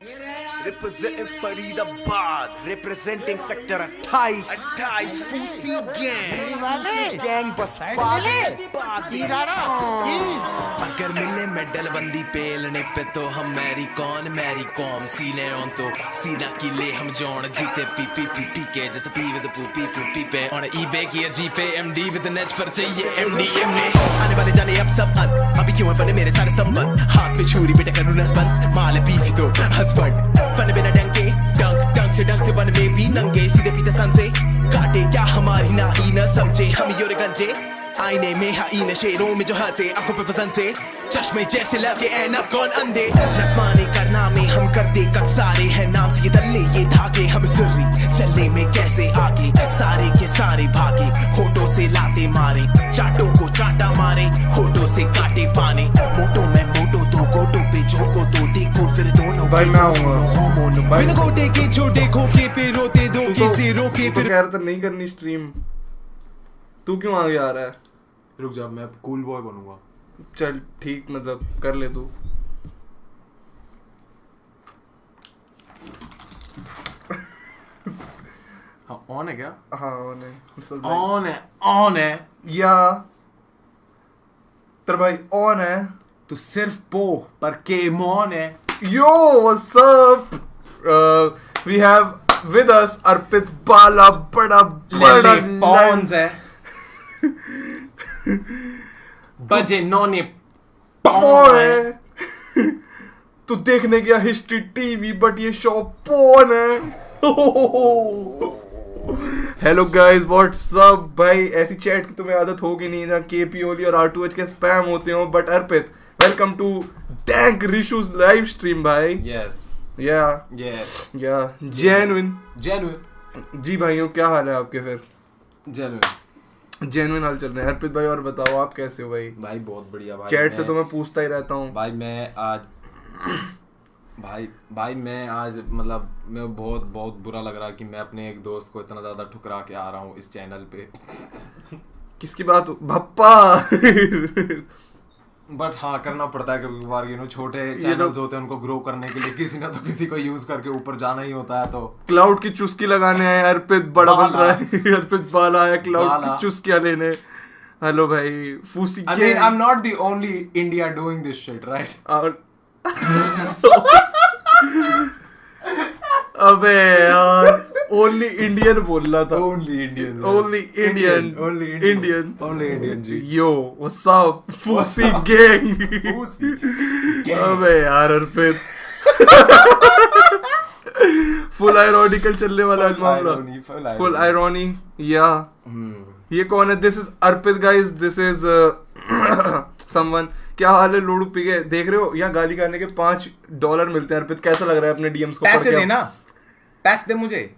Representing Faridabad, representing sector 28 Fusi gang बस अगर मिले मेडल बंदी पेलने पे तो हम मैरी कॉम सीने ऑन तो सीना की ले हम जोन जीते पी के जैसे पी विद पी पे ऑन ईबे की जी पे एमडी विद नेट पर चाहिए एमडीएम में आने वाले जाने अब सब अभी क्यों है बने मेरे सारे संबंध हाथ में छुरी बेटा करूँ नस्बंद माले बीवी तो हस्बैंड फन बिना डंके डंक से डंक बन में भी नंगे सीधे पीते स्तन से काटे क्या हमारी ना ई न समझे हम योरे गंजे आईने में हाईने शेरों में जो हंसे आंखों पे फसन से चश्मे जैसे लगे एन अब कौन अंधे रखमाने करना में हम करते कब सारे हैं नाम से ये दल्ले ये धागे हम सुर्री चलने में कैसे आगे सारे के सारे भागे होठों से लाते मारे चाटों को चाटा मारे होठों से काटे पाने मोटो में मोटो दो गोटो पे जो को दो देखो फिर दोनों बिन गोटे के छोटे खोखे पे रोते दो किसे रोके फिर यार तो नहीं करनी स्ट्रीम तू क्यों आगे आ रहा है रुक जा मैं कूल बॉय बनूंगा चल ठीक मतलब कर ले तू हाँ ऑन है क्या हाँ ऑन है या तेरा भाई ऑन है तो सिर्फ पो पर के मॉन है yo what's up we have with us Arpit Bala बड़ा पॉन्स है बजे नौने है तू देखने गया हिस्ट्री टीवी बट ये शो पॉन है हेलो गाइस व्हाट्स अप भाई ऐसी चैट की तुम्हें आदत होगी नहीं ना केपी ओली और R2H के स्पैम होते हो but Arpit welcome to dank Rishu's live stream भाई यस या जेन्युइन जी भाइयों क्या हाल है आपके फिर जेन्युइन हाल चल रहे हैं अर्पित भाई और बताओ आप कैसे हो भाई बहुत बढ़िया भाई चैट से तो मैं पूछता ही रहता हूँ भाई मैं आज मतलब मैं बहुत बुरा लग रहा है कि मैं अपने एक दोस्त को इतना ज्यादा ठुकरा के आ रहा हूँ इस चैनल पे किसकी बात भप्पा बट हाँ करना पड़ता है कभी बार छोटे चैनल्स होते हैं उनको ग्रो करने के लिए किसी ना तो किसी को यूज करके ऊपर जाना ही होता है तो क्लाउड की चुस्की लगाने आए अर्पित बड़ा बन रहा है अर्पित बाला आया क्लाउड की चुस्कियां लेने हेलो भाई फूसी I mean I'm not the only India doing this shit right अबे यार ओनली इंडियन बोलना था ओनली इंडियन जी यो व्हाट्स अप फूसी गैंग अबे यार अर्पित फुल आयरॉनिकल चलने वाला मामला फुल आयरॉनी या ये कौन है this is Arpit guys this is someone क्या हाल है लोडू पी गए देख रहे हो यहाँ गाली खाने के $5 मिलते हैं अर्पित कैसा लग रहा है अपने डीएम्स को पैसे देना पैसे दे मुझे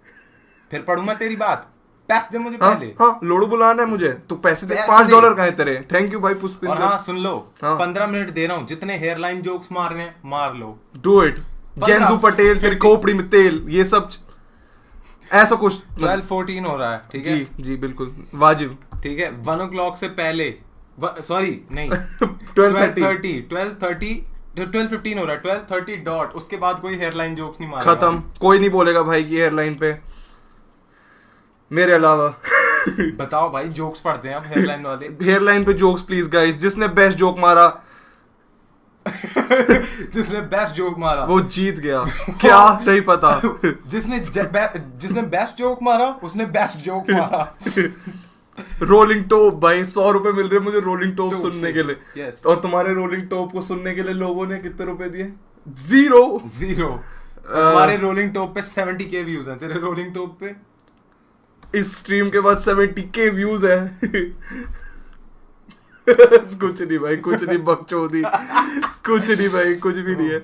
फिर पढ़ूं मैं तेरी बात पैसे दे मुझे पहले हाँ लोडू बुलाना है मुझे तो पैसे दे $5 का है तेरे थैंक यू भाई पुष्पिंदर और हाँ सुन लो 15 मिनट दे रहा हूँ जितने हेयरलाइन जोक्स मारने मार लो डू इट गेंजू पटेल फिर खोपड़ी में तेल ये सब ऐसा कुछ 12-14 हो रहा है ठीक है जी बिल्कुल वाजिब ठीक है 1 o'clock से पहले सॉरी नहीं 12:15 हो रहा है 12:30 डॉट उसके बाद कोई हेयरलाइन जोक्स नहीं मारेगा खत्म कोई नहीं बोलेगा भाई की हेयरलाइन पे मेरे अलावा बताओ भाई जोक्स पढ़ते हैं आप हेयरलाइन पे जोक्स प्लीज गाइस जिसने बेस्ट जोक मारा वो जीत गया क्या नहीं पता जिसने बेस्ट जोक मारा उसने बेस्ट जोक मारा रोलिंग टॉप भाई 100 रुपए मिल रहे मुझे रोलिंग टॉप सुनने के लिए और तुम्हारे रोलिंग टॉप को सुनने के लिए लोगों ने कितने रुपए दिए 0 हमारे रोलिंग टॉप पे 70K व्यूज हैं तेरे रोलिंग टॉप पे इस स्ट्रीम के बाद 70K व्यूज हैं कुछ नहीं भाई कुछ नहीं बकचोदी कुछ नहीं भाई कुछ भी नहीं है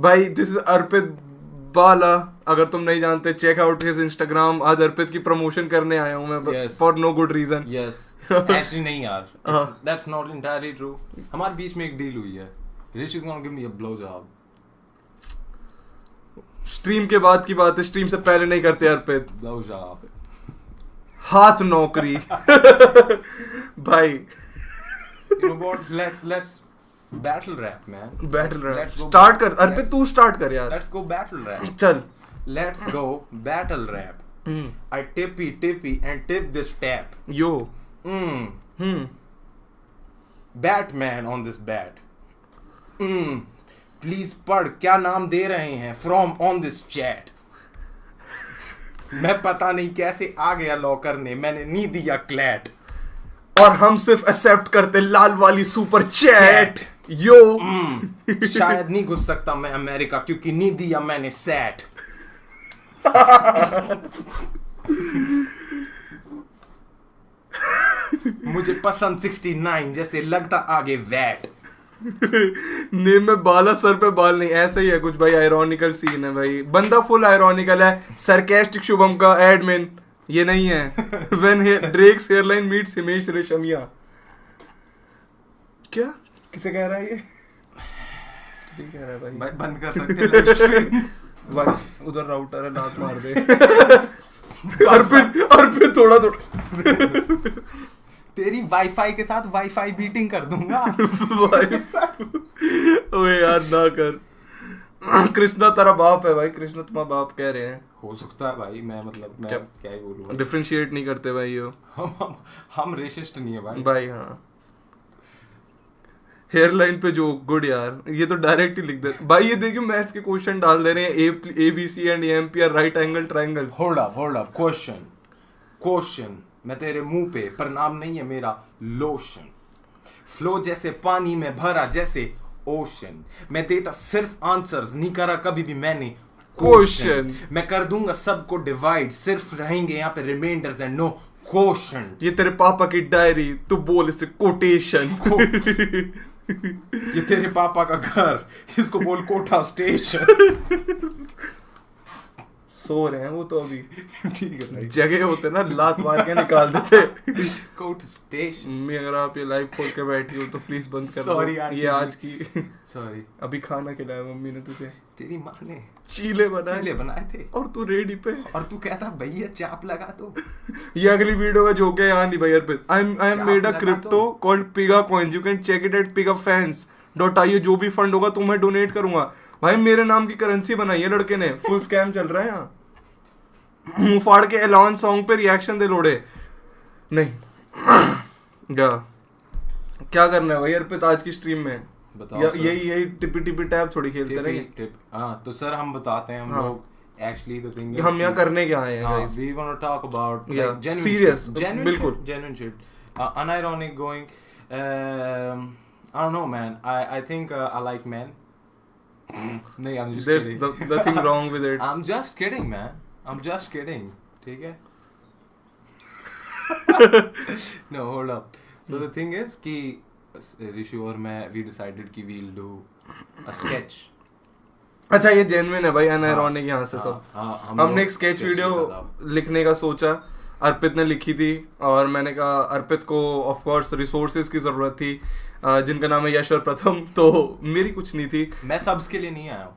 भाई दिस इज अर्पित बाला अगर तुम नहीं जानते चेक आउट हिज इंस्टाग्राम आज अर्पित की प्रमोशन करने आया हूं मैं for no good reason actually नहीं यार दैट्स नॉट एंटायरली ट्रू हमारे बीच में एक डील हुई है rich is gonna give me a blow job stream के बाद की बात है स्ट्रीम से पहले नहीं करते अर्पित ब्लो जॉब हाथ नौकरी भाई you know what let's battle rap man, battle rap start कर। अर्पित तू स्टार्ट कर यार। लेट्स गो बैटल रैप, चल let's go battle rap. I tippy and tip this tap. Yo Batman on this bat. Please पढ़ क्या नाम दे रहे हैं from on this chat. मैं पता नहीं कैसे आ गया लॉकर ने, मैंने नहीं दिया क्लैट, और हम सिर्फ एक्सेप्ट करते लाल वाली सुपर चैट। यो शायद नहीं घुस सकता मैं अमेरिका क्योंकि नहीं दिया मैंने सैट। मुझे पसंद 69 जैसे लगता आगे वैट। नेम में बाला सर पे बाल नहीं, ऐसा ही है कुछ भाई। आयरॉनिकल सीन है भाई, बंदा फुल आयरॉनिकल है। सरकास्टिक शुभम का एडमिन ये नहीं है। When ड्रेक्स hairline meets Himesh Reshammiya. क्या किसे कह रहा है ये? ठीक कह रहा है भाई बंद कर सकते हैं लाइव स्ट्रीम। भाई उधर राउटर है, लात मार दे। अर्पित थोड़ा तेरी वाईफाई के साथ वाईफाई बीटिंग कर दूंगा। ओए यार ना कर। कृष्णा तेरा बाप है भाई, कृष्णा तुम्हारा बाप कह रहे हैं। हो सकता है भाई, मैं मतलब मैं क्या ही बोलूं। डिफरेंशिएट नहीं करते भाई यो। हम रेसिस्ट नहीं है भाई। भाई हाँ हेयरलाइन पे जो गुड यार, ये तो डायरेक्ट ही लिख दे भाई। ये देखियो मैथ्स के क्वेश्चन डाल दे रहे हैं, A B C and M P R right angle triangles. Hold up question मैं तेरे मुंह पे, पर नाम नहीं है मेरा लोशन। फ्लो जैसे पानी में भरा जैसे ओशन, मैं देता सिर्फ आंसर्स, नहीं करा कभी भी मैंने क्वेश्चन। मैं कर दूंगा सबको डिवाइड, सिर्फ रहेंगे यहाँ पे रिमाइंडर्स एंड नो क्वेश्चन। ये तेरे पापा की डायरी, तू बोल इसे कोटेशन। ये तेरे पापा का घर, इसको बोल कोठा स्टेशन। सो रहे हैं वो तो अभी। ठीक है भाई, जगह होते ना लात मार के निकाल देते। Coat station. मम्मी अगर आप ये लाइव खोल के बैठी हो तो प्लीज बंद कर Sorry दो। यार, ये आज की सॉरी। अभी खाना खिलाया मम्मी ने तुझे, तेरी माँ ने चीले बनाए थे और तू रेडी पे, और तू कहता भैया चाप लगा दो। ये अगली वीडियो का जोक है, यहाँ नहीं भाई Arpit. I am made a crypto called Piga coins, you can check it at pigafans.io। जो भी फंड होगा तुम्हें डोनेट करूंगा। भाई मेरे नाम की करेंसी बनाई है लड़के ने, फुल स्कैम चल रहा है यहाँ। मुंह फाड़ के एलॉन सॉन्ग पे रिएक्शन दे लोड़े नहीं। क्या करना है भाई अर्पित आज की स्ट्रीम में? बताओ यही टिपी टैब थोड़ी खेलते रहेंगे। हाँ तो सर हम बताते हैं, हम लोग एक्चुअली द थिंग हम यहाँ करने क्या आए हैं guys? We want to talk about like serious, बिल्कुल genuine shit, unironic going, I don't know man, I think I like men. नहीं, I'm just kidding. There's the thing wrong with it. I'm just kidding man, I'm just kidding. ठीक है? No, hold up. So the thing is कि ऋषु और मैं we decided कि we'll do a sketch. अच्छा ये genuine है भाई, अनआयरॉनिक यहाँ से सब। हमने एक स्केच वीडियो लिखने का सोचा, अर्पित ने लिखी थी और मैंने कहा अर्पित को ऑफ कोर्स रिसोर्सेज की जरूरत थी, जिनका नाम है यश और प्रथम। तो मेरी कुछ नहीं थी, मैं सब्स के लिए नहीं आया हूँ,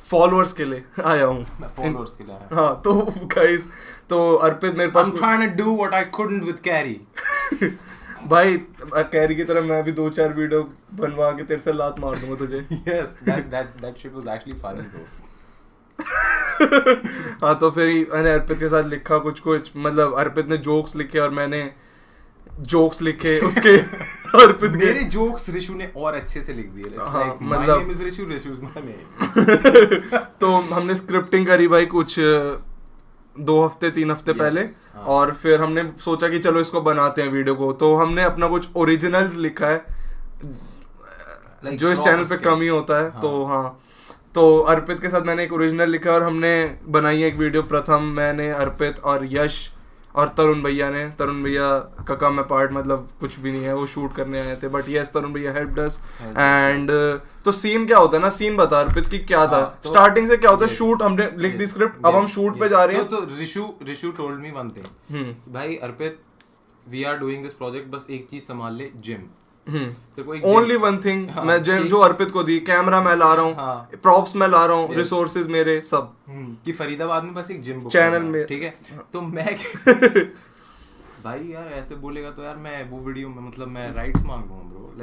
फॉलोअर्स के लिए आया हूँ। मैं फॉलोअर्स के लिए आया। हाँ तो गाइस, तो अर्पित मेरे पास I'm trying to do what I couldn't with Carrie. भाई कैरी की तरह मैं भी 2-4 वीडियो बनवा के तेरे से लात मार दूंगा तुझे। Yes, that shit was actually funny though. हाँ तो फिर मैंने अर्पित के साथ लिखा कुछ मतलब अर्पित ने जोक्स लिखे और मैंने जोक्स लिखे उसके। अर्पित के मेरे जोक्स ऋषु ने और अच्छे से लिख दिए। हाँ मतलब my name is Rishu, Rishu is my name. तो हमने स्क्रिप्टिंग करी भाई कुछ 2 हफ्ते 3 हफ्ते पहले, और फिर हमने सोचा कि चलो इसको बनाते हैं वीडियो को। तो हमने अपना कुछ ओरिजिनल्स लिखा है जो इस चैनल पे कम ही होता है। तो हाँ, तो अर्पित के साथ मैंने एक ओरिजिनल लिखा और हमने बनाई है एक वीडियो। प्रथम, मैंने, अर्पित और यश और तरुण भैया ने। तरुण भैया का काम है पार्ट, मतलब कुछ भी नहीं है, वो शूट करने आए थे, बट यस तरुण भैया हेल्प्ड अस। एंड तो सीन क्या होता है ना, सीन बता अर्पित की क्या था स्टार्टिंग से क्या होता है। शूट हमने लिख दी स्क्रिप्ट, अब हम शूट पे जा रहे हैं। तो Rishu told me one thing, भाई Arpit we are doing this project, बस एक चीज संभाल ले, जिम। ओनली वन थिंग मैं जो अर्पित को दी, कैमरा मैं ला रहा हूँ, प्रॉप्स मैं ला रहा हूँ, रिसोर्सेज मेरे सब। कि फरीदाबाद में बस एक जिम चैनल में, ठीक है। तो मैं भाई यार ऐसे बोलेगा तो यार मैं वो वीडियो में मतलब मैं राइट्स मांग लूंगा ब्रो,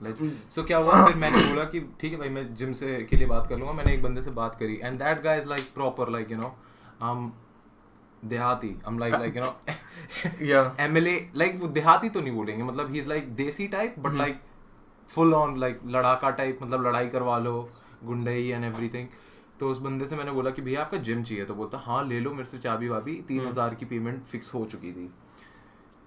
लाइक सो क्या हुआ फिर मैंने बोला कि ठीक है भाई मैं जिम से के लिए बात कर लूंगा। मैंने एक बंदे से बात करी and that guy is like proper like you know देहाती, I'm like you know yeah MLA like वो देहाती तो नहीं बोलेंगे, मतलब he is like desi type but like full on like लड़ाका टाइप, मतलब लड़ाई करवा लो, गुंडई एंड एवरीथिंग। तो उस बंदे से मैंने बोला कि भैया आपका जिम चाहिए, तो बोलता हाँ ले लो मेरे से चाबी वाबी। 3,000 की पेमेंट फिक्स हो चुकी थी।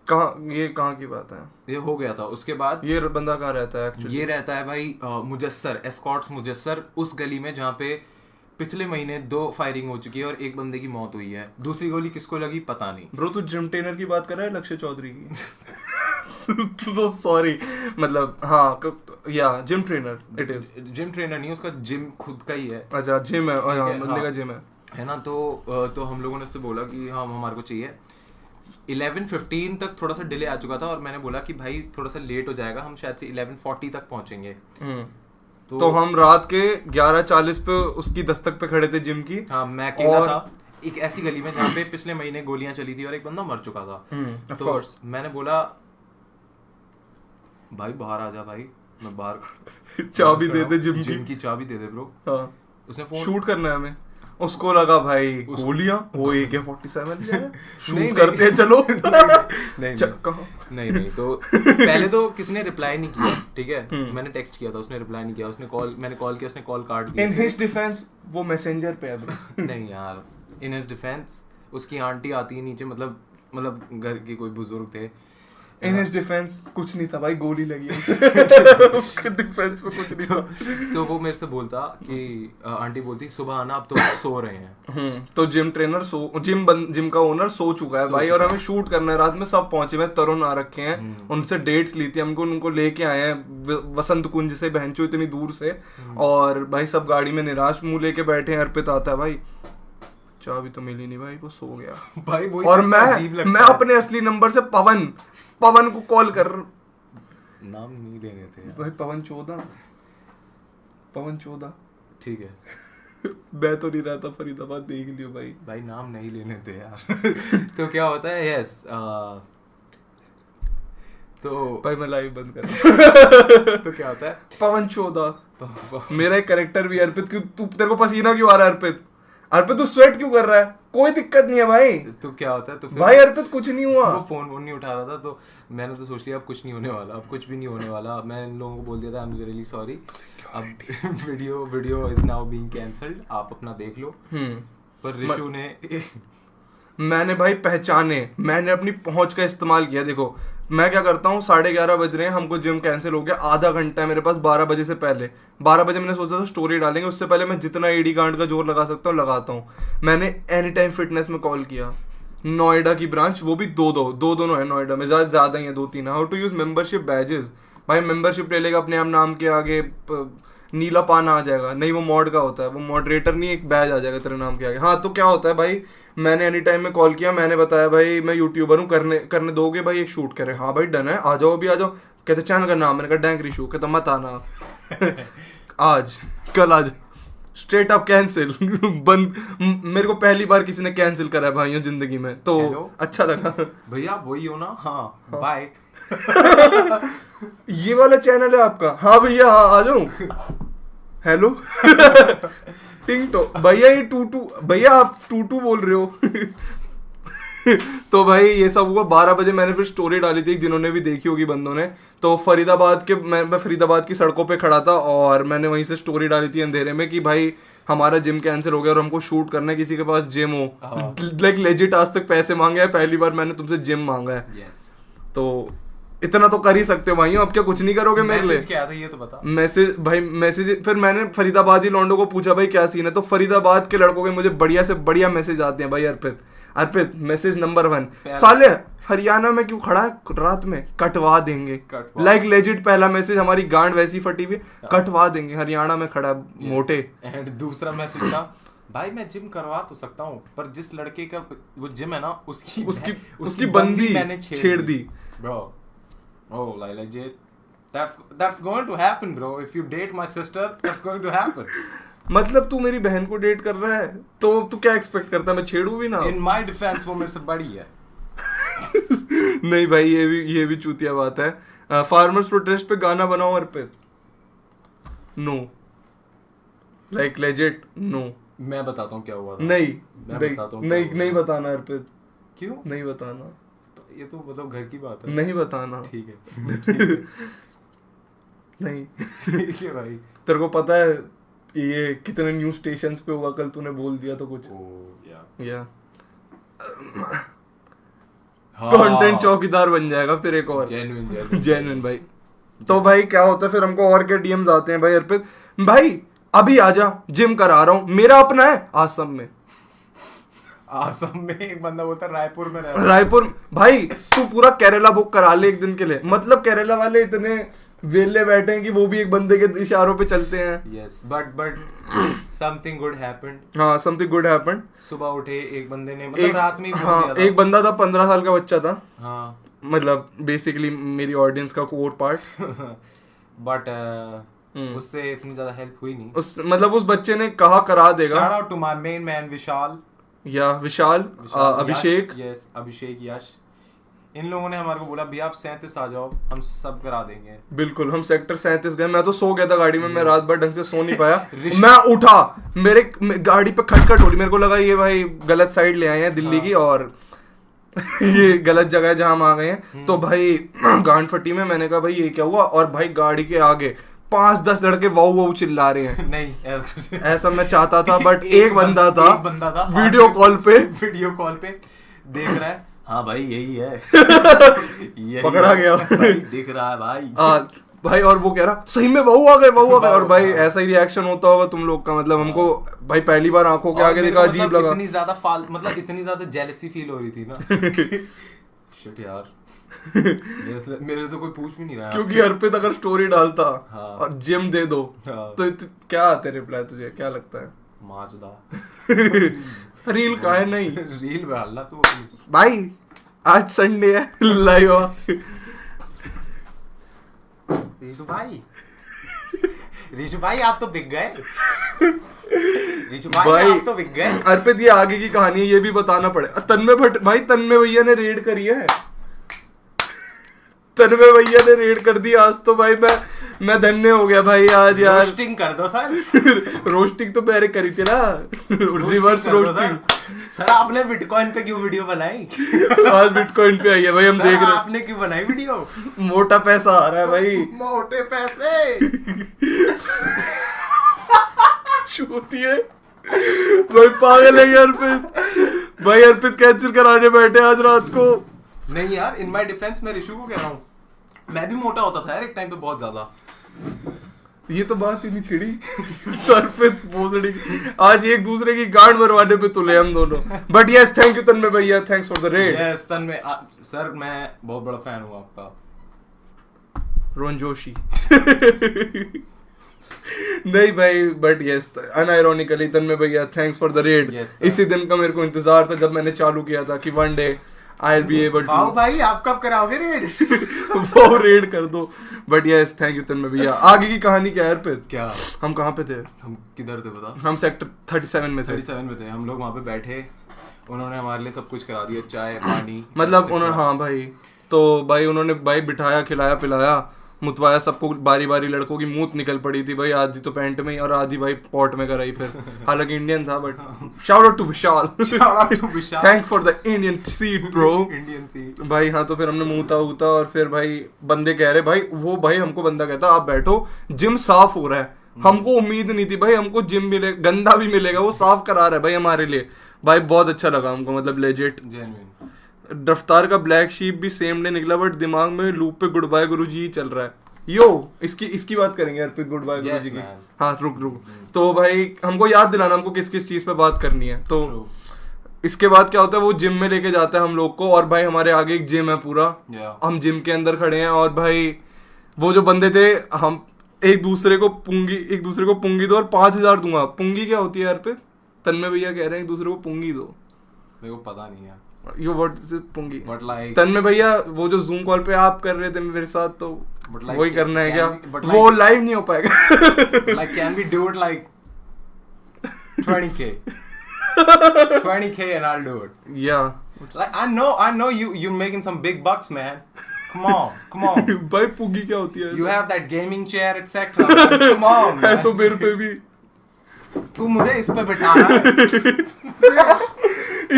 कहाँ की बात है? ये हो गया था। उसके बाद ये बंदा कहाँ रहता है एक्चुअली? ये रहता है भाई मुजस्सर, एस्कॉर्ट्स मुजस्सर, उस गली में जहाँ पे पिछले महीने 2 फायरिंग हो चुकी है और एक बंदे की मौत हुई है। दूसरी गोली किसको लगी पता नहीं। ब्रो तू जिम ट्रेनर की बात कर रहा है, लक्ष्य चौधरी की? तो सॉरी मतलब हाँ या gym trainer it is. Gym trainer नहीं, उसका जिम खुद का ही है। अच्छा जिम है, बंदे का जिम है ना। तो हम लोगों ने उससे बोला कि हाँ हमारे को चाहिए। 11:15 तक थोड़ा सा डिले आ चुका था और मैंने बोला कि भाई थोड़ा सा लेट हो जाएगा, हम शायद से 11:40 तक पहुंचेंगे। तो हम रात के 11:40 पे उसकी दस्तक पे खड़े थे जिम की। हाँ मैं अकेला था एक ऐसी गली में जहाँ पे पिछले महीने गोलियां चली थी और एक बंदा मर चुका था। तो मैंने बोला भाई बाहर आ जा भाई, मैं बाहर चाबी दे दे जिम की चाबी दे दे ब्रो। हाँ उसने फोन शूट करना है हमें। उसको लगा भाई गोलियां वो AK-47 शूट करते हैं चलो। नहीं तो पहले तो किसी ने रिप्लाई नहीं किया, ठीक है। मैंने टेक्स्ट किया था, उसने रिप्लाई नहीं किया। उसने कॉल, मैंने कॉल किया, उसने कॉल काट दिया। इन हिज डिफेंस वो मैसेंजर पे है। नहीं यार इन हिज डिफेंस उसकी आंटी आती है नीचे, मतलब घर के कोई बुजुर्ग थे। इन हिज डिफेंस कुछ नहीं था भाई, गोली लगी उसके डिफेंस में कुछ नहीं था। तो वो मेरे से बोलता कि आंटी बोलती सुबह आना, अब तो सो रहे हैं। तो जिम ट्रेनर जिम का ओनर सो चुका है भाई, और हमें शूट करना है रात में। सब पहुंचे हुए तरुण आ रखे हैं, उनसे डेट्स ली थी हमको, उनको लेके आए हैं वसंत कुंज से, बहनचो इतनी दूर से। और भाई सब गाड़ी में निराश मुंह लेके बैठे हैं। अर्पित आता है भाई, चाबी तो मिली नहीं भाई, वो सो गया भाई। और मैं अपने असली नंबर से पवन को कॉल कर, नाम नहीं लेने थे यार। भाई पवन 14 ठीक है। मैं तो नहीं रहता फरीदाबाद, देख लियो भाई नाम नहीं लेने थे यार। तो क्या होता है यस तो भाई मैं लाइव बंद कर। तो क्या होता है पवन 14 मेरा एक कैरेक्टर भी। अर्पित क्यों तेरे को पसीना क्यों आ रहा है? अर्पित तू स्वेट क्यों कर रहा है? कोई दिक्कत नहीं है भाई। तो क्या होता है तो भाई अर्पित कुछ नहीं हुआ। वो फोन नहीं उठा रहा था, तो मैंने तो सोच लिया अब कुछ नहीं होने वाला, अब कुछ भी नहीं होने वाला। मैं इन लोगों को बोल दिया था आई एम रियली सॉरी, अब video is now being cancelled, आप अपना देख लो। पर ऋषु ने मैंने भाई पहचाने, मैंने अपनी पहुंच का इस्तेमाल किया। देखो मैं क्या करता हूँ, 11:30 बज रहे हैं, हमको जिम कैंसिल हो गया, आधा घंटा है मेरे पास 12 बजे से पहले। 12 बजे मैंने सोचा था स्टोरी डालेंगे, उससे पहले मैं जितना एडी गांड का जोर लगा सकता हूँ लगाता हूँ। मैंने एनी टाइम फिटनेस में कॉल किया, नोएडा की ब्रांच, वो भी दो है नोएडा में, ज़्यादा ही है 2-3। How to use membership badges, भाई मेंबरशिप ले लेगा अपने आप, नाम के आगे नीला पान आ जाएगा। नहीं वो मॉड का होता है, वो मॉडरेटर नहीं, एक बैज आ जाएगा तेरे नाम के आगे। हाँ तो क्या होता है भाई, मैंने एनी टाइम में कॉल किया, मैंने बताया भाई मैं यूट्यूबर हूँ, करने दोगे भाई एक शूट करे? हाँ भाई डन है, आ जाओ अभी आ जाओ। कहते चैनल का नाम, मैंने कहा डैंक ऋषु। कहता मत आना आज स्ट्रेट अप कैंसिल बंद। मेरे को पहली बार किसी ने कैंसिल करा है भाइयों जिंदगी में, तो अच्छा लगा। भैया वही हो ना? हाँ बाय। ये वाला चैनल है आपका? हाँ भैया हाँ आ जाऊं। हेलो टिंग तो भैया ये टूटू, भैया आप टूटू बोल रहे हो? तो भाई ये सब हुआ 12 बजे। मैंने फिर स्टोरी डाली थी, जिन्होंने भी देखी होगी बंदों ने। तो फरीदाबाद के मैं फरीदाबाद की सड़कों पे खड़ा था और मैंने वहीं से स्टोरी डाली थी अंधेरे में कि भाई हमारा जिम कैंसिल हो गया और हमको शूट करना है, किसी के पास जिम हो। लाइक लेजिट आज तक पैसे मांगे हैं, पहली बार मैंने तुमसे जिम मांगा है। तो इतना तो कर ही सकते हो भाइयों, अब क्या कुछ नहीं करोगे मेरे लिए? क्या था ये तो बता। मैसेज फिर मैंने फरीदाबादी लौंडो को पूछा भाई क्या सीन है, तो फरीदाबाद के लड़कों के मुझे बढ़िया से बढ़िया मैसेज आते हैं भाई। अर्पित मैसेज नंबर 1, साले हरियाणा में क्यों खड़ा है रात में, कटवा देंगे। लाइक लेजिट पहला मैसेज, हमारी गांड वैसी फटी हुई, कटवा देंगे, हरियाणा में खड़ा मोटे। एंड दूसरा मैसेज था भाई मैं जिम करवा तो सकता हूँ, पर जिस लड़के का वो जिम है ना उसकी बंदी मैंने छेड़ दी bro. Oh, like legit. That's going to happen, bro. If you date my sister, that's going to happen. मतलब तू मेरी बहन को डेट कर रहा है तो तू क्या एक्सपेक्ट करता है मैं छेड़ू भी ना? In my defense वो मेरे से बड़ी है। नहीं भाई, ये भी चूतिया बात है। फार्मर्स प्रोटेस्ट पे गाना बनाओ अर्पित, नो, लाइक लेजिट नो। मैं बताता हूँ क्या हुआ था। नहीं बताना अर्पित। क्यों नहीं बताना? ये तो मतलब घर की बात है। नहीं बताना। ठीक है। नहीं। ठीक है भाई। तेरे को पता है ये कितने न्यूज स्टेशंस पे हुआ कल, तूने बोल दिया तो कुछ। या कंटेंट चौकीदार बन जाएगा फिर एक और। जेन्युइन भाई। तो भाई क्या होता है फिर, हमको और क्या डीएम्स आते हैं भाई अर्पित, भाई अभी आजा, जिम करा रहा हूँ, मेरा अपना है आसम में। आसम में एक बंदा बोलता है रायपुर में रायपुर भाई तू पूरा केरला बुक करा ले एक दिन के लिए। मतलब केरला वाले इतने वेले बैठे हैं कि वो भी एक बंदे के इशारों पे चलते हैं। Yes but something good happened. हाँ समथिंग गुड हैपेंड। सुबह उठे एक बंदे ने मतलब रात में ही बोल दिया था। एक बंदा था 15 साल का बच्चा था। हाँ मतलब बेसिकली मेरी ऑडियंस का कोर पार्ट। बट उससे इतनी ज्यादा हेल्प हुई नहीं। उस बच्चे ने कहा करा देगा। Shout out to my main man Vishal Abhishek. Yes Abhishek Yash. इन लोगों ने हमारे को बोला भैया आप 37 आ जाओ, हम सब करा देंगे। बिल्कुल, हम सेक्टर 37 गए। मैं तो सो गया था गाड़ी में। मैं रात भर ढंग से सो नहीं पाया। मैं उठा, मेरे गाड़ी पे खटखट हो रही। मेरे को लगा ये भाई गलत साइड ले आए हैं दिल्ली की, और ये गलत जगह जहां हम आ गए हैं। तो भाई गांड फटी में मैंने कहा भाई ये क्या हुआ, और भाई गाड़ी के आगे 5-10 लड़के वाऊ वाऊ चिल्ला रहे हैं। नहीं ऐसा मैं चाहता था, बट एक बंदा था वीडियो कॉल पे देख रहा है। हाँ भाई यही है। यही पकड़ा गया भाई, दिख रहा है भाई। भाई और वो कह रहा सही में वहू आ गए। और भाई ऐसा ही रिएक्शन होता होगा तुम लोग का। मतलब हमको भाई पहली बार आंखों के आगे देखा, अजीब लगा। इतनी ज्यादा जेलसी फील हो रही थी ना। शिट यार। मेरे तो कोई पूछ भी नहीं रहा। क्योंकि अर्पित अगर स्टोरी डालता और जिम दे दो तो क्या आते रिप्लाई तुझे? क्या लगता है? माचदा। रील का है नहीं। रील डालना तू भाई। आज संडे है, लाइव आ। रीजू भाई आप तो बिक गए। रीजू भाई आप तो बिक गए। अर्पित ये आगे की कहानी है, ये भी बताना पड़ेगा। तन्मय भैया ने रेड करी है। तन्मय भैया ने रेड कर दी आज। तो भाई मैं धन्य हो गया भाई आज यार। रोस्टिंग कर दो सर। रोस्टिंग तो मैंने करी थी ना, रिवर्स रोस्टिंग। सर आपने बिटकॉइन पे क्यों वीडियो बनाई? आज बिटकॉइन पे आई है भाई, हम देख रहे हैं। आपने क्यों बनाई वीडियो? मोटा पैसा आ रहा है भाई। मोटे पैसे। छूती है भाई, पागल है अर्पित। भाई अर्पित कैंसिल कराने बैठे आज रात को। नहीं यार, इन माय डिफेंस मैं ऋषु को कह रहा हूँ, मैं भी मोटा होता था यार एक टाइम पे बहुत ज्यादा। ये तो बात ही नहीं छिड़ी। अर्पित भोसड़ी आज एक दूसरे की गांड मरवाने पे तुले हम दोनों। बट यस, थैंक यू तन्मय भैया, thanks for the red. Yes Tanmay sir, मैं बहुत बड़ा फैन हूँ आपका। रोहन जोशी। नहीं भाई, बट यस अनआयरॉनिकली तन्मय भैया थैंक्स फॉर द रेड। इसी दिन का मेरे को इंतजार था जब मैंने चालू किया था कि one day I'll be able to। भाई आप कब कराओगे रेड? वो रेड कर दो। बट यस थैंक यू तन्मय भैया। आगे की कहानी क्या है अर्पित? क्या हम कहाँ पे थे? हम किधर थे बता? हम सेक्टर 37 में थे। 37 में थे हम लोग। वहाँ पे बैठे, उन्होंने हमारे लिए सब कुछ करा दिया, चाय पानी। मतलब उन्होंने, हाँ भाई, तो भाई उन्होंने भाई बिठाया, खिलाया पिलाया, मुतवाया सबको। बारी बारी लड़कों की मूत निकल पड़ी थी भाई, आधी तो पैंट में ही और आधी भाई पॉट में कराई फिर। हालांकि इंडियन था, but shout out to Vishal. Thank for the Indian seat bro. Indian seat भाई। हाँ तो फिर हमने मुँहता उता, और फिर भाई बंदे कह रहे भाई, वो भाई हमको बंदा कहता आप बैठो, जिम साफ हो रहा है। हमको उम्मीद नहीं थी भाई हमको जिम मिले, गंदा भी मिलेगा, वो साफ करा रहा है भाई हमारे लिए। भाई बहुत अच्छा लगा हमको, मतलब लेजिट जेन्युइन। रफ्तार का ब्लैक शीप भी सेम डे निकला, बट दिमाग में लूप पे गुड बाय गुरुजी ही चल रहा है। यो इसकी बात करेंगे यार, गुड बाय गुरुजी की। हाँ रुक। तो भाई हमको याद दिलाना हमको किस किस चीज पे बात करनी है। तो इसके बाद क्या होता है, वो जिम में लेके जाता है हम लोग को, और भाई हमारे आगे एक जिम है पूरा। हम जिम के अंदर खड़े हैं, और भाई वो जो बंदे थे, हम एक दूसरे को पुंगी दो और 5,000 दूंगा। पुंगी क्या होती है यार? पे तन्मय भैया कह रहे हैं एक दूसरे को पुंगी दो। मेरे को पता नहीं है yo what is it pungi? But like Tanmay भैया वो जो जूम कॉल पे आप कर रहे थे मेरे साथ, तो like, वही करना है क्या? वो लाइव नहीं हो पाएगा। like can we do it like 20k 20k and I'll do it। Like I know you're making some big bucks, man. Come on. भाई पुगी क्या होती है? You have that gaming chair, etc. Come on, है man. तो मेरे पे भी। तू मुझे इस पे बिठा रहा है।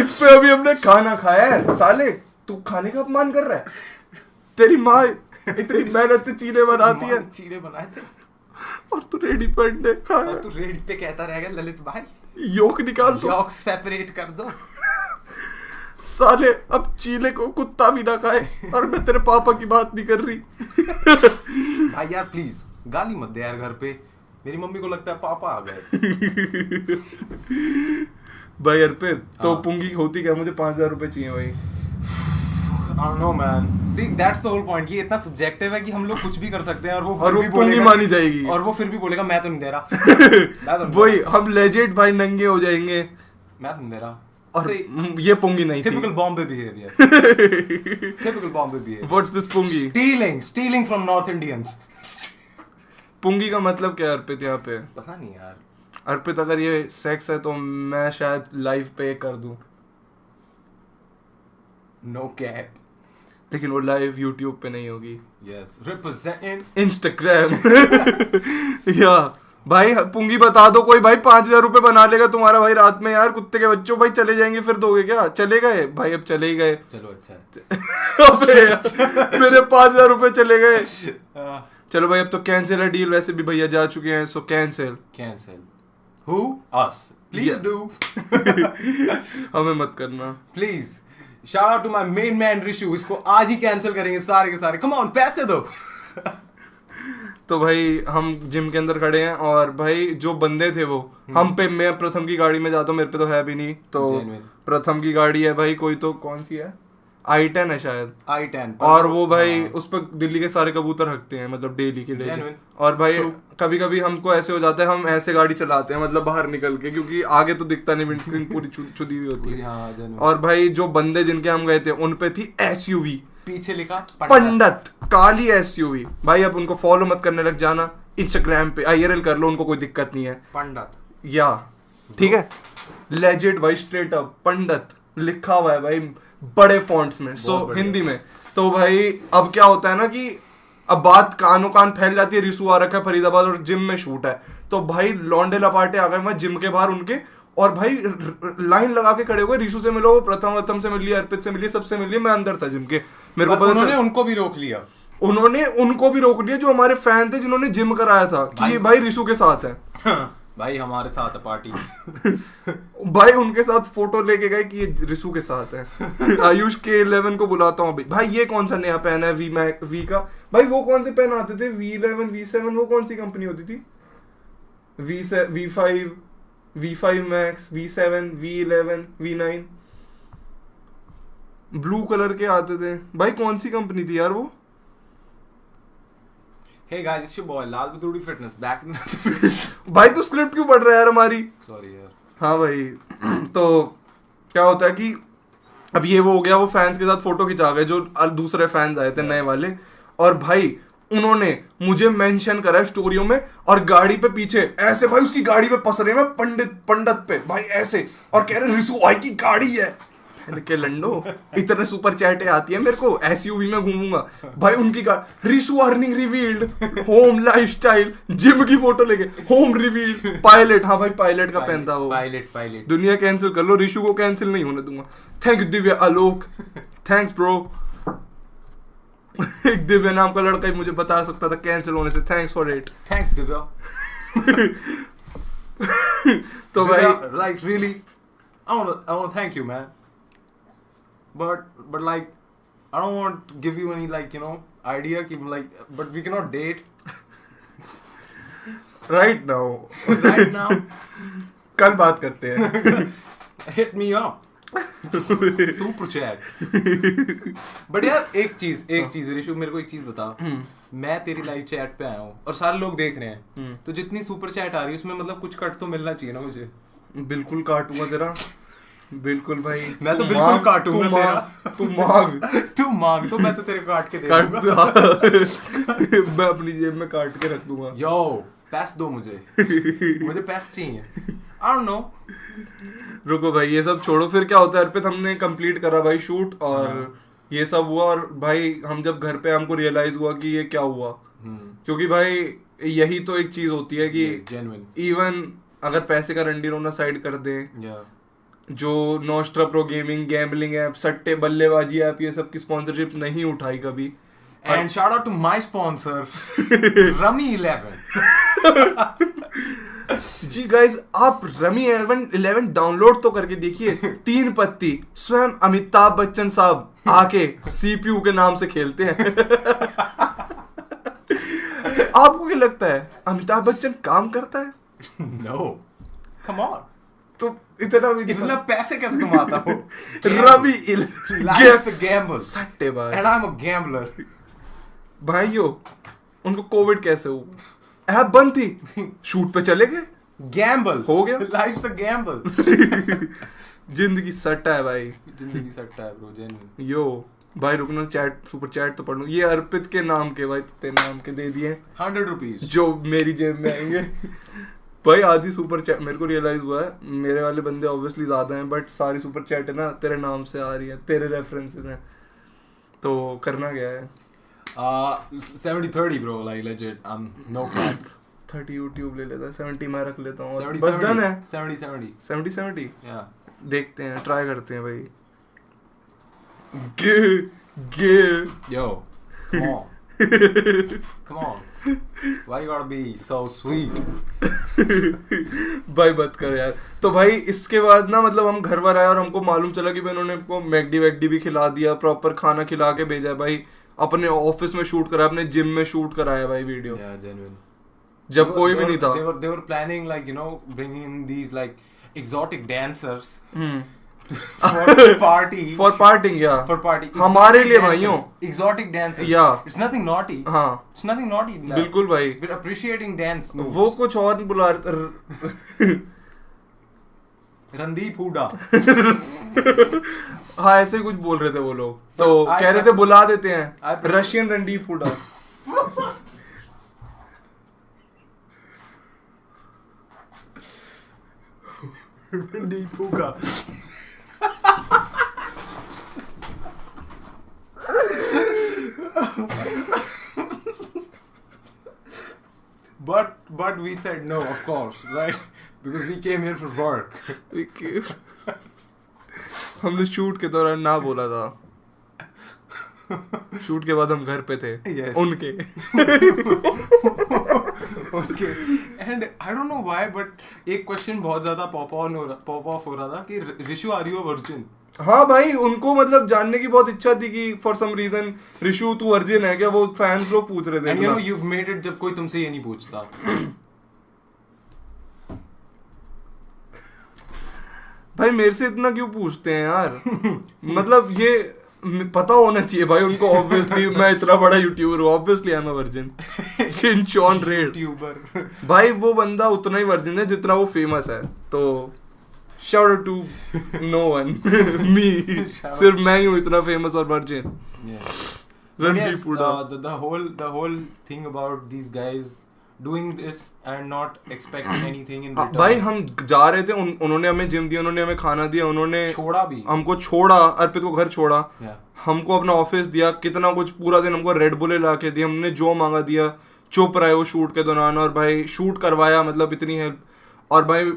इस पे अभी हमने खाना खाया है साले, तू खाने का अपमान कर रहा है? तेरी माँ इतनी मेहनत से चीले बनाती है, चीले बनाए थे और तू रेडी पे अंडे खाया। और तू रेडी पे कहता रहेगा ललित भाई योक निकाल दो, योक सेपरेट कर दो। साले अब चीले को कुत्ता भी ना खाए, और मैं तेरे पापा की बात नहीं कर रही। भाई यार प्लीज गाली मत दे यार घर पे, मेरी मम्मी को लगता है पापा आ गए। भाई अर्पित तो पुंगी होती क्या? मुझे 5,000 रुपए चाहिए भाई। I don't know man. See that's the whole point. ये इतना subjective है कि हम लोग कुछ भी कर सकते हैं और वो पुंगी मानी जाएगी, और वो फिर भी बोलेगा मैं तो नहीं दे रहा। वही हम लेजेंड भाई नंगे हो जाएंगे, मैं तो नहीं दे रहा। और ये पुंगी नहीं थी। Typical Bombay behavior. Typical Bombay behavior. What's this पुंगी? Stealing from North Indians. पुंगी का मतलब क्या है अर्पित यहाँ पे? पता नहीं यार। अर्पित अगर ये सेक्स है तो मैं शायद लाइव पे कर दूं। No cap. लेकिन वो लाइव यूट्यूब पे नहीं होगी। Yes. Representing Instagram. या भाई पुंगी बता दो कोई भाई, 5,000 रुपए बना लेगा तुम्हारा भाई रात में। यार कुत्ते के बच्चों भाई चले जाएंगे फिर दोगे क्या? चले गए भाई, अब चले ही गए। चलो अच्छा है। अबे मेरे 5,000 रुपए चले गए। चलो भाई अब तो कैंसिल है डील, वैसे भी भैया जा चुके हैं, सो cancel. Who? Us. Please Yeah. do. हमें मत करना Please. Shout out to my main man Rishu. इसको आज ही कैंसिल करेंगे सारे के सारे। Come on, पैसे दो। तो भाई हम जिम के अंदर खड़े हैं, और भाई जो बंदे थे वो हम पे, मैं प्रथम की गाड़ी में जाता हूँ, मेरे पे तो है भी नहीं, तो प्रथम की गाड़ी है भाई, कोई तो कौन सी है, i10 है शायद, i10, और वो भाई उस पर दिल्ली के सारे कबूतर रखते हैं, मतलब डेली के डेली। और भाई कभी कभी हमको ऐसे हो जाता है, हम ऐसे गाड़ी चलाते हैं मतलब बाहर निकल के, क्योंकि आगे तो दिखता नहीं, विंडस्क्रीन पूरी चुदी हुई होती है। और भाई जो बंदे जिनके हम गए थे उन पे थी SUV, पीछे लिखा पंडित, काली SUV। भाई अब उनको फॉलो मत करने लग जाना, इंस्टाग्राम पे IRL कर लो, उनको कोई दिक्कत नहीं है। पंडित या ठीक है, लेजेंड भाई, स्ट्रेट अप पंडित लिखा हुआ है भाई बड़े फॉन्ट्स में, सो हिंदी में। तो भाई अब क्या होता है ना कि अब बात कानों कान फैल जाती है, रिसू आ रखा है फरीदाबाद और जिम में शूट है, तो भाई लौंडे लपाटे आ गए वहां जिम के बाहर उनके, और भाई लाइन लगा के खड़े हुए, रिसू से मिलो, प्रथम से मिलिए, अर्पित से मिलिए, सबसे मिलिए। मैं अंदर था जिम के, मेरे को पता उन्होंने उनको भी रोक लिया, जो हमारे फैन थे जिन्होंने जिम कराया था कि ये भाई रिसू के साथ है। भाई हमारे साथ है पार्टी। भाई उनके साथ फोटो लेके गए कि ये रिसू के साथ है। आयुष के 11 को बुलाता हूँ भाई ये कौन सा नया पेन है वी का? भाई वो कौन से पेन आते थे V11 V7, वो कौन सी कंपनी होती थी? V5 Max, V7, V11, V9 blue colour के आते थे भाई, कौन सी कंपनी थी यार वो? Hey guys, it's your boy Lal बदूड़ी फिटनेस बैक इन। भाई तू स्क्रिप्ट क्यों पढ़ रहा है यार हमारी? सॉरी यार। हाँ भाई तो क्या होता है कि अब ये वो हो गया, वो फैंस के साथ फोटो खिंचा गए जो दूसरे फैंस आए थे नए वाले, और भाई उन्होंने मुझे मेंशन करा स्टोरियों में, और गाड़ी पे पीछे ऐसे भाई उसकी गाड़ी पे पसरे में पंडित पे भाई ऐसे, और कह रहे रिसू भाई की गाड़ी है के लंडो, इतने सुपर चैटे आती है मेरे को, SUV में घूमूंगा भाई उनकी Risu earning revealed, home lifestyle, gym की फोटो लेके, होम रिवील्ड, पायलट, हाँ भाई पायलट का पेन था वो, पायलट। दुनिया कैंसिल कर लो, रिशु को कैंसिल नहीं होने दूंगा। Thank you Divya Alok, thanks bro. एक दिव्या नाम का लड़का ही मुझे बता सकता था कैंसिल होने से, thanks for it. Thanks Divya. तो भाई like really I want to thank you man, but like I don't want to give you any like you know idea कि like but we cannot date right now कल बात करते हैं। hit me up super chat। but यार एक चीज ऋषु मेरे को एक चीज बता, मैं तेरी लाइव चैट पे आया हूँ और सारे लोग देख रहे हैं, तो जितनी सुपर चैट आ रही है उसमें मतलब कुछ कट तो मिलना चाहिए ना मुझे। बिल्कुल काटूंगा तेरा, बिल्कुल भाई, मैं तो बिल्कुल काटूंगा तेरा। तू मांग तो मैं तो तेरे को काट के दे दूंगा। मैं अपनी जेब में काट के रख दूंगा। यो पैस दो मुझे पैस चाहिए। I don't know. रुको भाई ये सब छोड़ो, फिर क्या होता है अर्पित, हमने कंप्लीट करा भाई शूट और ये सब हुआ, और भाई हम जब घर पे हमको रियलाइज हुआ कि ये क्या हुआ, क्योंकि भाई यही तो एक चीज होती है कि इवन अगर पैसे का रंडी रोना साइड कर दे, जो Nostra pro gaming, gambling app, सट्टे बल्लेबाजी ऐप, ये सब की स्पॉन्सरशिप नहीं उठाई कभी। And shout out to my sponsor, Rummy 11. जी गाइस, आप रमी 11 डाउनलोड तो करके देखिए। 3 पत्ती स्वयं अमिताभ बच्चन साहब आके सीपीयू के नाम से खेलते हैं। आपको क्या लगता है अमिताभ बच्चन काम करता है? No, come on. तो इतना पैसे कैसे कमाता हो? Rummy Life's a gamble. सट्टेबाज। And I'm a gambler. भाइयों, उनको कोविड कैसे हुआ? ऐप बंद थी, शूट पे चले गए, गैम्बल हो गया। Life's a gamble. जिंदगी सट्टा है भाई, जिंदगी सट्टा है ब्रो, जेन्युइन। यो भाई रुकना, चैट सुपर चैट तो पढ़ लूं। ये अर्पित के नाम के भाई, तेरे नाम के दे दिए 100 रुपीज जो मेरी जेब में आएंगे। भाई आधी सुपर चैट मेरे को रियलाइज हुआ है, मेरे वाले बंदे ऑब्वियसली ज्यादा हैं, बट सारी सुपर चैट है ना तेरे नाम से आ रही है, तेरे रेफरेंसेस हैं, तो करना क्या है? 70-30 bro, like legit, no cap. 30 YouTube ले लेता है, 70 मैं रख लेता हूँ, 70, बस डन है। 70. Yeah. देखते हैं, ट्राई करते हैं भाई। गे Yo, come on. Come on. Why you gotta be so sweet? भाई मत कर यार। तो भाई इसके बाद ना मतलब हम घर पर आए और हमको मालूम चला कि भाई उन्होंने हमको मैगडी वैगडी भी खिला दिया, प्रॉपर खाना खिला के भेजा है भाई। अपने ऑफिस में शूट करा, अपने जिम में शूट कराया भाई वीडियो। Yeah, genuine. जब कोई भी नहीं था। They were planning like, you know, bringing in these like exotic dancers for party. For partying, yeah. For party. हमारे लिए भाइयों। Exotic dancers. Yeah. It's nothing naughty. हाँ। It's nothing naughty. बिल्कुल भाई। We're appreciating dance moves. वो कुछ और बुला रणदीप हुडा। हाँ ऐसे ही कुछ बोल रहे थे वो लोग, तो कह रहे थे बुला देते हैं Russian Randeep Hooda. Randeep Hooda. But we said no, of course, right? Because we came here for work. हमने शूट के दौरान ना बोला था, शूट के बाद हम घर पे थे। Yes. उनके Okay. And I don't know why, but एक क्वेश्चन बहुत ज्यादा पॉप ऑफ हो रहा था कि ऋषु आर यू वर्जिन? हाँ भाई, उनको मतलब जानने की बहुत इच्छा थी कि फॉर सम रीजन ऋषु तू वर्जिन है क्या, वो फैंस लोग पूछ रहे थे। And you know you've made it जब कोई तुमसे ये नहीं पूछता। भाई मेरे से इतना क्यों पूछते हैं यार? मतलब ये पता होना चाहिए भाई उनको। ऑब्वियसली मैं इतना बड़ा यूट्यूबर हूँ, obviously I am a virgin. सिंचॉन रेड यूट्यूबर भाई, वो बंदा उतना ही वर्जिन है जितना वो फेमस है। तो shout out to no one, me, सिर्फ मैं ही हूँ इतना फेमस और virgin. Randeep Hooda. The whole thing about these guys doing this and not expecting anything in return. भाई हम जा रहे थे, उन्होंने हमें जिम दिया, उन्होंने हमें खाना दिया, उन्होंने छोड़ा भी, हमको छोड़ा, अर्पित को घर छोड़ा, हमको अपना ऑफिस दिया, कितना कुछ, पूरा दिन हमको रेड बुल ला के दिया, हमने जो मांगा दिया, चुप रहे वो शूट के दौरान, और भाई शूट करवाया, मतलब इतनी हेल्प। और भाई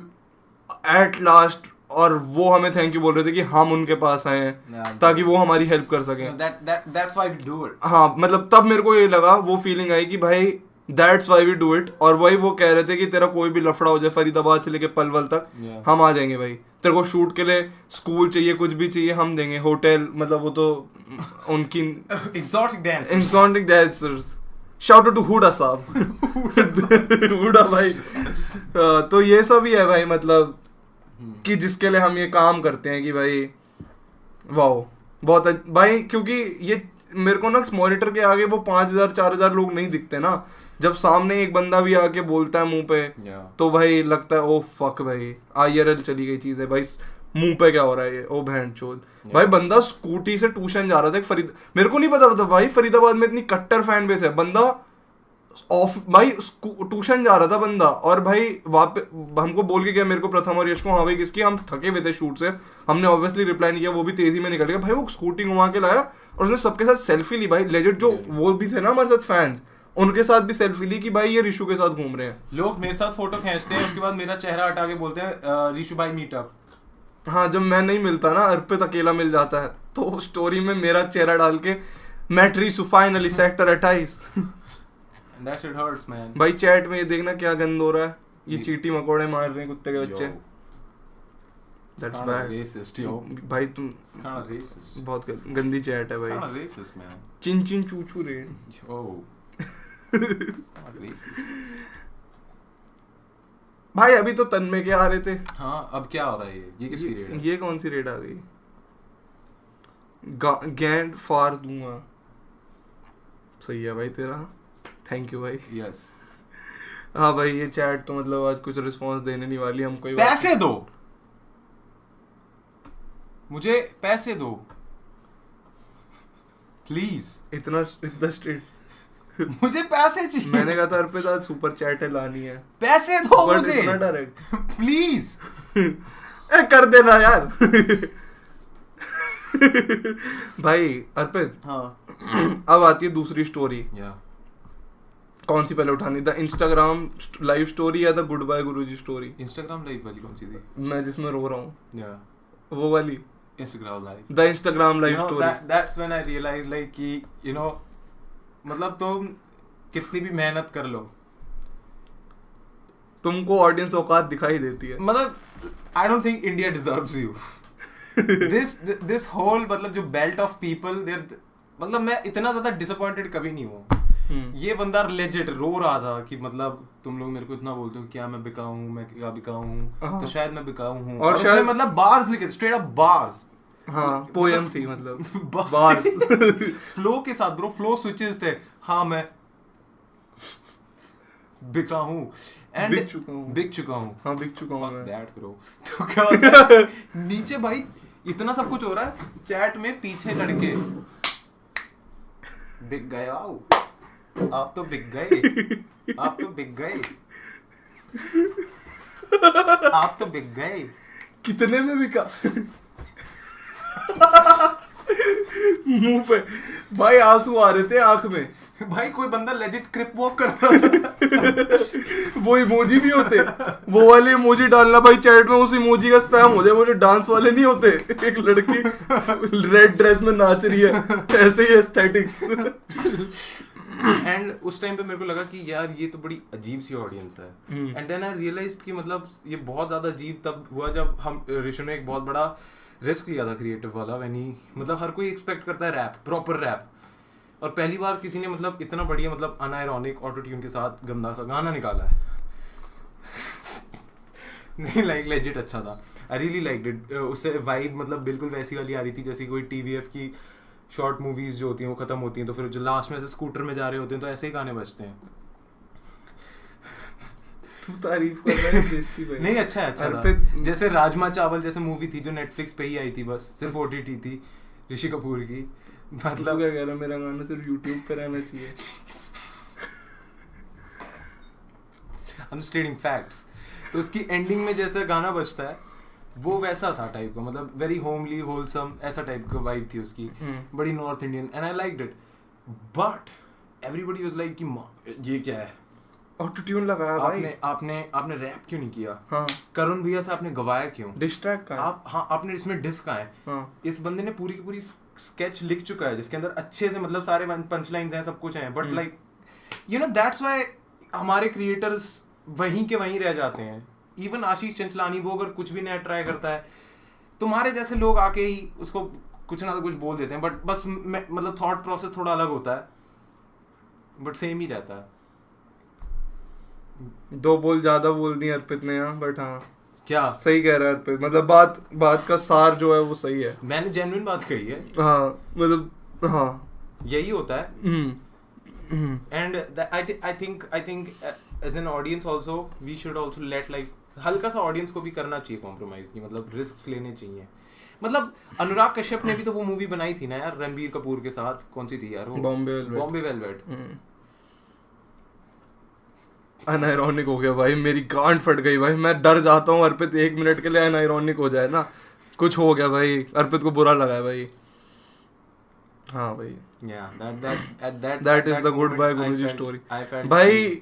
एट लास्ट और वो हमें थैंक यू बोल रहे थे कि हम उनके पास आए हैं ताकि वो हमारी हेल्प कर सकें। That's why we do it. हाँ मतलब तब मेरे को ये लगा, वो फीलिंग आई कि भाई that's why we do it. और वही वो कह रहे थे कि तेरा कोई भी लफड़ा हो जाए फरीदाबाद से लेके पलवल तक, हम आ जाएंगे भाई, तेरे को शूट के लिए स्कूल चाहिए, कुछ भी चाहिए हम देंगे, होटल, मतलब वो तो उनकी exotic dancers। Shout out to Hooda साहब। हुडा भाई। तो ये सब ही है भाई, मतलब कि जिसके लिए हम ये काम करते हैं कि भाई वाओ बहुत भाई, क्योंकि ये मेरे को ना मॉनिटर के आगे वो 5,000-4,000 लोग नहीं दिखते ना, जब सामने एक बंदा भी आके बोलता है मुंह पे तो भाई लगता है ओ फक भाई IRL चली गई चीज है भाई, मुंह पे क्या हो रहा है ये, ओ बहन चोद। भाई बंदा स्कूटी से ट्यूशन जा रहा था मेरे को नहीं पता था भाई फरीदाबाद में इतनी कट्टर फैन बेस है, बंदा ऑफ भाई ट्यूशन जा रहा था बंदा और भाई वहाँ पे हमको बोल के गया मेरे को प्रथम और यश को, हाँ भाई किसकी, हम थके हुए थे शूट से, हमने ऑब्वियसली रिप्लाई नहीं किया, वो भी तेजी में निकल गया भाई, वो स्कूटी घुमा के लाया और उसने सबके साथ सेल्फी ली भाई, लेजेंड जो वो भी थे ना हमारे साथ फैंस, उनके साथ भी सेल्फी ली कि भाई ये ऋषु के साथ घूम रहे हैं। लोग मेरे साथ फोटो खींचते हैं, उसके बाद मेरा चेहरा हटा के बोलते हैं ऋषु भाई मीटअप। हाँ जब मैं नहीं मिलता ना, अर्पित अकेला मिल जाता है, तो स्टोरी में मेरा चेहरा डाल के मैट Rishu finally sector 28। That shit hurts, man. भाई चैट में ये देखना क्या गंद हो रहा है, ये चींटी मकोड़े मार रहे हैं कुत्ते के बच्चे। That's bad. Racist, yo. भाई तुम It's kind of racist. बहुत गंदी चैट है It's kind भाई। of racist, man. चिन चिन चू चू रे। Yo. It's kind of racist. भाई अभी तो तन्मय के आ रहे थे। हाँ अब क्या हो रहा है ये किसकी रेड है? ये कौन सी रेड आ गई? गैंड फार दूंगा। सही है भाई तेरा, थैंक यू भाई। Yes. हाँ भाई ये चैट तो मतलब आज कुछ रिस्पांस देने नहीं वाली हमको। पैसे दो मुझे, पैसे दो प्लीज। इतना स्ट्रेट मुझे पैसे चाहिए। मैंने कहा था अर्पित आज सुपर चैट है लानी है, पैसे दो बट मुझे इतना डायरेक्ट प्लीज। कर देना यार। भाई अर्पित, हाँ अब आती है दूसरी स्टोरी। या कौन सी पहले उठानी, द इंस्टाग्राम लाइव स्टोरी या the good bye Guruji story? Instagram live वाली कौन सी थी? मैं जिसमें रो रहा हूँ या वो वाली, Instagram live. The Instagram live story. That's when I realise like कि यू नो मतलब तुम कितनी भी मेहनत कर लो, तुमको ऑडियंस औकात दिखाई देती है। मतलब I don't think India deserves you. This whole मतलब जो बेल्ट ऑफ पीपल देयर, मतलब मैं इतना ज्यादा डिसअपॉइंटेड कभी नहीं हुआ। ये बंदा लेजिट रो रहा था कि मतलब तुम लोग मेरे को इतना बोलते हो, क्या मैं बिकाऊ हूँ, मैं क्या बिकाऊ हूँ, तो शायद मैं बिकाऊ हूँ। और शायद मतलब बार्स लिखे, स्ट्रेट अप बार्स। हाँ पोएम थी मतलब बार्स फ्लो के साथ ब्रो, फ्लो स्विचेस थे। हाँ मैं बिका हूँ एंड बिक चुका हूँ। हाँ बिक चुका हूँ मैं। That bro. तो क्या होता है नीचे भाई इतना सब कुछ हो रहा है, चैट में पीछे लड़के बिक गए, आओ आप तो बिक गए, आप तो बिक गए, आप तो बिक गए। कितने में बिका? मुंह पे भाई आंसू आ रहे थे आंख में। भाई कोई बंदा लेजिट क्रिप वॉक कर रहा था। वो इमोजी नहीं होते, वो वाले इमोजी डालना भाई चैट में, उस इमोजी का स्पैम हो जाए। वो जो डांस वाले नहीं होते, एक लड़की रेड ड्रेस में नाच रही है, ऐसे ही एस्थेटिक्स। एंड उस टाइम पे मेरे को लगा कि यार ये तो बड़ी अजीब सी ऑडियंस है। एंड देन आई रियलाइज्ड कि मतलब ये बहुत ज्यादा अजीब तब हुआ जब हम ऋषि ने एक बहुत बड़ा रिस्क लिया था क्रिएटिव वाला। व्हेन ही मतलब हर कोई एक्सपेक्ट करता है रैप, प्रॉपर रैप, और पहली बार किसी ने मतलब इतना बढ़िया मतलब अनआयरॉनिक ऑटो ट्यून के साथ गंदा सा गाना निकाला है। नहीं लाइक लेजिट अच्छा था, आई रियली लाइक्ड इट। उससे वाइब मतलब बिल्कुल वैसी वाली आ रही थी जैसी कोई टीवीएफ की शॉर्ट मूवीज जो होती हैं वो खत्म होती हैं तो फिर जो लास्ट में ऐसे स्कूटर में जा रहे होते हैं तो ऐसे ही गाने बजते हैं। तू तारीफ कर रहा है बेइज्जती भाई। नहीं अच्छा है, अच्छा था। जैसे राजमा चावल जैसे मूवी थी जो नेटफ्लिक्स पे ही आई थी, बस सिर्फ ओटीटी थी, ऋषि कपूर की। मतलब क्या कह रहा, मेरा गाना सिर्फ यूट्यूब पे रहना चाहिए। I'm just stating facts। तो उसकी एंडिंग में जैसा गाना बजता है वो वैसा था टाइप का, मतलब वेरी होमली होलसम ऐसा टाइप का वाइब थी उसकी, बड़ी north Indian, and I liked it. But everybody was like कि ये क्या है, ऑटो ट्यून लगाया भाई। आपने रैप क्यों नहीं किया? हाँ। करुण भैया से आपने गवाया क्यों? डिस्ट्रैक्ट का आप हाँ आपने इसमें डिस्क आए। हाँ। इस बंदे ने पूरी की पूरी स्केच लिख चुका है जिसके अंदर अच्छे से मतलब सारे पंच लाइन्स हैं, सब कुछ है, but like you know that's why हमारे क्रिएटर्स वहीं के वहीं रह जाते हैं। इवन आशीष चंचलानी वो अगर कुछ भी नया ट्राई करता है, तुम्हारे जैसे लोग आके ही उसको कुछ ना कुछ बोल देते हैं, बट बस मतलब थॉट प्रोसेस थोड़ा अलग होता है, बट सेम ही रहता है। दो बोल ज्यादा बोल दिए अर्पित ने यहाँ, बट हाँ क्या सही कह रहा है अर्पित, मतलब बात का सार जो है वो सही है। मैंने जेन्युइन बात कही है। हाँ मतलब हाँ यही होता है। And I think as an audience also we should also let like हल्का सा ऑडियंस को भी करना चाहिए कॉम्प्रोमाइज की, मतलब रिस्क लेने चाहिए। मतलब अनुराग कश्यप ने भी तो वो मूवी बनाई थी ना यार रणबीर कपूर के साथ, कौन सी थी यार वो? बॉम्बे वेलवेट। अनआयरॉनिक हो गया भाई, मेरी गांड फट गई भाई, मैं डर जाता हूँ अर्पित 1 मिनट के लिए अनआयरॉनिक हो जाए ना, कुछ हो गया भाई, अर्पित को बुरा लगा है भाई। हाँ भाई, that is the good bye Guruji story भाई।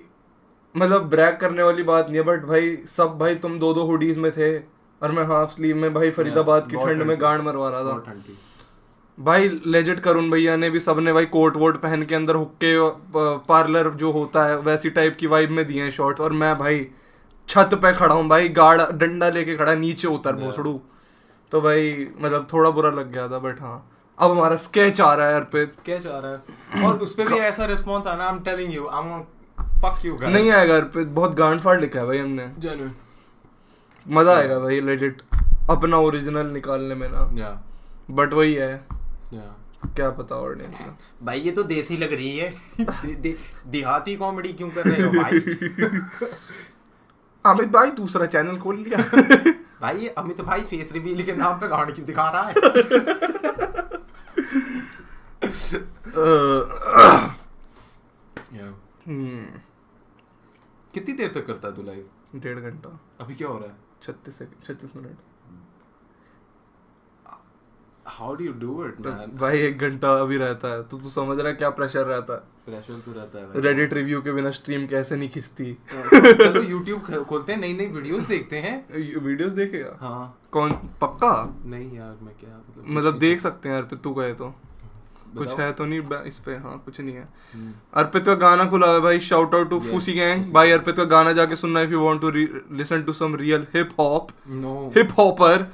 मतलब ब्रैक करने वाली बात नहीं है, बट भाई सब भाई तुम 2-2 हुडीज में थे और मैं हाफ स्लीव में भाई फरीदाबाद की ठंड में गांड मरवा रहा था भाई। लेजिट करुण भैया ने भी सबने भाई कोट वोट पहन के अंदर हुक्के पार्लर जो होता है वैसी टाइप की वाइब में दिए हैं शॉर्ट्स, और मैं भाई छत पे खड़ा हूँ भाई, गाड़ डंडा लेके खड़ा, नीचे उतर भोसड़ू। तो भाई मतलब थोड़ा बुरा लग गया था, बट हाँ अब हमारा स्केच आ रहा है अर्पित, स्केच आ रहा है और उस पे भी ऐसा रिस्पांस आना, I am telling you, I am fuck you guys. नहीं आएगा अर्पित, बहुत गांड फाड़ लिखा है भाई हमने, जेन्युइन मजा आएगा भाई लेजिट अपना ओरिजिनल निकालने में ना। बट वही है, क्या पता ऑडियंस का भाई, ये तो देसी लग रही है। देहाती कॉमेडी क्यों कर रहे हो भाई? अमित भाई दूसरा चैनल खोल लिया। भाई ये अमित भाई फेस रिवील के नाम पे गांड क्यों दिखा रहा है? कितनी देर तक करता है तू लाइव? 1.5 घंटा। अभी क्या हो रहा है? 36 minute. How do you do it man? भाई 1 घंटा अभी रहता है तो तू समझ रहा है क्या प्रेशर रहता है? प्रेशर तो रहता है भाई। रेडिट रिव्यू के बिना स्ट्रीम कैसे नहीं खिंचती। चलो यूट्यूब खोलते हैं, नई नई वीडियोस देखते हैं। वीडियोस देखेगा? हाँ। कौन पक्का? नहीं यार मैं क्या मतलब देख सकते हैं अर्पित, तू कहे तो कुछ है तो नहीं इस पे? हाँ कुछ नहीं है। अर्पित का गाना खुला है भाई, शाउट आउट टू फूसी गैंग भाई। अर्पित का गाना जाके सुनना if you want to listen to some real hip hop. Hip hopper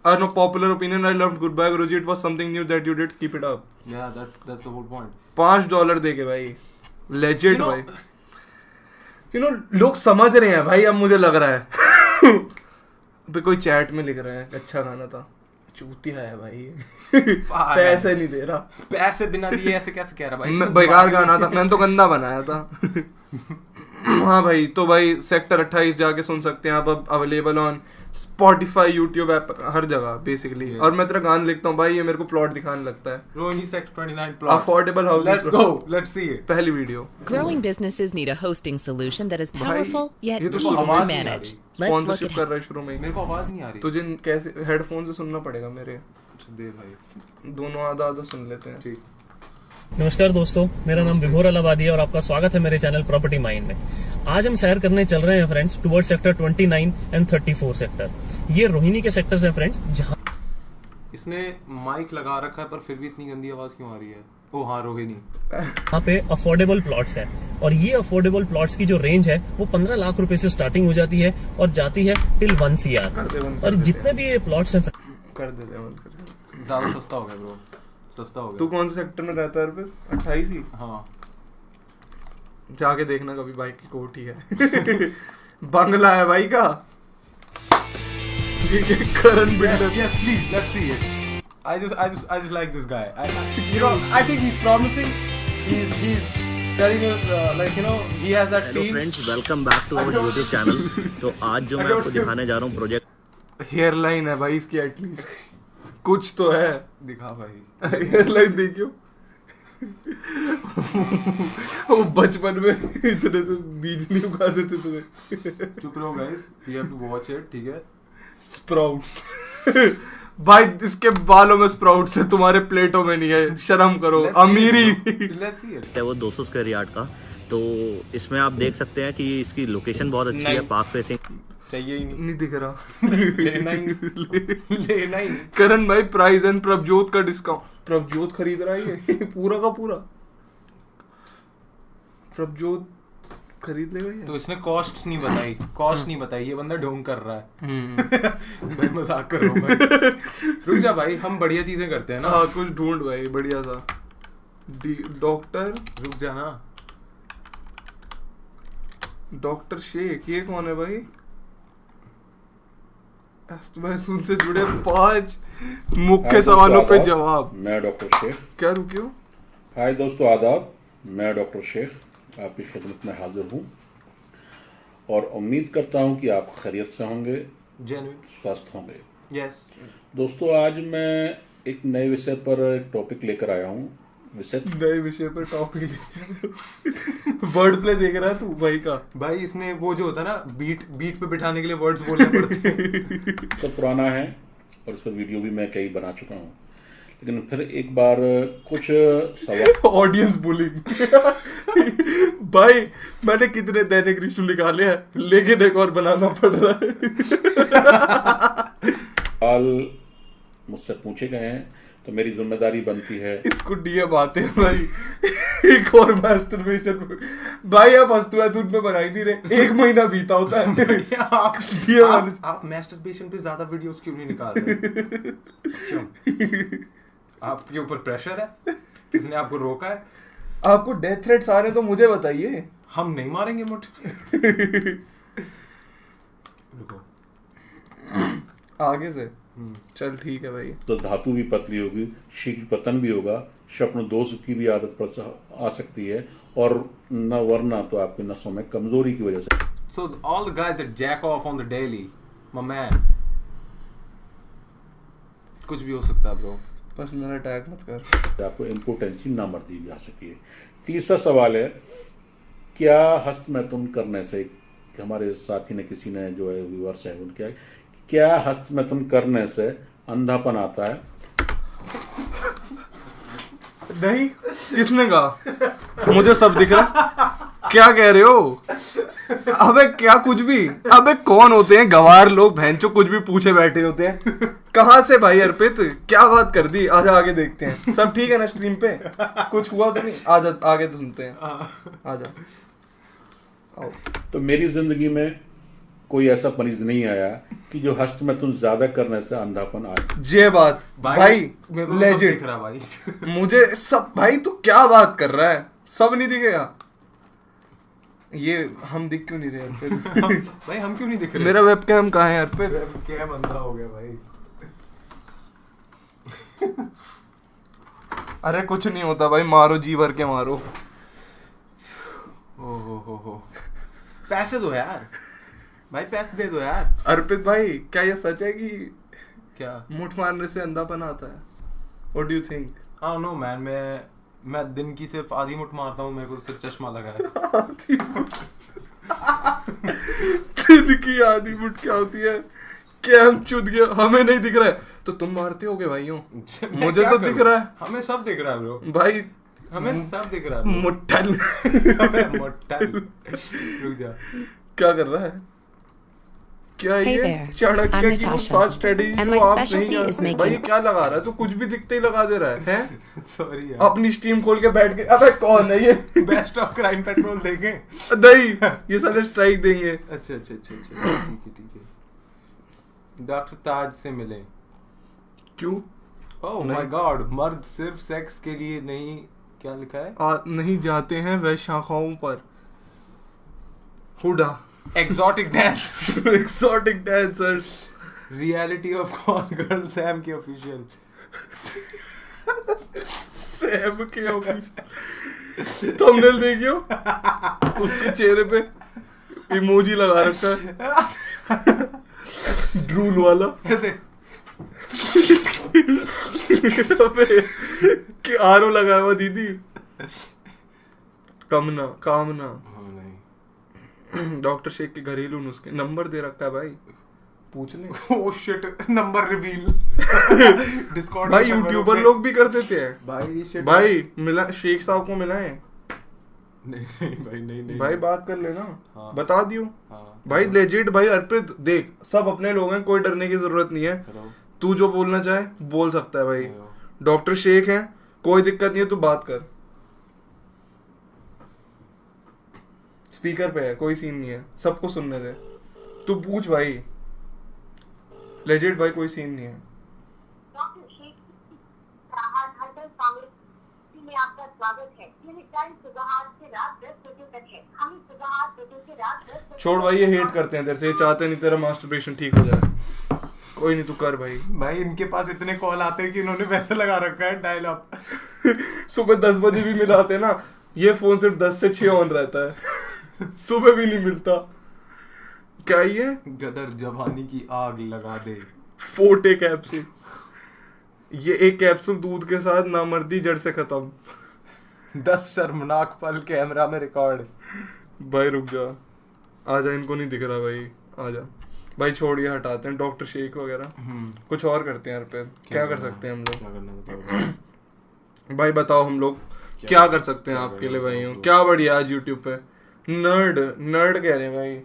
an popular opinion, I loved Goodbye Guruji, it was something new that you did, keep it up. Yeah, that's the whole point. $5 देके भाई, legit भाई। लोग समझ रहे हैं भाई, अब मुझे लग रहा है। पे कोई चैट में लिख रहे हैं अच्छा गाना था, चूतिया है भाई। पैसे नहीं दे रहा, पैसे बिना दिए ऐसे कैसे कह रहा भाई? बेकार गाना था, मैंने तो गंदा बनाया था। हाँ भाई, तो भाई सेक्टर 28 जाके सुन सकते हैं आप, अब available on Spotify, YouTube app, हर जगह बेसिकली। और मैं तेरा गाना लिखता हूँ भाई, ये मेरे को प्लॉट दिखाने लगता है। Rohini sector 29 plot, affordable housing. Let's go, let's see it. पहली video. Growing businesses need a hosting solution that is powerful yet ये तो easy to आवाज नहीं आ manage. रही। Let's look स्पॉन्सरशिप at कर रहा है शुरू में ही। मेरे को आवाज नहीं आ रही। तुझे कैसे हेडफोन से सुनना पड़ेगा मेरे। दे भाई, दोनों आधा आधा सुन लेते हैं। ठीक। नमस्कार दोस्तों, मेरा नाम विभोर अलाहाबादी है और आपका स्वागत है मेरे चैनल प्रॉपर्टी माइंड में। आज हम सैर करने चल रहे हैं friends toward sector 29 and 34 sector. ये रोहिणी के सेक्टर्स हैं फ्रेंड्स, जहां इसने माइक लगा रखा है पर फिर भी इतनी गंदी आवाज क्यों आ रही है? ओ हाँ, रोहिणी। यहाँ पे अफोर्डेबल प्लॉट्स हैं और ये अफोर्डेबल प्लॉट्स की जो रेंज है वो 15 लाख रुपए से स्टार्टिंग हो जाती है और जाती है टिल 1 CR। और जितने भी ये प्लॉट्स हैं कर दे, ज्यादा सस्ता हो गया ब्रो, सस्ता हो गया। तू कौन से सेक्टर में रहता है? 28 ही। हाँ, जाके देखना कभी, बाइक की कोठी है। बंगला है भाई का। करण builder. yes please, let's see it. I just like this guy. I think he's promising. He's telling us like he has that Hello feel. friends, welcome back to our YouTube channel. तो आज जो मैं आपको दिखाने जा रहा हूँ project, hair line है भाई इसकी, एटलीस्ट कुछ तो है। दिखा भाई, हेयर लाइन देखियो। वो बचपन में इतने से बीज नहीं उगा देते तुम्हें। चुप रहो guys, you have to watch it, ठीक है? स्प्राउट्स। भाई इसके बालों में स्प्राउट्स है, तुम्हारे प्लेटों में नहीं है, शर्म करो। अमीरी। Let's see it. है वो 200 स्क्वायर यार्ड का। तो इसमें आप देख सकते हैं कि इसकी लोकेशन बहुत अच्छी है, पार्क फेसिंग। चाहिए ही नहीं दिख रहा। लेना ही। करण भाई प्राइस एंड प्रभजोत का डिस्काउंट। प्रभजोत खरीद रहा है ये पूरा का पूरा। प्रभजोत खरीद लेगा ये। तो इसने कॉस्ट नहीं बताई, ये बंदा ढोंग कर रहा है। मैं मजाक कर रहा हूँ भाई। रुक जा भाई, हम बढ़िया चीजें करते हैं ना। हाँ कुछ ढूंढ भाई बढ़िया सा। डॉक्टर, रुक जा ना। डॉक्टर शेख, ये कौन है भाई? महसूल से जुड़े 5 मुख्य सवालों पे जवाब। मैं डॉक्टर शेख। क्या रुकियो? हाय दोस्तों, आदाब। मैं डॉक्टर शेख आपकी खिदमत में हाजिर हूँ और उम्मीद करता हूँ कि आप खैरियत से होंगे, जेन्युइन स्वस्थ होंगे। यस दोस्तों, आज मैं एक नए विषय पर एक टॉपिक लेकर आया हूँ विषय नए विषय पर टॉपिक वर्ड प्ले देख रहा है तू भाई का। भाई इसने वो जो होता है ना बीट पे बिठाने के लिए वर्ड्स बोलने पड़ते हैं। तो पुराना है और इस पर वीडियो भी मैं कई बना चुका हूँ, लेकिन फिर एक बार कुछ सवाल ऑडियंस बुलिंग भाई मैंने कितने दैनिक रिश्तु निकाले हैं, लेकिन एक और बनाना पड़ रहा है। सवाल मुझसे पूछे गए हैं तो मेरी जिम्मेदारी बनती है। इसको डीएम आते हैं भाई। एक और मास्टरबेशन भाई आप हस्तुआतून पे बना ही नहीं रहे, 1 महीना बीता होता है। आप मैस्टरबेशन पे ज्यादा वीडियोस क्यों नहीं निकाल रहे? क्यों? आपके ऊपर प्रेशर है? किसने आपको रोका है? आपको डेथ थ्रेट्स आ रहे तो मुझे बताइए। हम नहीं मारेंगे मुठ। रुको आगे से चल ठीक है भाई। तो धातु भी पतली होगी, शीघ्र पतन भी होगा, स्वप्न दोष की भी आदत पर आ सकती है, और न वरना तो आपके नसों में कमजोरी की वजह से। So all the guys that jack off on the daily, my man, कुछ भी हो सकता है ब्रो। पर्सनल अटैक मत कर। आपको इम्पोर्टेंसी ना मर दी जा सकती है। तीसरा सवाल है, क्या हस्तमैथुन करने से, हमारे साथी ने किसी ने जो है व्यूअर्स है उनके, क्या हस्तमैथुन करने से अंधापन आता है? नहीं, किसने कहा? मुझे सब दिख रहा। क्या कह रहे हो? अबे क्या कुछ भी? अबे कौन होते हैं गवार लोग भैंचो, कुछ भी पूछे बैठे होते हैं। कहाँ से भाई अर्पित, क्या बात कर दी? आजा आगे देखते हैं। सब ठीक है ना स्ट्रीम पे? कुछ हुआ तो नहीं? आजा आगे तो सुनते हैं। आजा। आओ। तो मेरी जिंदगी में कोई ऐसा मरीज नहीं आया कि जो हस्तमैथुन ज्यादा करने से अंधापन आए। ये बात भाई लेजेंड भाई। मुझे सब भाई, तू क्या बात कर रहा है? सब नहीं दिखेगा? ये हम दिख क्यों नहीं रहे अर्पित? भाई हम क्यों नहीं दिख रहे? मेरा वेबकैम कहाँ है अर्पित? वेबकैम अंधा हो गया भाई। अरे कुछ नहीं होता भाई, मारो जी भर के मारो। हो पैसे दो यार भाई, पैसे दे दो यार। अर्पित भाई क्या ये सच है कि क्या मुठ मारने से अंधापन आता है? What do you think? हाँ नो मैन, मैं दिन की सिर्फ आधी मुठ मारता हूँ, मेरे को सिर्फ चश्मा लगा है। दिन की आधी मुठ क्या होती है? क्या हम चुद गया, हमें नहीं दिख रहा है तो तुम मारते होगे भाइयों। मुझे तो दिख रहा है। हमें सब दिख रहा है ब्रो भाई, हमें सब दिख रहा है। मुट्ठल मुट्ठल। रुक जा, क्या कर रहा है? क्या Hey ये there, चाणक्य I'm की वो Natasha, 7 स्ट्रेटजी and जो my आप specialty नहीं is जानते? making- भाई क्या लगा रहा है? तो कुछ भी दिखते ही लगा दे रहा है, हैं? सॉरी यार। अपनी स्ट्रीम खोल के बैठ के, अबे कौन है ये? बेस्ट ऑफ क्राइम पेट्रोल देखें? नहीं, ये साले स्ट्राइक देंगे। अच्छा ठीक है। डॉक्टर ताज से मिले। क्यों? ओह माय गॉड, मर्द सिर्फ सेक्स के लिए नहीं, क्या लिखा है? नहीं जाते हैं वह शाखाओं पर। हुडा exotic dance. Exotic dancers. Reality of con girl Sam के ऑफिशियल। सैम के ऑफिशियल थंबनेल देखियो, उसके चेहरे पे इमोजी लगा रखा है, ड्रूल वाला ऐसे। कि आरो लगाया हुआ दीदी। कामना डॉक्टर शेख के घरेलू नुस्खे, नंबर दे रखा है भाई, पूछ ले। Oh shit, number reveal. Discord भाई यूट्यूबर लोग भी कर देते हैं भाई। शिट भाई, मिला शेख साहब को मिला है। नहीं भाई, नहीं भाई बात कर लेना। हाँ। बता दियो। हाँ। भाई लेजिट भाई अर्पित देख, सब अपने लोग हैं, कोई डरने की जरूरत नहीं है। तू जो बोलना चाहे बोल सकता है भाई। डॉक्टर शेख है, कोई दिक्कत नहीं है, तू बात कर। स्पीकर पे है, कोई सीन नहीं है, सबको सुनने दे। तू पूछ भाई, लेजिट भाई कोई सीन नहीं है। डॉक्टर शेख में आपका स्वागत है। यह टाइम सुबह 8 से रात 10 बजे तक है। हम सुबह 8 बजे से रात 10 बजे। छोड़ भाई, ये हेट करते हैं तेरे से, ये चाहते नहीं तेरा मास्टरबेशन ठीक हो जाए। कोई नहीं, तू कर भाई। भाई इनके पास इतने कॉल आते हैं कि इन्होंने वैसे लगा रखा है डायल अप। सुबह 10 बजे भी मिलाते हैं ना, ये फोन सिर्फ 10 से 6 ऑन रहता है। सुबह भी नहीं मिलता। क्या ये गदर जवानी की आग लगा दे। फोर्टेक ऐप से। ये एक कैप्सूल दूध के साथ नामर्दी जड़ से खत्म। 10 शर्मनाक पल कैमरा में रिकॉर्ड। भाई रुक जा, आजा, इनको नहीं दिख रहा भाई, आजा भाई, छोड़िए, हटाते हैं डॉक्टर शेख वगैरह, कुछ और करते हैं यार पे। क्या कर सकते हैं हम लोग भाई, बताओ हम लोग क्या कर सकते हैं आपके लिए भाई? क्या बढ़िया आज यूट्यूब पे नर्ड कह रहे हैं भाई।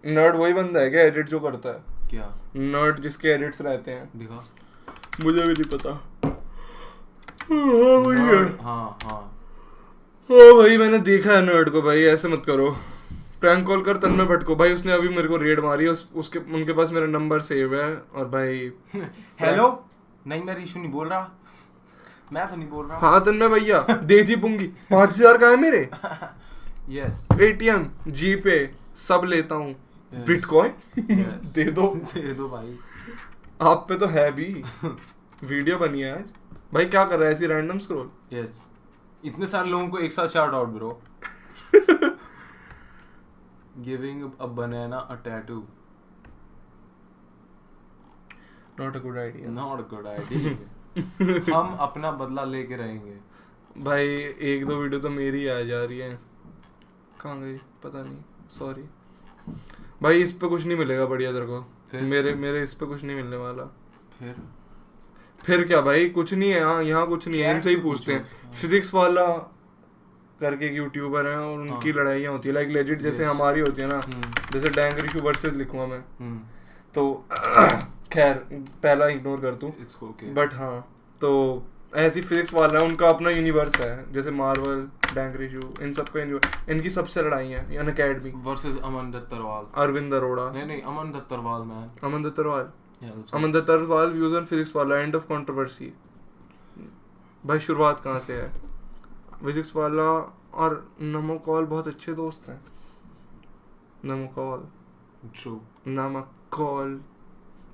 नर्ड वही बंदा है क्या एडिट जो करता है? क्या नर्ड जिसके एडिट्स रहते हैं? दिखा, मुझे भी नहीं पता। हाँ भाई मैंने देखा है नर्ड को भाई, ऐसे मत करो। प्रैंक कॉल कर तन्मय भट्ट को भाई, उसने अभी मेरे को रेड मारी है, उसके उनके पास मेरा नंबर सेव है। और भाई हेलो, नहीं मैं रीशु नहीं बोल रहा, मैं तो नहीं बोल रहा। हाँ तन्मय भैया, दे दी पूंगी 5000 का है मेरे। यस, ATM जी पे सब लेता हूँ, बिटकॉइन दे दो भाई, आप पे तो है भी। वीडियो बनी है आज भाई, क्या कर रहा है ऐसी रैंडम स्क्रॉल? यस, इतने सारे लोगों को एक साथ shout out bro. Giving a banana a tattoo, not a good idea, not a good idea. हम अपना बदला लेके रहेंगे भाई। 1-2 वीडियो तो मेरी आ जा रही है, कहाँ गई पता नहीं, सॉरी भाई। इस पे कुछ नहीं मिलेगा बढ़िया तेरे को, मेरे इस पे कुछ नहीं मिलने वाला। फिर क्या भाई, कुछ नहीं है यहाँ कुछ नहीं है, इनसे ही पूछते हैं। फिजिक्स वाला करके एक यूट्यूबर है और उनकी लड़ाइयाँ होती है लाइक लेजिट, जैसे हमारी होती है ना, जैसे डैंग रिशु वर्सेस लिखूंगा मैं तो खैर पहला इग्नोर कर तू, बट हाँ तो ऐसी फिजिक्स वाला है, उनका अपना यूनिवर्स है, जैसे मार्वल, डैंग रिशु, इन सब का इनकी सबसे लड़ाई है। अनअकैडमी वर्सेस अमन दत्तरवाल, अरविंद अरोड़ा, नहीं Aman Dattarwal man, Aman Dattarwal views on physics वाला, एंड ऑफ कंट्रोवर्सी। भाई शुरुआत कहाँ से है? फिजिक्स वाला और नमोकॉल बहुत अच्छे दोस्त हैं।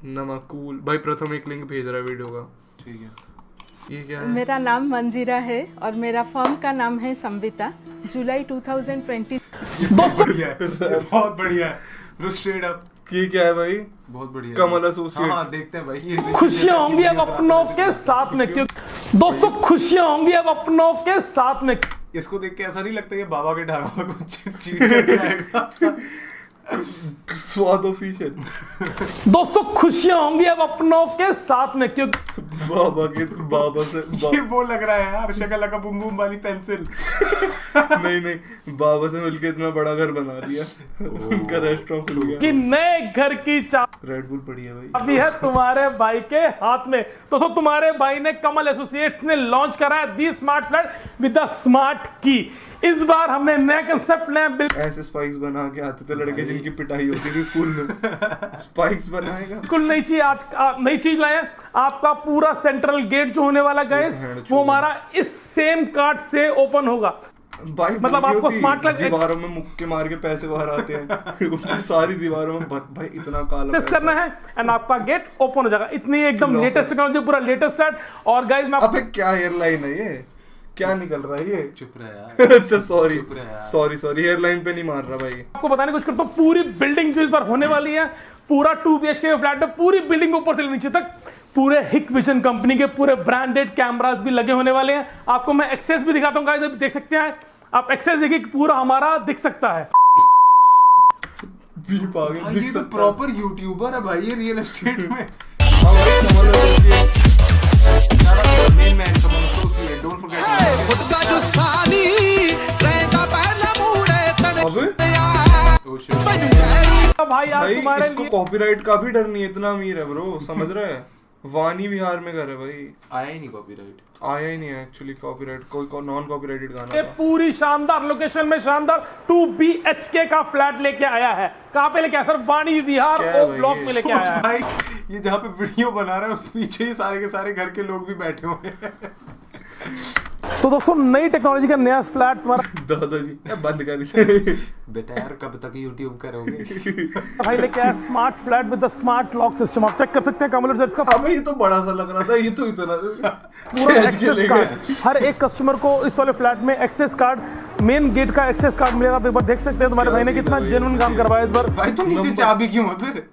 नमकूल भाई, प्रथम एक लिंक भेज रहा है वीडियो का, ठीक है। ये क्या है? मेरा नाम मंजीरा है और मेरा फर्म का नाम है संविता। जुलाई 2020। बहुत बढ़िया है, स्ट्रेट अप। ये क्या है भाई? बहुत बढ़िया, कमल एसोसिएट्स। हाँ देखते हैं भाई, ये खुशियां होंगी अब अपनों के साथ में, क्यों दोस्तों खुशियां होंगी अब अपनों के साथ में। इसको देख के ऐसा नहीं लगता ये बाबा के ढाबा को चीट करके आएगा। स्वाद ऑफिशियल। दोस्तों खुशियां होंगी अब अपनों के साथ में, क्यों बाबा से ये वो लग रहा है यार, शक्ल का बुम बुम वाली पेंसिल। नहीं बाबा से मिलके इतना बड़ा घर बना दिया, उनका रेस्टोरेंट खुल गया कि नए घर की रेड बुल पड़ी है भाई, अभी है तुम्हारे भाई के हाथ में। दोस्तों तुम्हारे भाई ने कमल एसोसिएट्स ने लॉन्च करा है the smart flat with the smart key. इस बार हमने नया कंसेप्ट, नया ऐसे स्पाइक्स बना के आते थे लड़के जिनकी पिटाई होती थी स्कूल में। स्पाइक्स बनाएगा बिल्कुल नई चीज, आज नई चीज लाए। आपका पूरा सेंट्रल गेट जो होने वाला गाइस, वो हमारा इस सेम कार्ड से ओपन होगा। भाई मतलब आपको स्मार्ट दीवारों में मुक्के मार के पैसे बाहर आते हैं। सारी दीवारों में भाई इतना काला करना है एंड आपका गेट ओपन हो जाएगा। इतनी एकदम लेटेस्ट टेक्नोलॉजी, पूरा लेटेस्ट फ्लैट। और गाइस मैं अबे क्या एयरलाइन है ये, क्या निकल रहा है ये? चुप रहा यार। अच्छा सॉरी एयरलाइन पे नहीं मार रहा भाई। आपको बताने कुछ करता हूँ, पूरी बिल्डिंग जो इस बार होने वाली है, पूरा 2 BHK फ्लैट में पूरी बिल्डिंग ऊपर से नीचे तक पूरे हिक विजन कंपनी के पूरे ब्रांडेड कैमरास भी लगे होने वाले हैं। आपको मैं एक्सेस भी दिखाता हूँ गाइस, अभी देख सकते हैं आप। एक्सेस देखिए पूरा हमारा दिख सकता है। ये तो प्रॉपर यूट्यूबर है भाई, ये रियल एस्टेट में। भाई इसको कॉपीराइट का भी डर नहीं है, इतना अमीर है ब्रो, समझ रहे हैं? वानी विहार में घर है भाई। आया ही नहीं कॉपीराइट, आया ही नहीं है एक्चुअली कॉपीराइट, कोई नॉन कॉपीराइटेड गाना ये पूरी शानदार लोकेशन में शानदार 2 BHK का फ्लैट लेके आया है। कहाँ पे लेके आया सर? वाणी विहार ओ ब्लॉक में लेके आया है भाई। ये जहाँ पे वीडियो बना रहा है उस पीछे ही सारे के सारे घर के लोग भी बैठे हुए हैं। तो दोस्तों नई टेक्नोलॉजी का नया फ्लैट तुम्हारा दादाजी बंद कर बेटा यार, कब तक यूट्यूब करोगे? भाई लेके आया smart flat with the smart lock system. आप चेक कर सकते हैं कमल का। हमें ये तो बड़ा सा लग रहा था, ये तो इतना पूरा एक्सेस कार्ड हर एक कस्टमर को इस वाले फ्लैट में एक्सेस कार्ड, मेन गेट का एक्सेस कार्ड मिलेगा। आप एक बार देख सकते हैं तुम्हारे भाई ने कितना जेन्युइन काम करवाया इस बार। भाई तुम नीचे चाबी क्यों है फिर?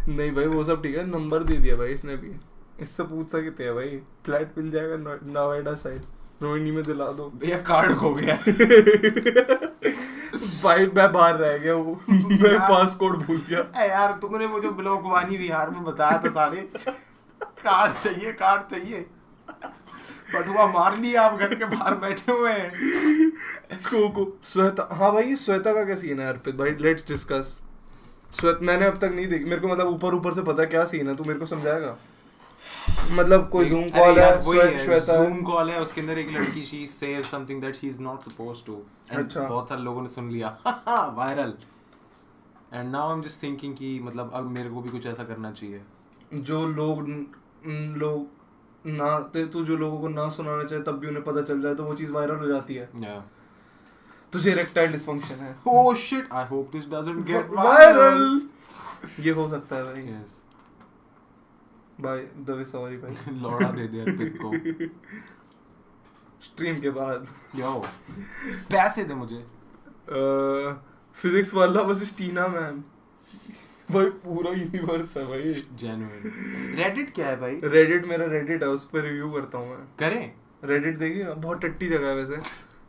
नहीं भाई वो सब ठीक है, नंबर दे दिया भाई इसने भी। इससे पूछ सकते हैं भाई, फ्लैट मिल जाएगा नोएडा साइड, रोहिणी में दिला दो। भैया कार्ड खो गया। भाई मैं बाहर रह गया हूँ, मैं पासपोर्ट भूल गया। यार तुमने मुझे ब्लॉक वानी बिहार में बताया था साढ़े कार्ड चाहिए बटुआ मार लिया, आप घर के बाहर बैठे हुए हैं। को श्वेता, हाँ भाई श्वेता का क्या सीन है अर्पित भाई, लेट्स डिस्कस। श्वेता मैंने अब तक नहीं देखी, मेरे को मतलब ऊपर से पता है क्या सीन है, तू मेरे को समझाएगा? मतलब कोई जूम कॉल है, श्वेता जूम कॉल है, उसके अंदर एक लड़की she says something that she is not supposed to, अच्छा बहुत सारे लोगों ने सुन लिया viral, and now I am just thinking कि मतलब अब मेरे को भी कुछ ऐसा करना चाहिए। जो लोग ना तू जो लोगों को ना सुनाना चाहे तब भी उन्हें पता चल जाए तो वो चीज वायरल हो जाती है। तुझे इरेक्टाइल डिसफंक्शन है। Oh shit, I hope this doesn't get viral. ये हो सकता है भाई। यस भाई द वे सॉरी भाई। लौड़ा दे दे अर्पित को स्ट्रीम के बाद। यो पैसे दे मुझे। फिजिक्स वाला बस टीना मैम भाई, पूरा यूनिवर्स है भाई। जेन्युइन। रेडिट क्या है भाई? रेडिट मेरा रेडिट है, उस पर रिव्यू करता हूँ मैं। करें? रेडिट देखिए, बहुत टट्टी जगह है वैसे,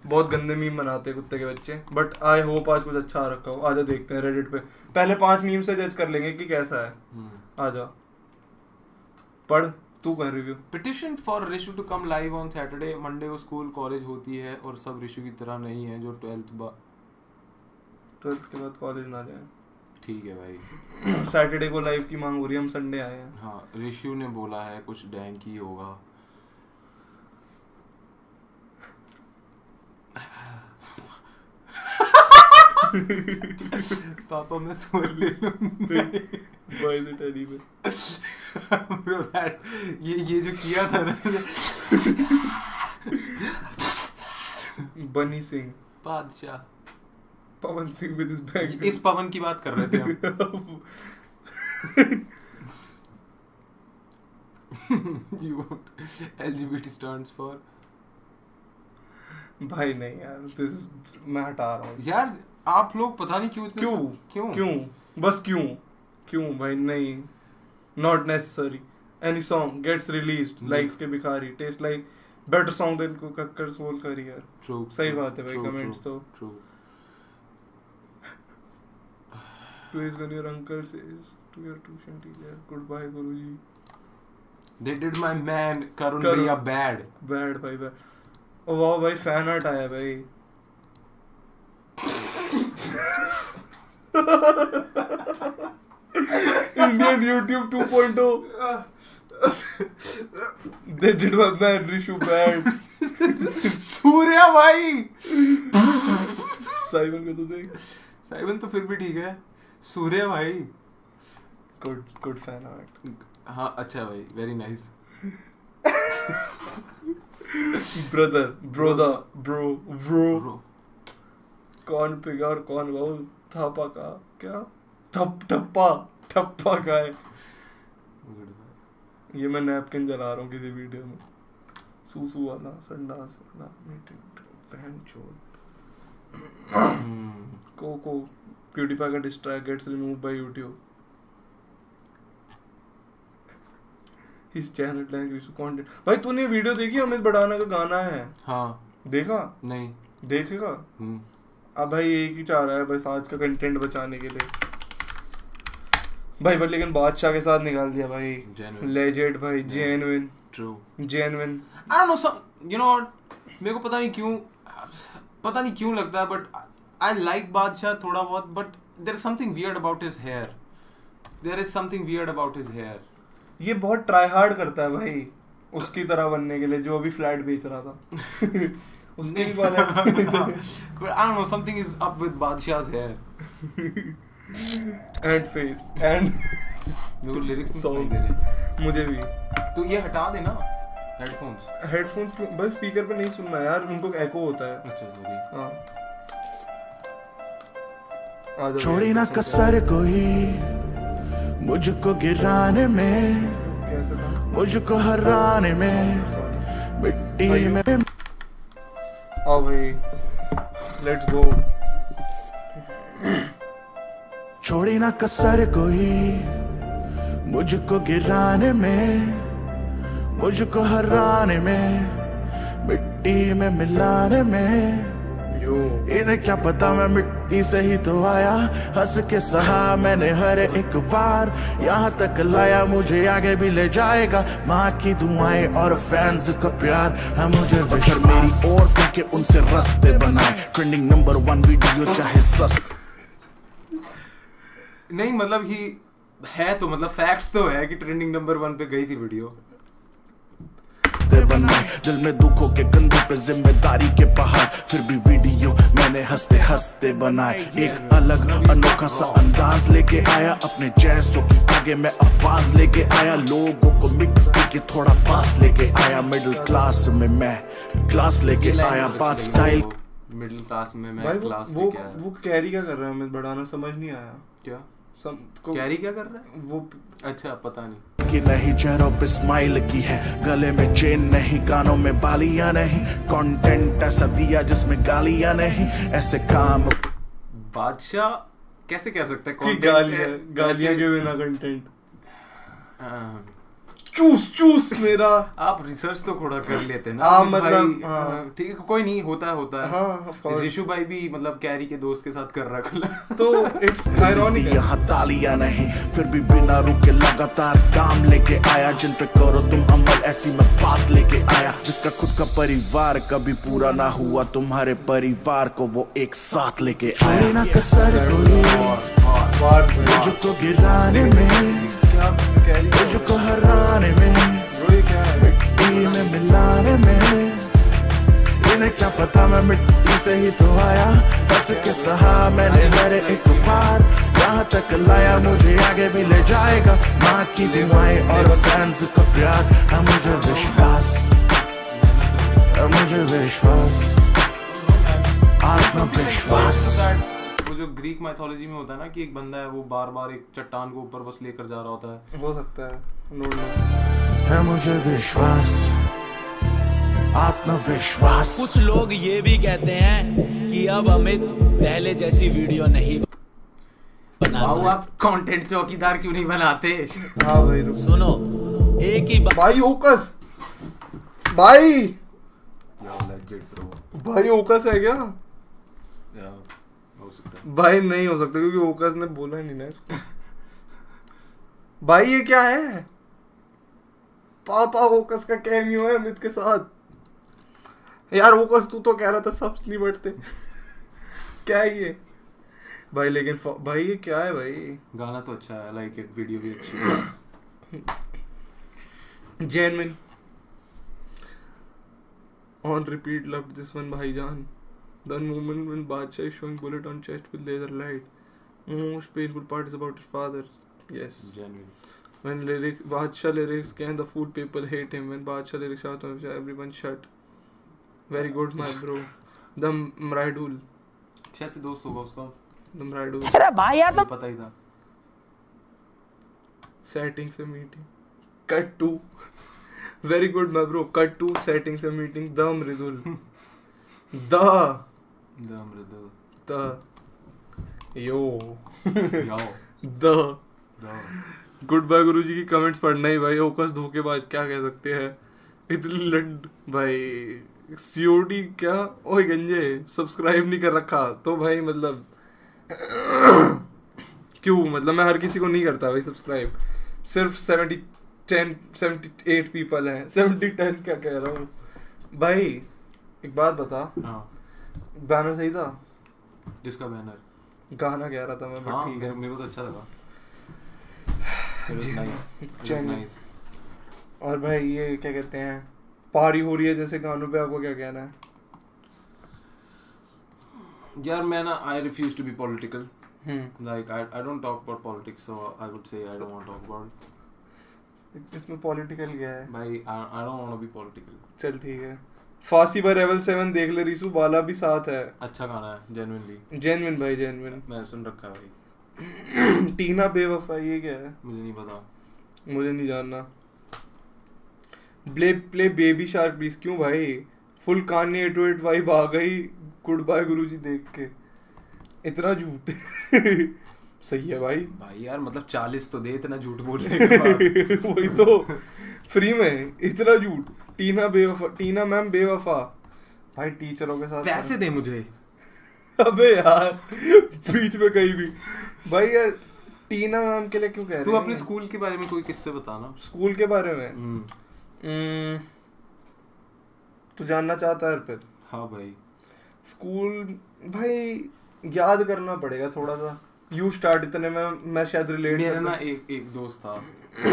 बहुत गंदे मीम बनाते हैं कुत्ते के बच्चे, बट आई होप आज कुछ अच्छा आ रखा हो। आजा देखते हैं रेडिट पे, पहले 5 मीम से जज कर लेंगे कि कैसा है। आजा पढ़, तू कर review. Petition for Rishu to come live on Saturday, Monday को स्कूल कॉलेज होती है और सब ऋषु की तरह नहीं है जो 12th के बाद कॉलेज ना जाए। ठीक है भाई। सैटरडे को लाइव की मांग हो रही है, हम संडे आए हैं। हाँ ऋषु ने बोला है कुछ डैंक ही होगा। पापा मैं सो ले लूंगा। Why is it anyway? Bro, that ये जो किया था ना बनी सिंह बादशाह, Pawan Singh with his bag। इस पवन की बात कर रहे थे हम। LGBT stands for भाई नहीं यार, this is मैं हटा रहा हूँ यार। आप लोग पता नहीं क्यों बस क्यों भाई, नहीं, not necessary। Any song gets released, likes के भिखारी, taste like better song than Kakkar सोल करी यार। True, सही बात है भाई, कमेंट्स तो। True. Please when your uncle says to your tuition teacher, goodbye Guruji। They did my man Karun भैया bad भाई bad। ओ वाह भाई, फैन आर्ट आया भाई। Indian YouTube 2.0। They did my man Rishu bad। Surya भाई। साइमन को तो देख, साइमन तो फिर भी ठीक है, सूर्या भाई गुड फैन आर्ट। हाँ अच्छा भाई, वेरी नाइस। ब्रो कौन पिगा और कौन बहु थापा का क्या ठप्पा का है। ये मैं नैपकिन जला रहा हूँ किसी वीडियो में, सूसू वाला संडास वाला मीटिंग फैन चोर। को PewDiePie का diss track gets removed by YouTube। His channel language content। भाई तूने वीडियो देखी अमित बड़ाना का गाना है? हाँ देखा? नहीं देखेगा? अब भाई एक ही चाह रहा है बस आज का कंटेंट बचाने के लिए भाई, बट लेकिन बादशाह के साथ निकाल दिया भाई। लेजेंड भाई, genuine, true genuine. I don't know some, you know मेरे को पता नहीं क्यों लगता है, बट आई लाइक बादशाह थोड़ा बहुत, but there is something weird about his hair. ये बहुत ट्राई हार्ड करता है भाई उसकी तरह बनने के लिए, जो अभी फ्लैट बेच रहा था। उसके भी बाल but I don't know, something is up with Badshah's hair and face and मेरे को लिरिक्स नहीं सुनाई दे रहे। मुझे भी। तो ये हटा देना हेडफोन्स क्यों बस स्पीकर पे नहीं सुनना यार, उनको एको होता है। अच्छा सॉरी। हाँ छोड़ी ना कसर कोई मुझको गिराने में, मुझको हराने में, मिट्टी में। आओ भाई लेट्स गो। छोड़ी ना कसर कोई मुझको गिराने में, मुझको हराने में, मिट्टी में मिलाने में। इन्हें क्या पता मैं मिट्टी से ही तो आया, हंस के सहा मैंने हर एक बार, यहाँ तक लाया मुझे आगे भी ले जाएगा। माँ की दुआएं और फैंस का प्यार है मुझे विशर मेरी ओर फेंके उनसे रास्ते बनाए। ट्रेंडिंग नंबर 1 वीडियो चाहे सस्त नहीं, मतलब ही है तो मतलब फैक्ट्स तो है कि ट्रेंडिंग नंबर 1 पे गई थी वीडियो। बनाए दिल में दुखों के कंधों पे जिम्मेदारी के पहाड़, फिर भी वीडियो मैंने हंसते हंसते बनाए। एक अलग अनोखा सा अंदाज लेके आया, अपने जैसों की आगे मैं आवाज लेके आया। लोगों को मिट्टी के थोड़ा पास लेके आया, मिडिल क्लास में मैं क्लास लेके आया। बात स्टाइल मिडिल क्लास में मैं क्लास लेके आया। वो कैरी क्या कर रहा है, हमें बढ़ाना समझ नहीं आया। क्या कैरी क्या कर रहा है वो? अच्छा पता नहीं कि नहीं चेहरों पे स्माइल की है, गले में चेन नहीं, कानों में बालियां नहीं, कंटेंट ऐसा दिया जिसमें गालियां नहीं। ऐसे काम बादशाह कैसे कह सकते हैं गालियां के बिना कंटेंट? चूस मेरा। आप रिसर्च तो थोड़ा कर लेते ना। मतलब ठीक है, कोई नहीं, होता है। हाँ, ऋषु भाई भी मतलब कैरी के दोस्त के साथ कर रहा तो इट्स आयरॉनिक। यहाँ तालियां नहीं, फिर भी बिना रुके लगातार काम लेके आया। जिन पे करो तुम अमल ऐसी मैं बात लेके आया। जिसका खुद का परिवार कभी पूरा ना हुआ, तुम्हारे परिवार को वो एक साथ लेके आया। ना कसर मुझको गिराने में, मुझको हराने में, मिट्टी में मिलाने में। इन्हें क्या पता मैं मिट्टी से ही तो आया, हंस के सहा मैंने हर एक बार, यहाँ तक लाया मुझे आगे भी ले जाएगा। माँ की दुआएं और फैंस का प्यार है मुझे विश्वास, मुझे विश्वास, आत्मविश्वास। वो जो ग्रीक माइथोलॉजी में होता है ना कि एक बंदा है वो बार बार एक चट्टान को ऊपर बस लेकर जा रहा होता है, हो सकता है है मुझे विश्वास, आत्मविश्वास। कुछ लोग ये भी कहते हैं कि अब अमित पहले जैसी वीडियो नहीं बनाता। आप कंटेंट चौकीदार क्यों नहीं बनाते? हाँ भाई सुनो, एक ही भाई ओकस, भाई ओकस है क्या? भाई नहीं हो सकता क्योंकि ओकस ने बोला ही नहीं ना इसको। भाई ये क्या है? पापा ओकस का कैमियो है अमित के साथ। यार ओकस तू तो कह रहा था सब्स नहीं बढ़ते। क्या है ये भाई? लेकिन भाई ये क्या है भाई? गाना तो अच्छा है, लाइक एक वीडियो भी अच्छी है। Genuine on repeat loved this one भाईजान। The moment when Badshah is showing bullet on chest with laser light. Most painful part is about his father. Yes. Genuine. When Badshah lyrics can the food people hate him. When Badshah lyrics out of everyone shut. Very good my bro. The Mraidul. शायद से दोस्त होगा उसका। The Mraidul. अरे भाई यार तो पता ही था। Setting से meeting. Cut to. Very good my bro. Cut to setting से meeting. The Mridul. Good bye Guruji की कमेंट्स पढ़ना ही भाई। ओकस धोखेबाज क्या कह सकते हैं? इतनी लड भाई सीओडी क्या? ओए गंजे सब्सक्राइब नहीं कर रखा तो भाई मतलब क्यों? मतलब मैं हर किसी को नहीं करता भाई सब्सक्राइब, सिर्फ 78 पीपल हैं। 70-10 क्या कह रहा हूँ भाई? एक बात बता। हाँ। बैनर सही था? जिसका बैनर? गाना कह रहा था मैं। हाँ, ठीक है, मेरे को तो अच्छा लगा। नाइस। और भाई ये क्या कहते हैं, पारी हो रही है जैसे गानों पे, आपको क्या कहना है? यार मैं ना I refuse to be political. Like I don't talk about politics, so I would say I don't want to talk about it. इसमें पॉलिटिकल क्या है भाई? I don't want to be political. चल ठीक है। फांसी पर लेवल 7 देख ले रिसू, बाला भी साथ है। अच्छा गाना है, जेन्युइन भाई, जेन्युइन। मैं सुन रखा है भाई। टीना बेवफा ये क्या है? मुझे नहीं पता, मुझे नहीं जानना। Play baby shark please. क्यों भाई? फुल कान्ये 808 वाइब आ गई गुड बाय गुरुजी देख के। इतना झूठ सही है भाई। भाई यार मतलब 40 तो दे, इतना झूठ बोलने के बाद। वही तो फ्री में इतना झूठ। टीना मैम बेवफा भाई टीचरों के साथ पैसे दे मुझे। अबे यार बीच में कहीं भी भाई यार टीना मैम के लिए क्यों कह रहे हैं? तू अपने स्कूल के बारे में कोई किस्से बताना। स्कूल के बारे में तू जानना चाहता है अर्पित? हाँ भाई। स्कूल भाई याद करना पड़ेगा थोड़ा सा। यू स्टार्ट इतने में मैं शायद रिलेट। मेरा ना एक दोस्त था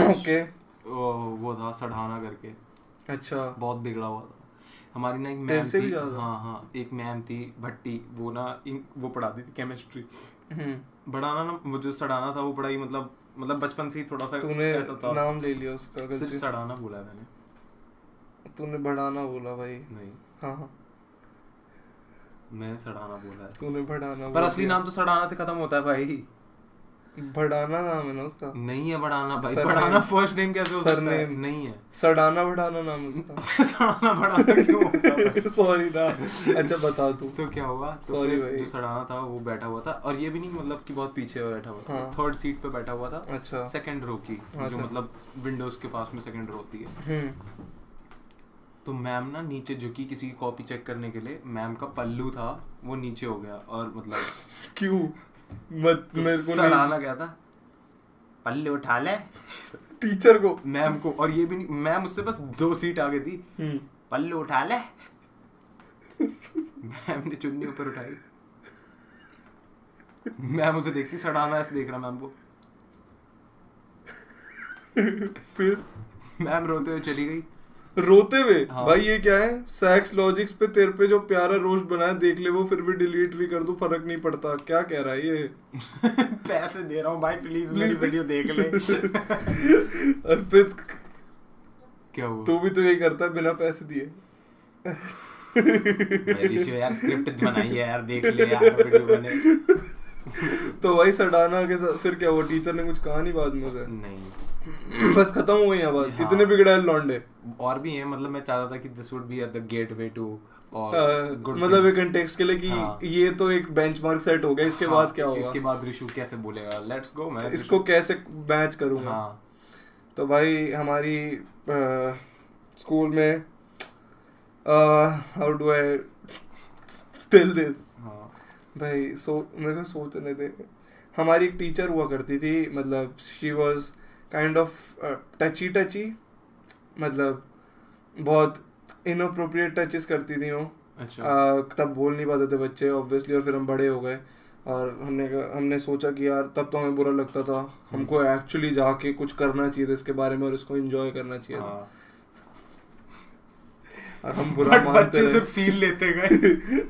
ओके वो था सढ़ाना करके। अच्छा। बहुत बिगड़ा हुआ था। हमारी ना एक मैम थी। हाँ एक मैम थी भट्टी। वो ना वो पढ़ाती थी केमिस्ट्री। बढ़ाना ना मुझे सड़ाना था वो पढ़ाई मतलब बचपन से ही थोड़ा सा ऐसा था। नाम ले लिया उसका। सिर्फ सड़ाना बोला है मैंने। तूने बढ़ाना बोला भाई। नहीं। हाँ मैं सड़ाना बोला है। तूने बढ़ाना पर असली नाम तो सड़ाना से खत्म होता है भाई। बढ़ाना नाम है ना उसका? नहीं है बढ़ाना भाई। बढ़ाना फर्स्ट नेम कैसे हो सकता है? नहीं है। सड़ाना बढ़ाना नाम उसका। सड़ाना बढ़ाना क्यों होता है? सॉरी ना। अच्छा बता तू। तो क्या हुआ? सॉरी भाई। जो सड़ाना था वो बैठा हुआ था और ये भी नहीं मतलब कि बहुत पीछे बैठा हुआ था। थर्ड सीट पे बैठा हुआ था। अच्छा। सेकंड रो की जो मतलब विंडोज के पास में सेकंड रो होती है। तो मैम ना नीचे झुकी किसी की कॉपी चेक करने के लिए। मैम का पल्लू था वो नीचे हो गया और मतलब क्यों मत मेरे को सड़ाना क्या था? पल्लू उठा ले टीचर को मैम को। और ये भी नहीं मैम उससे बस 2 सीट आगे थी। पल्लू उठा ले मैम ने चुन्नी ऊपर उठाई। मैम उसे देखती सड़ाना ऐसे देख रहा मैम को। फिर मैम रोते हुए चली गई। रोते हुए? हाँ। भाई ये क्या है? सेक्स लॉजिक्स पे तेरे पे जो प्यारा रोस्ट बनाया देख ले वो फिर भी डिलीट भी कर दूं फर्क नहीं पड़ता। क्या कह रहा है ये? पैसे दे रहा हूँ भाई प्लीज मेरी वीडियो देख ले। अर्पित क्या हुआ? तू भी तो यही करता है बिना पैसे दिए। यार स्क्रिप्ट बनाई है यार देख ले यार वीडियो बने। तो भाई सड़ाना के साथ फिर क्या हुआ? टीचर ने कुछ कहा नहीं बाद में उसे? नहीं बस खत्म हो गई बात। हाँ। इतने बिगड़े लौंडे और भी हैं। मतलब मैं चाहता था कि this would be at the gateway to और मतलब एक कंटेक्स्ट के लिए कि हाँ। ये तो एक बेंचमार्क सेट हो गया। इसके बाद क्या होगा? इसके बाद ऋषु कैसे बोलेगा लेट्स गो मैं इसको कैसे मैच करूंगा? हाँ। तो भाई हमारी स्कूल में how do I tell this भाई मेरे को सोचने दे। हमारी एक टीचर हुआ करती थी मतलब शी वाज काइंड ऑफ टची मतलब बहुत इनअप्रोप्रिएट टचेस करती थी वो। अच्छा। तब बोल नहीं पाते थे बच्चे ऑब्वियसली और फिर हम बड़े हो गए और हमने सोचा कि यार तब तो हमें बुरा लगता था। हमको एक्चुअली जाके कुछ करना चाहिए था इसके बारे में और इसको एंजॉय करना चाहिए था। और हम बुरा मानते बच्चे सिर्फ फील लेते गए।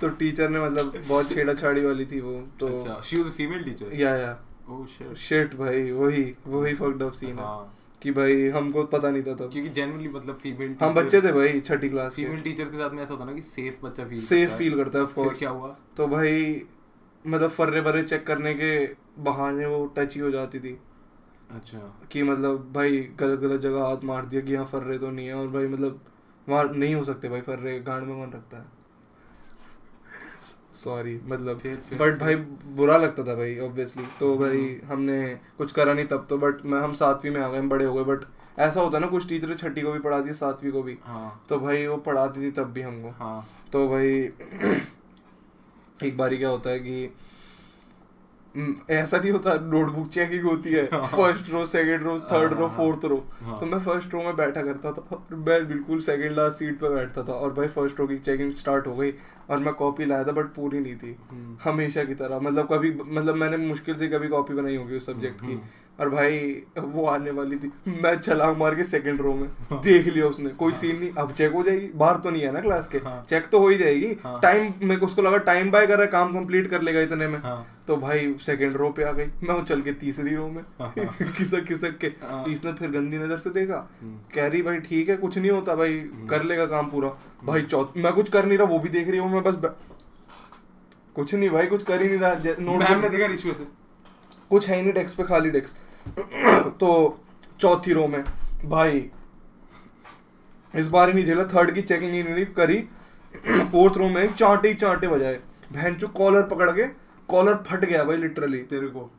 तो टीचर ने मतलब बहुत छेड़ाछाड़ी वाली थी वो। तो अच्छा she was a female teacher? या ओह शिट भाई वही फक्ड अप सीन है कि भाई हमको पता नहीं था तब। क्योंकि जनरली मतलब फीमेल हम बच्चे थे भाई छठी क्लास के। फीमेल टीचर के साथ में ऐसा होता ना कि सेफ बच्चा फील करता है ऑफ कोर्स। क्या हुआ? तो भाई मतलब फर्रे चेक करने के बहाने वो टची हो जाती थी। अच्छा। कि मतलब भाई गलत जगह हाथ मार दिया कि यहाँ फर्रे तो नहीं है और भाई मतलब वहाँ नहीं हो सकते भाई फर्रे गांड में कौन रखता है। सॉरी मतलब बट भाई बुरा लगता था भाई ऑब्वियसली। तो भाई हमने कुछ करा नहीं तब तो। बट हम 7वीं में आ गए हम बड़े हो गए। बट ऐसा होता है ना कुछ टीचर छठी को भी पढ़ाती है 7वीं को भी। हाँ। तो भाई वो पढ़ाती थी तब भी हमको। हाँ। तो भाई एक बारी क्या होता है कि ऐसा नहीं होता नोटबुक चेकिंग होती है। First row second row third row fourth row. तो मैं फर्स्ट रो में बैठा करता था और मैं बिल्कुल सेकंड लास्ट सीट पे बैठता था। और भाई फर्स्ट रो की चेकिंग स्टार्ट हो गई और मैं कॉपी लाया था बट पूरी नहीं थी हमेशा की तरह। मतलब मैंने मुश्किल से कभी कॉपी बनाई होगी उस सब्जेक्ट की। और भाई वो आने वाली थी मैं छलांग मार के सेकंड रो में देख लिया उसने कोई सीन नहीं। अब चेक हो जाएगी बाहर तो नहीं है ना क्लास के। चेक तो हो ही जाएगी। टाइम मेरे को उसको लगा टाइम बाय कर रहा है काम कंप्लीट कर लेगा इतने में। तो भाई सेकंड रो पे आ गई मैं चल के तीसरी रो में खिसक के। इसने फिर गंदी नजर से देखा कह रही भाई ठीक है कुछ नहीं होता भाई कर लेगा काम पूरा। भाई मैं कुछ कर नहीं रहा वो भी देख रही हूँ मैं बस कुछ नहीं भाई कुछ कर ही नहीं रहा। मैम ने देखा रिश्वत से कुछ है ही नहीं डेस्क पे खाली डेस्क। तो चौथी रो में भाई इस बार ही नहीं झेला थर्ड की चेकिंग ही नहीं करी। फोर्थ रो में चांटे बजाए भैंचो कॉलर पकड़ के कॉलर फट गया भाई लिटरली तेरे को।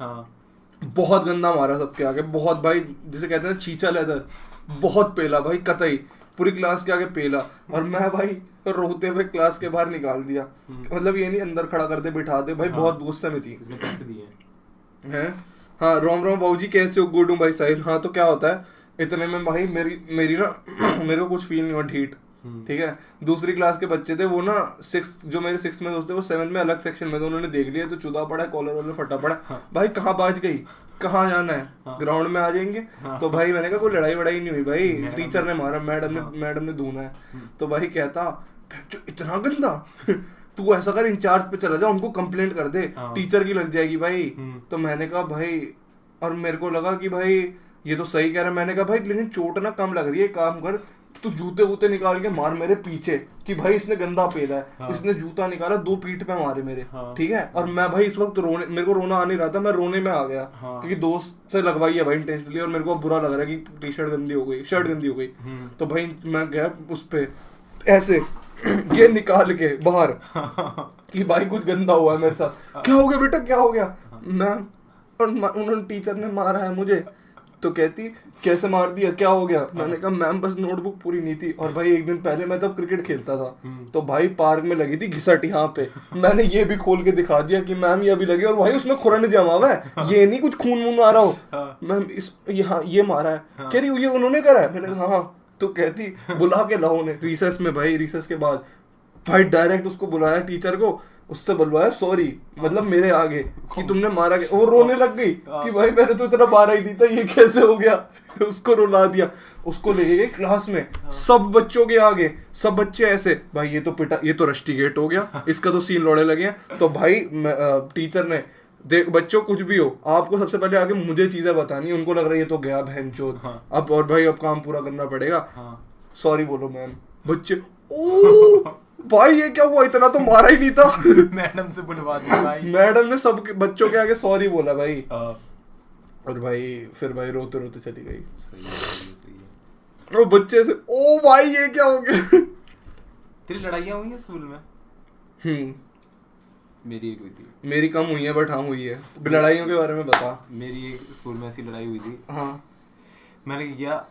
हाँ बहुत गंदा मारा सबके आगे, बहुत भाई, जिसे कहते हैं चीचा लेदर, बहुत पेला भाई, कतई पूरी क्लास के आगे पेला। और मैं भाई रोते हुए क्लास के बाहर निकाल दिया, मतलब ये नहीं अंदर खड़ा करते बिठा दे भाई। बहुत गुस्से में थी। पैसे दिए हैं? हाँ, रोम रोम बाबूजी कैसे हो, गुड हूँ भाई साहिल। हाँ, तो क्या होता है इतने में भाई मेरी ना मेरे को कुछ फील नहीं हुआ, ढीठ, ठीक है। दूसरी क्लास के बच्चे थे, वो ना 6 जो मेरे 6 में दोस्त थे, वो 7 में अलग सेक्शन में थे। उन्होंने देख लिया तो चुदा पड़ा, कॉलर वाले फटा पड़ा। भाई कहाँ बाज गई, कहाँ जाना है, ग्राउंड में आ जाएंगे। तो भाई मैंने कहा कोई लड़ाई वड़ाई नहीं हुई भाई, टीचर ने मारा, मैडम ने धूना है। तो भाई कहता इतना गंदा तू ऐसा कर, इंचार्ज पे चला जा, उनको कंप्लेंट कर दे, टीचर की लग जाएगी भाई। तो मैंने कहा भाई, और मेरे को लगा कि भाई ये तो सही कह रहा है। मैंने कहा भाई लेकिन चोट ना कम लग रही है, काम कर तू जूते वूते निकाल के मार मेरे पीछे, कि भाई इसने गंदा पेला है। इसने जूता निकाला, 2 पीठ पे मारे मेरे, ठीक है। और मैं भाई इस वक्त रोने, मेरे को रोना आ नहीं रहा था, मैं रोने में आ गया, क्योंकि दोस्त से लगवाई है भाई इंटेंशनली, और मेरे को बुरा लग रहा है कि टी शर्ट गंदी हो गई, शर्ट गंदी हो गई। तो भाई मैं गया उस पे ऐसे ये निकाल के बाहर कि भाई कुछ गंदा हुआ है मेरे साथ। क्या हो गया बेटा, क्या हो गया? मैम, और उन्होंने टीचर ने मारा है मुझे। तो कहती कैसे मार दिया, क्या हो गया? मैंने कहा मैम बस नोटबुक पूरी नहीं थी। और भाई एक दिन पहले मैं तब क्रिकेट खेलता था, तो भाई पार्क में लगी थी घिसट यहाँ पे, मैंने ये भी खोल के दिखा दिया कि मैम ये अभी लगी, और भाई उसमें खुरन जमा हुआ है, ये नहीं कुछ खून वून आ रहा हो। मैम इस यहाँ ये मारा है। कह रही ये उन्होंने करा है। मैंने कहा हाँ। तो कहती बुला के लाओ उन्हें रिसेस में। भाई रिसेस के बाद भाई डायरेक्ट उसको बुलाया टीचर को, उससे बुलवाया सॉरी, मतलब मेरे आगे, कि तुमने मारा के। वो रोने लग गई कि भाई मैंने तो इतना मारा ही नहीं था, ये कैसे हो गया। उसको रुला दिया, उसको ले गए क्लास में, सब बच्चों के आगे, सब बच्चे ऐसे भाई ये तो पिटा, ये तो रस्टिगेट हो गया, इसका तो सीन लौड़े लगे हैं। तो भाई टीचर ने देख बच्चों कुछ भी हो, आपको सबसे पहले आगे मुझे चीजें बतानी। उनको लग रहा है ये तो गया बहनचोद, अब और भाई अब काम पूरा करना पड़ेगा, सॉरी बोलो मैम। बच्चे ओ भाई ये क्या हुआ, इतना तो मारा ही नहीं था। मैडम से बुलवा दिया भाई, मैडम ने सब बच्चों के आगे सॉरी बोला भाई। और भाई फिर भाई रोते रोते चली गई। सही है। और बच्चे से ओ भाई ये क्या हो गया। तेरी लड़ाइयाँ हुई है स्कूल में? मेरी एक हुई थी। मेरी कम हुई है बट हाँ हुई है। लड़ाइयों के बारे में बता। मेरी एक स्कूल में ऐसी लड़ाई हुई थी। हाँ, मैंने किया,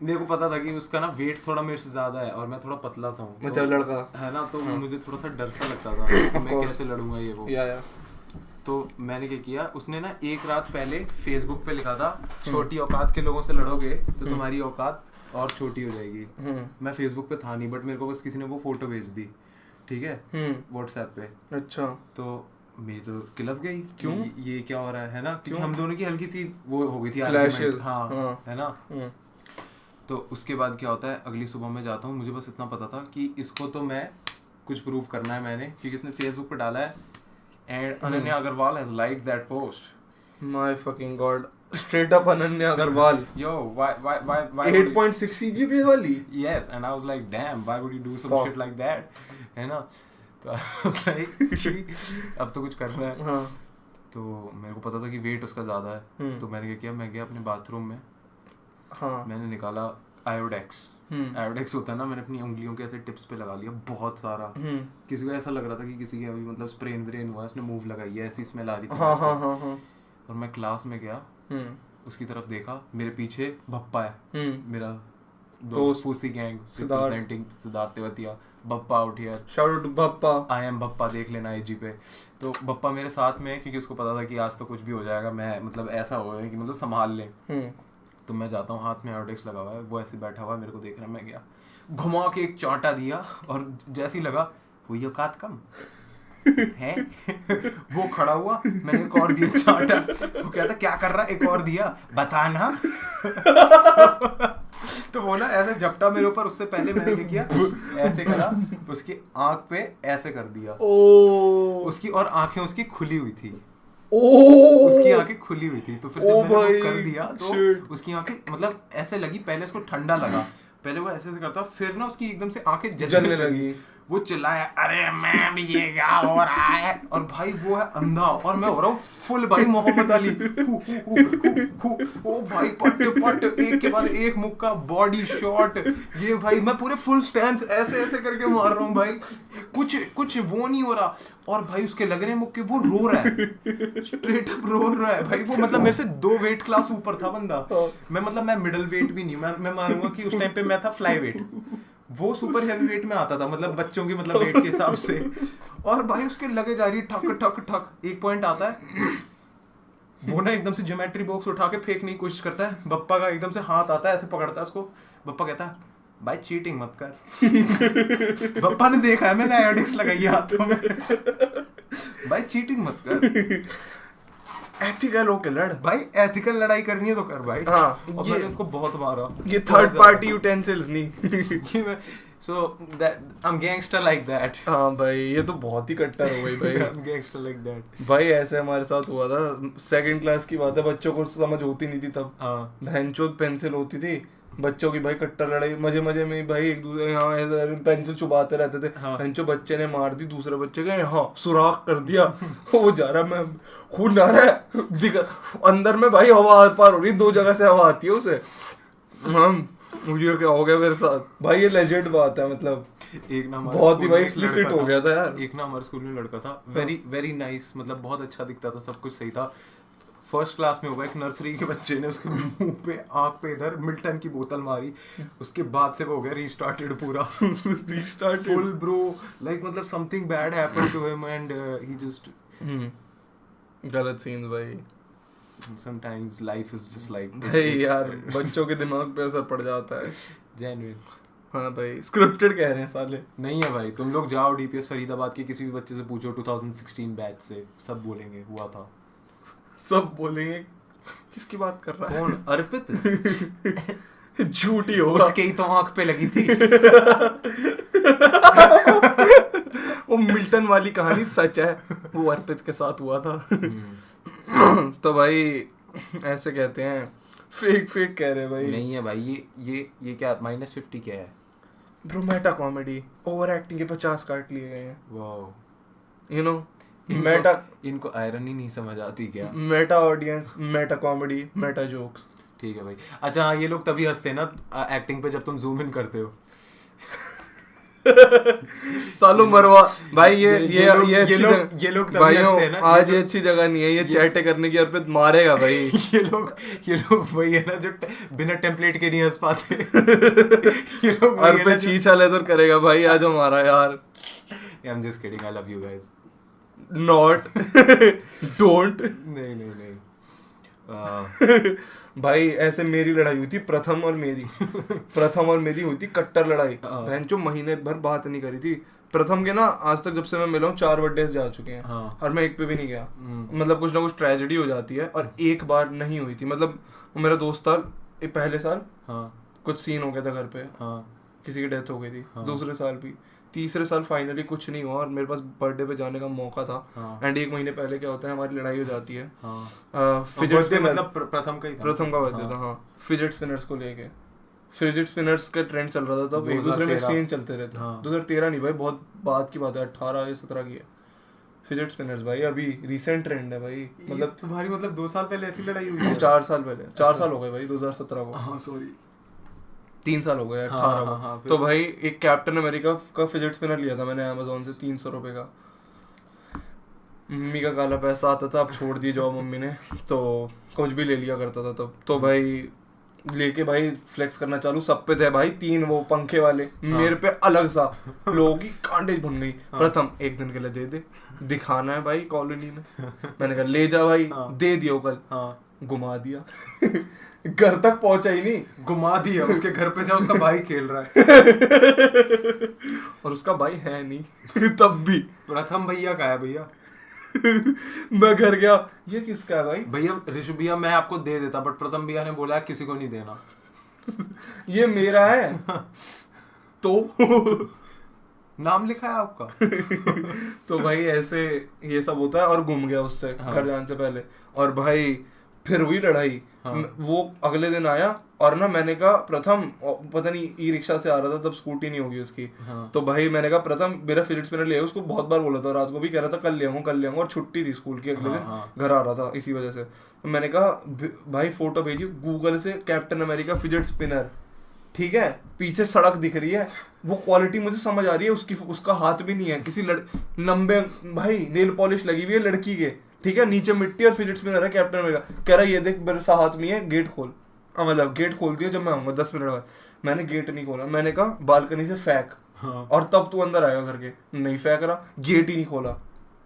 मेरे को पता था कि उसका ना वेट थोड़ा मेरे से ज्यादा है और मैं थोड़ा पतला सा हूँ, तो लड़का है ना, तो मुझे थोड़ा सा डर सा लगता था कि मैं कैसे लड़ूंगा ये वो। तो मैंने क्या किया, उसने ना एक रात पहले फेसबुक पे लिखा था छोटी औकात के लोगों से लड़ोगे तो तुम्हारी औकात और छोटी हो जाएगी। मैं फेसबुक पे था नहीं, बट मेरे को बस किसी ने वो फोटो भेज दी, ठीक है, व्हाट्सएप पे। अच्छा, तो मेरी तो किलस गई, क्यों ये क्या हो रहा है ना, क्योंकि हम दोनों की हल्की सी वो हो गई थी आर्गुमेंट। हाँ, है ना। तो उसके बाद क्या होता है, अगली सुबह मैं जाता हूँ, मुझे बस इतना पता था कि इसको तो मैं कुछ प्रूफ करना है मैंने, क्योंकि इसने फेसबुक पे डाला है and Ananya Agarwal has liked that post. My fucking god, straight up Ananya Agarwal. Yo, why 8.6 CGPA वाली? Yes, and I was like, damn, why would you do some shit like that? है ना। तो I was like अब तो कुछ करना है। हाँ। तो मेरे को पता था कि वेट उसका ज़्यादा है, तो मैंने क्या किया, मैं गया अपने बाथरूम में। हाँ। मैंने निकाला आयोडेक्स। आयोडेक्स होता है ना, मैंने अपनी उंगलियों के ऐसे टिप्स पे लगा लिया बहुत सारा। किसी को ऐसा लग रहा था कि किसी के अभी मतलब स्प्रेन व्रेन हुआ है, उसने मूव लगाई है, ऐसी स्मेल आ रही थी। हाँ, हाँ, हाँ, हाँ। और मैं क्लास में गया, उसकी तरफ देखा, मेरे पीछे भप्पा है, मेरा दोस्त फूसी gang representing Siddharth Tewatia. Bappa out here, shout out Bappa, I am Bappa, देख लेना आईजी पे। तो बप्पा मेरे साथ में है, क्योंकि उसको पता था कि आज तो कुछ भी हो जाएगा, मैं मतलब ऐसा हो कि मतलब संभाल ले। तो मैं जाता हूँ, हाथ में आयोडेक्स लगा हुआ है, वो ऐसे बैठा हुआ है, मेरे को देख रहा है। मैं गया, घुमा के एक चांटा दिया, और जैसे ही लगा हुई औकात कम है वो खड़ा हुआ, मैंने एक और दिया चांटा। वो कहता क्या कर रहा है, एक और दिया, बताना। तो वो ना ऐसे झपटा मेरे ऊपर, उससे पहले मैंने क्या किया, ऐसे करा, उसकी आंख पे ऐसे कर दिया। उसकी और आंखें उसकी खुली हुई थी, उसकी आंखें खुली हुई थी। तो फिर जब मैंने वो कर दिया तो उसकी आंखें मतलब ऐसे लगी, पहले उसको ठंडा लगा, पहले वो ऐसे करता, फिर ना उसकी एकदम से आंखें जलने लगी। वो चिल्लाया अरे मैम ये क्या हो रहा है, और भाई वो है अंधा और मैं हो रहा हूँ फुल भाई मोहम्मद अली, ओ भाई पट पट एक के बाद एक मुक्का, बॉडी शॉट, ये भाई मैं पूरे फुल स्टैंड ऐसे ऐसे करके मार रहा हूँ भाई, कुछ वो नहीं हो रहा, और भाई उसके लग रहे हैं मुक्के, वो रो रहा है, स्ट्रेट अप रो रहा है भाई, वो मतलब मेरे से 2 वेट क्लास ऊपर था बंदा, मैं मिडिल वेट भी नहीं, मैं मानूंगा कि उस टाइम पे मैं था फ्लाई वेट, वो सुपर हेवी वेट में आता था, मतलब बच्चों की मतलब वेट के हिसाब से, और भाई उसके लगे जा रही ठक ठक ठक, एक पॉइंट आता है वो ना एकदम से ज्योमेट्री बॉक्स उठा के फेंकने की कोशिश करता है, बप्पा का एकदम से हाथ आता है ऐसे पकड़ता है उसको, बप्पा कहता है भाई चीटिंग मत कर बप्पा ने देखा है मैंने आयोडिक्स लगाई हाथों में भाई चीटिंग मत कर, एथिकल होके लड़ भाई, एथिकल लड़ाई करनी है तो कर भाई। हाँ, और मैंने उसको बहुत मारा, ये थर्ड पार्टी यूटेंसिल्स नहीं so that I'm gangster like that। हाँ भाई ये तो बहुत ही कट्टर हो गई भाई I'm gangster like that। भाई ऐसे हमारे साथ हुआ था, 2nd क्लास की बात है, बच्चों को समझ होती नहीं थी तब, बहनचोद पेंसिल होती थी बच्चों की भाई, कट्टर लड़ाई मजे मजे में भाई एक दूसरे यहाँ पेंसिल चुबाते रहते थे, बहनचोद बच्चे ने मार दी दूसरे बच्चे के, हाँ सुराख कर दिया वो जा रहा, मैं खून आ रहा है अंदर में भाई, हवा पार हो रही, 2 जगह से हवा आती है उसे, मुझे क्या हो गया मेरे साथ भाई, ये लेजेंड बात है, मतलब एक ना बहुत ही भाई एक्सप्लिसिट हो गया था यार। एक ना हमारे स्कूल में लड़का था, वेरी नाइस, मतलब बहुत अच्छा दिखता था, सब कुछ सही था, 1st क्लास में होगा, एक नर्सरी के बच्चे ने उसके मुंह पे आंख पे इधर मिल्टन की बोतल मारी, उसके बाद से वो हो गया रीस्टार्टेड पूरा रीस्टार्टेड फुल ब्रो, लाइक मतलब something bad happened to him and he just गलत सीन्स भाई, sometimes life is just like भाई यार बच्चों के दिमाग पे असर पड़ जाता है जेन्युइन। हाँ भाई स्क्रिप्टेड कह रहे हैं साले, नहीं है भाई, तुम लोग जाओ डीपीएस फरीदाबाद के किसी भी बच्चे से पूछो 2016 बैच से, सब बोलेंगे हुआ था, सब बोलेंगे किसकी बात कर रहा है, कौन अर्पित झूठी होगा, उसके ही तो आंख पे लगी थी वो मिल्टन वाली कहानी सच है, वो अर्पित के साथ हुआ था तो भाई ऐसे कहते हैं, फेक कह रहे भाई, नहीं है भाई, ये क्या -50 क्या है bro, Meta comedy, over acting के 50 काट लिए गए हैं, वाओ, यू नो मेटा, इनको आयरनी नहीं समझ आती क्या, Meta audience, Meta comedy, Meta jokes, ठीक है भाई। अच्छा हाँ, ये लोग तभी हंसते हैं ना एक्टिंग पे जब तुम जूम इन करते हो सालों मरवा भाई, ये लोग भाइयों आज ये अच्छी जगह नहीं है ये चैटे करने की, अर्पित मारेगा भाई ये लोग वही है ना जो बिना टेम्पलेट के नहीं हंस पाते ये लोग अर्पित चीचा लेदर करेगा भाई आज हमारा यार, आई am just kidding, I love you guys, not don't, नहीं भाई ऐसे मेरी लड़ाई हुई थी प्रथम और मेरी हुई थी कट्टर लड़ाई, बहन जो महीने भर बात नहीं करी थी, प्रथम के ना आज तक जब से मैं मिला हूँ 4 बर्थडेज जा चुके हैं, और मैं एक पे भी नहीं गया, मतलब कुछ ना कुछ ट्रेजेडी हो जाती है, और एक बार नहीं हुई थी, मतलब मेरा दोस्त था पहले साल, कुछ सीन हो गया था घर पे, किसी की डेथ हो गई थी, दूसरे साल भी, तीसरे साल फाइनली कुछ नहीं हुआ, और मेरे पास बर्थडे पे जाने का मौका था, एंड 1 महीने पहले क्या होता है हमारी लड़ाई हो जाती है, फिजेट स्पिनर, मतलब प्रथम का बर्थडे था, हाँ, फिजेट स्पिनर्स को लेके, फिजेट स्पिनर्स का ट्रेंड चल रहा था तब, एक दूसरे में एक्सचेंज चलते रहते, 2013 नहीं भाई, बहुत बाद की बात है, 18 या 17 की है फिजेट स्पिनर्स भाई, अभी रिसेंट ट्रेंड है भाई, मतलब तुम्हारी मतलब 2 साल पहले ऐसी लड़ाई हुई है, 4 साल पहले, 4 साल हो गए भाई, 2017 को, हाँ सॉरी 3 साल हो गए, 18 को, तो भाई एक कैप्टन अमेरिका का फिजेट स्पिनर लिया था मैंने अमेज़न से 300 रुपए का, मम्मी का काला पैसा आता था, अब छोड़ दी जॉब मम्मी ने, तो कुछ भी ले लिया करता था तब, तो भाई लेके भाई फ्लेक्स करना चालू, सब पे थे भाई 3 वो पंखे वाले, मेरे पे अलग सा, लोगों की कांटेज बन गई, प्रथम 1 दिन के लिए दे दिखाना है भाई कॉलोनी में, मैंने कहा ले जा भाई, दे दियो कल, घुमा दिया घर तक पहुंचा ही नहीं, घुमा दिया, उसके घर पे जा, उसका भाई खेल रहा है और उसका भाई है नहीं तब भी, प्रथम भैया का है भैया मैं घर गया, ये किसका है भाई, भैया ऋषभ भैया मैं आपको दे देता, बट प्रथम भैया ने बोला किसी को नहीं देना ये मेरा है तो नाम लिखा है आपका तो भाई ऐसे ये सब होता है, और घूम गया उससे घर जाने से पहले, और भाई फिर हुई लड़ाई। वो अगले दिन आया और ना मैंने कहा प्रथम, पता नहीं ई रिक्शा से आ रहा था तब, स्कूटी नहीं होगी उसकी। तो भाई मैंने कहा प्रथम मेरा फिजिक्स स्पिनर ले, उसको बहुत बार बोला था, रात को भी कह रहा था कल ले आऊंगा, और छुट्टी थी स्कूल की, अगले दिन घर आ रहा था इसी वजह से। तो मैंने कहा भाई फोटो भेजिए गूगल से, कैप्टन अमेरिका फिजिट स्पिनर, ठीक है, पीछे सड़क दिख रही है, वो क्वालिटी मुझे समझ आ रही है उसकी, उसका हाथ भी नहीं है, किसी लंबे भाई नेल पॉलिश लगी हुई है लड़की के, ठीक है, नीचे मिट्टी और फिजिट स्पिनर है कैप्टन अमेरिका। कह रहा ये देख मेरे सा हाथ में है, गेट खोल। मतलब गेट खोल दिया जब मैं आऊंगा 10 मिनट बाद। मैंने गेट नहीं खोला, मैंने कहा बालकनी से फेंक और तब तू अंदर आएगा करके, नहीं फेंक रहा, गेट ही नहीं खोला।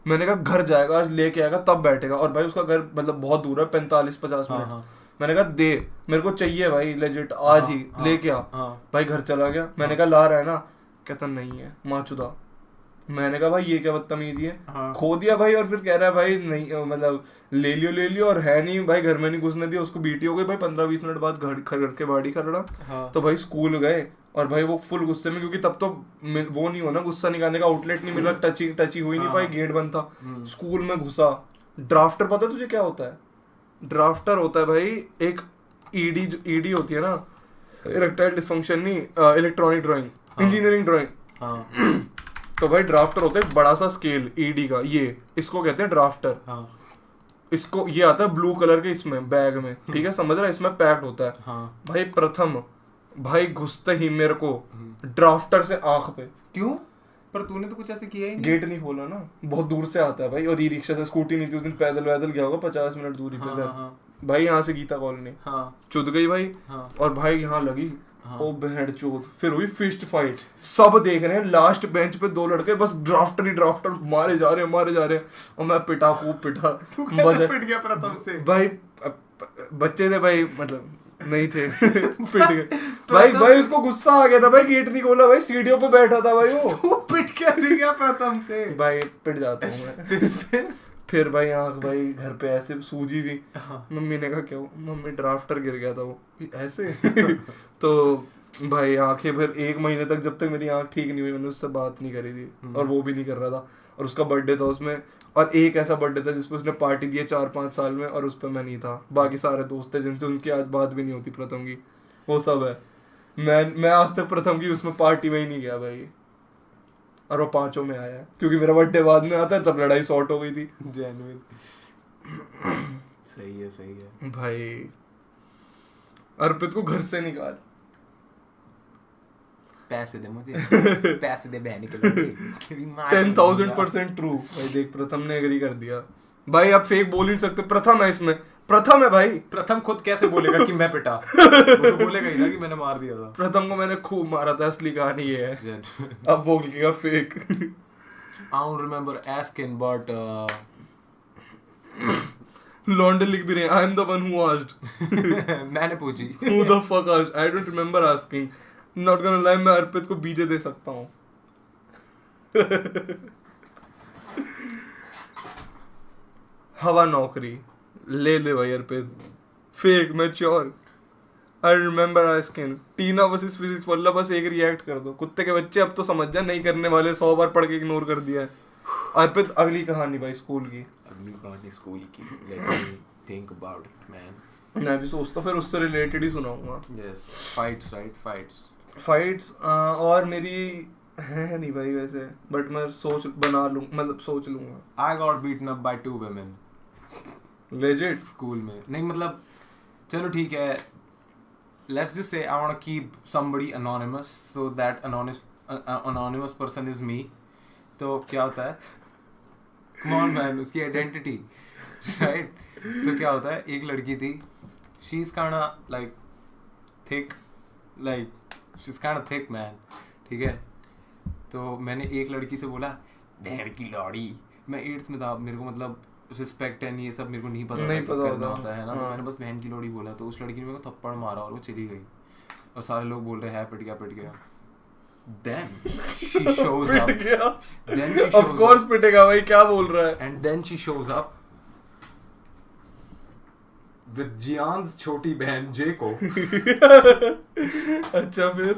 मैंने कहा घर जाएगा आज लेके आएगा तब बैठेगा, और भाई उसका घर मतलब बहुत दूर है, 45-50 मिनट। मैंने कहा दे मेरे को चाहिए भाई लेजिट आज ही लेके आ। भाई घर चला गया, मैंने कहा ला रहा है ना, कहता नहीं है माचुदा। मैंने कहा भाई ये क्या बदतमीजी है, खो दिया भाई, और फिर कह रहा है भाई नहीं मतलब ले लियो और है नहीं भाई, घर में नहीं घुसने दिया, उसको बीटी हो गई भाई 15-20 मिनट बाद घर के बाड़ी खड़ा। तो भाई स्कूल गए और भाई वो फुल गुस्से में, क्योंकि तब तो वो नहीं हो ना गुस्सा निकालने का आउटलेट नहीं मिला, टची हुई नहीं पाई, गेट बंद था। स्कूल में घुसा, ड्राफ्टर पता है तुझे क्या होता है? ड्राफ्टर होता है भाई एक ईडी होती है ना, इरेक्टाइल डिसफंक्शन नहीं, इलेक्ट्रॉनिक ड्राइंग, इंजीनियरिंग ड्राइंग। तो भाई ड्राफ्टर होता है बड़ा सा स्केल ईडी का, ये इसको कहते हैं ड्राफ्टर। इसको ये आता है ब्लू कलर के इसमें बैग में, ठीक है, समझ रहा है, इसमें पैक्ड होता है। भाई प्रथम भाई घुसते ही मेरे को ड्राफ्टर से आंख पे। क्यों? पर तूने तो कुछ ऐसे किया ही नहीं। गेट नहीं खोला ना, बहुत दूर से आता है भाई, और ई रिक्शा से, स्कूटी नहीं थी उस दिन, पैदल गया होगा 50 मिनट दूरी पे। भाई यहाँ से गीता कॉलोनी चुद गई भाई, और भाई यहाँ लगी ओ बहन चोद। फिर हुई फिस्ट फाइट, सब देख रहे हैं, लास्ट बेंच पे 2 लड़के बस ड्राफ्टर ही ड्राफ्टर मारे जा रहे हैं, और मैं पिटा खूब पिटा। तू कैसे पिट गया प्रथम से? भाई बच्चे थे भाई, मतलब नहीं थे पिट गए भाई उसको गुस्सा आ गया था भाई, गेट नहीं खोला भाई, सीढ़ियों पे बैठा था भाई वो। तू पिट कैसे गया प्रथम से? भाई पिट जाता हूँ मैं। फिर भाई आँख भाई घर पे ऐसे सूजी भी। मम्मी ने कहा क्या हो? मम्मी ड्राफ्टर गिर गया था वो ऐसे। तो भाई आंखें, फिर 1 महीने तक जब तक मेरी आंख ठीक नहीं हुई मैंने उससे बात नहीं करी थी, और वो भी नहीं कर रहा था, और उसका बर्थडे था उसमें, और एक ऐसा बर्थडे था जिसपे उसने पार्टी दी है 4-5 साल में, और उस पर मैं नहीं था, बाकी सारे दोस्त थे जिनसे उनकी आज बात भी नहीं होती प्रथम की, वो सब है। मैं आज तक प्रथम की उसमें पार्टी में ही नहीं गया भाई, और वो 5 में आया क्योंकि मेरा बर्थडे बाद में आता है, तब लड़ाई सॉर्ट हो गई थी। जेन्युइन सही है भाई। अर्पित को घर से निकाल, पैसे दे मुझे, पैसे दे बहन के लिए। 10,000% ट्रू भाई। देख प्रथम ने एग्री कर दिया भाई, आप फेक बोल ही सकते, प्रथम है इसमें, प्रथम है भाई। प्रथम खुद कैसे बोलेगा कि मैं पिटा? वो तो बोलेगा ही ना कि मैंने मार दिया था। प्रथम को मैंने खूब मारा था, असली कहानी ये है। अब बोलेगा fake. I don't remember asking but लॉन्डे लिख भी रहे, I am the one who asked। मैंने पूछी। Who the fuck asked? I don't remember asking। Not gonna lie, मैं अर्पित को बीजे दे सकता हूँ। हवा नौकरी ले भाई Arpit, fake mature. I remember asking Tina versus physics, वल्ला बस एक रिएक्ट कर दो, कुत्ते के बच्चे, अब तो समझ जा, नहीं करने वाले, 100 बार पढ़ के इग्नोर कर दिया है। अर्पित अगली कहानी भाई स्कूल की, let me think about it man। मैं भी सोचता फिर उससे रिलेटेड ही सुनाऊंगा। yes fights और मेरी है नहीं भाई वैसे, बट मैं सोच लूंगा। I got beaten up by 2 women legit school में, नहीं मतलब चलो ठीक है, let's just say I want to keep somebody anonymous so that anonymous person is me। तो क्या होता है, come on man, उसकी identity right। तो क्या होता है, एक लड़की थी, she's kind of like thick, like she's kind of thick man, ठीक है। तो मैंने एक लड़की से बोला भेड़ की लौड़ी, मैं 8th में था, मेरे को मतलब रिस्पेक्ट है नहीं, ये सब मेरे को नहीं पता होता है ना। तो मैंने बस बहन की लोड़ी बोला, तो उस लड़की ने मेरे को थप्पड़ मारा और वो चली गई, और सारे लोग बोल रहे हैं पिट गया। Then she shows up। Then she shows of course पिटेगा भाई, क्या बोल रहा है। And then she shows up with Jian's छोटी बहन जे को। अच्छा फिर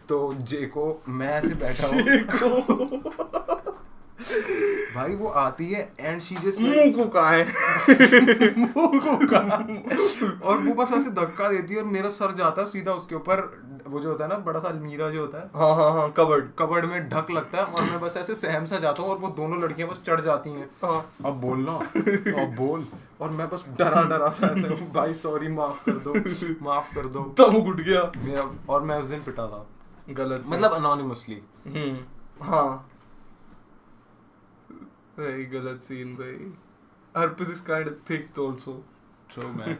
तो जे को मैं ऐसे बैठा हूँ भाई वो आती है एंड शी जस्ट मुंह को कहाँ है और वो बस ऐसे धक्का देती है और मेरा सर जाता है सीधा उसके ऊपर, वो जो होता है ना बड़ा सा अलमीरा जो होता है, हाँ कबर्ड में ढक लगता है और मैं बस ऐसे सहम सा जाता हूँ और वो दोनों लड़कियां बस चढ़ जाती हैं। अब बोलना, अब बोल, और मैं बस डरा सा ऐसे भाई सॉरी माफ कर दो तब वो घुट गया मेरा, और मैं उस दिन पिटा था गलत मतलब अनोनिमसली। हाँ भाई गलत सीन भाई। Arpit is kind of thick also. True man.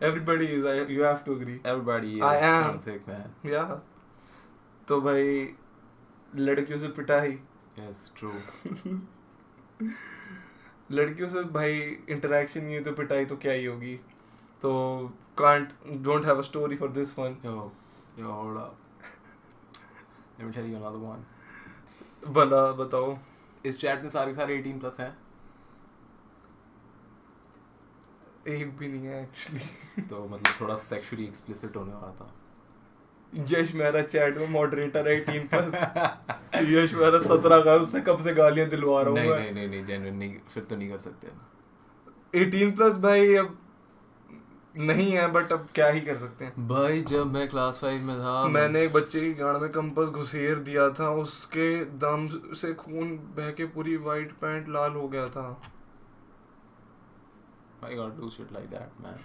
Everybody is. You have to agree. Everybody is kind of thick man. Yeah. तो भाई लड़कियों से पिटाई. Yes, true. लड़कियों से भाई इंटरेक्शन नहीं हुई तो पिटाई तो क्या ही होगी. तो don't have a story for this one. Yo, hold up. Let me tell you another one. बताओ. इस चैट में सारे 18+ हैं. एक भी नहीं है एक्चुअली. तो मतलब थोड़ा सेक्सुअली एक्सप्लिसिट होने वाला था. यश मेरा चैट में मॉडरेटर है 18+. यश मेरा 17 का, उससे कब से गालियां दिलवा रहा हूँ. नहीं जेन्युइनली फिर तो नहीं कर सकते. 18+ भाई अब नहीं है, बट अब क्या ही कर सकते हैं भाई. जब मैं क्लास 5 में था मैंने एक बच्चे की गांड में कंपास घुसेर दिया था, उसके दम से खून बह के पूरी वाइट पैंट लाल हो गया था. I gotta do shit like that man.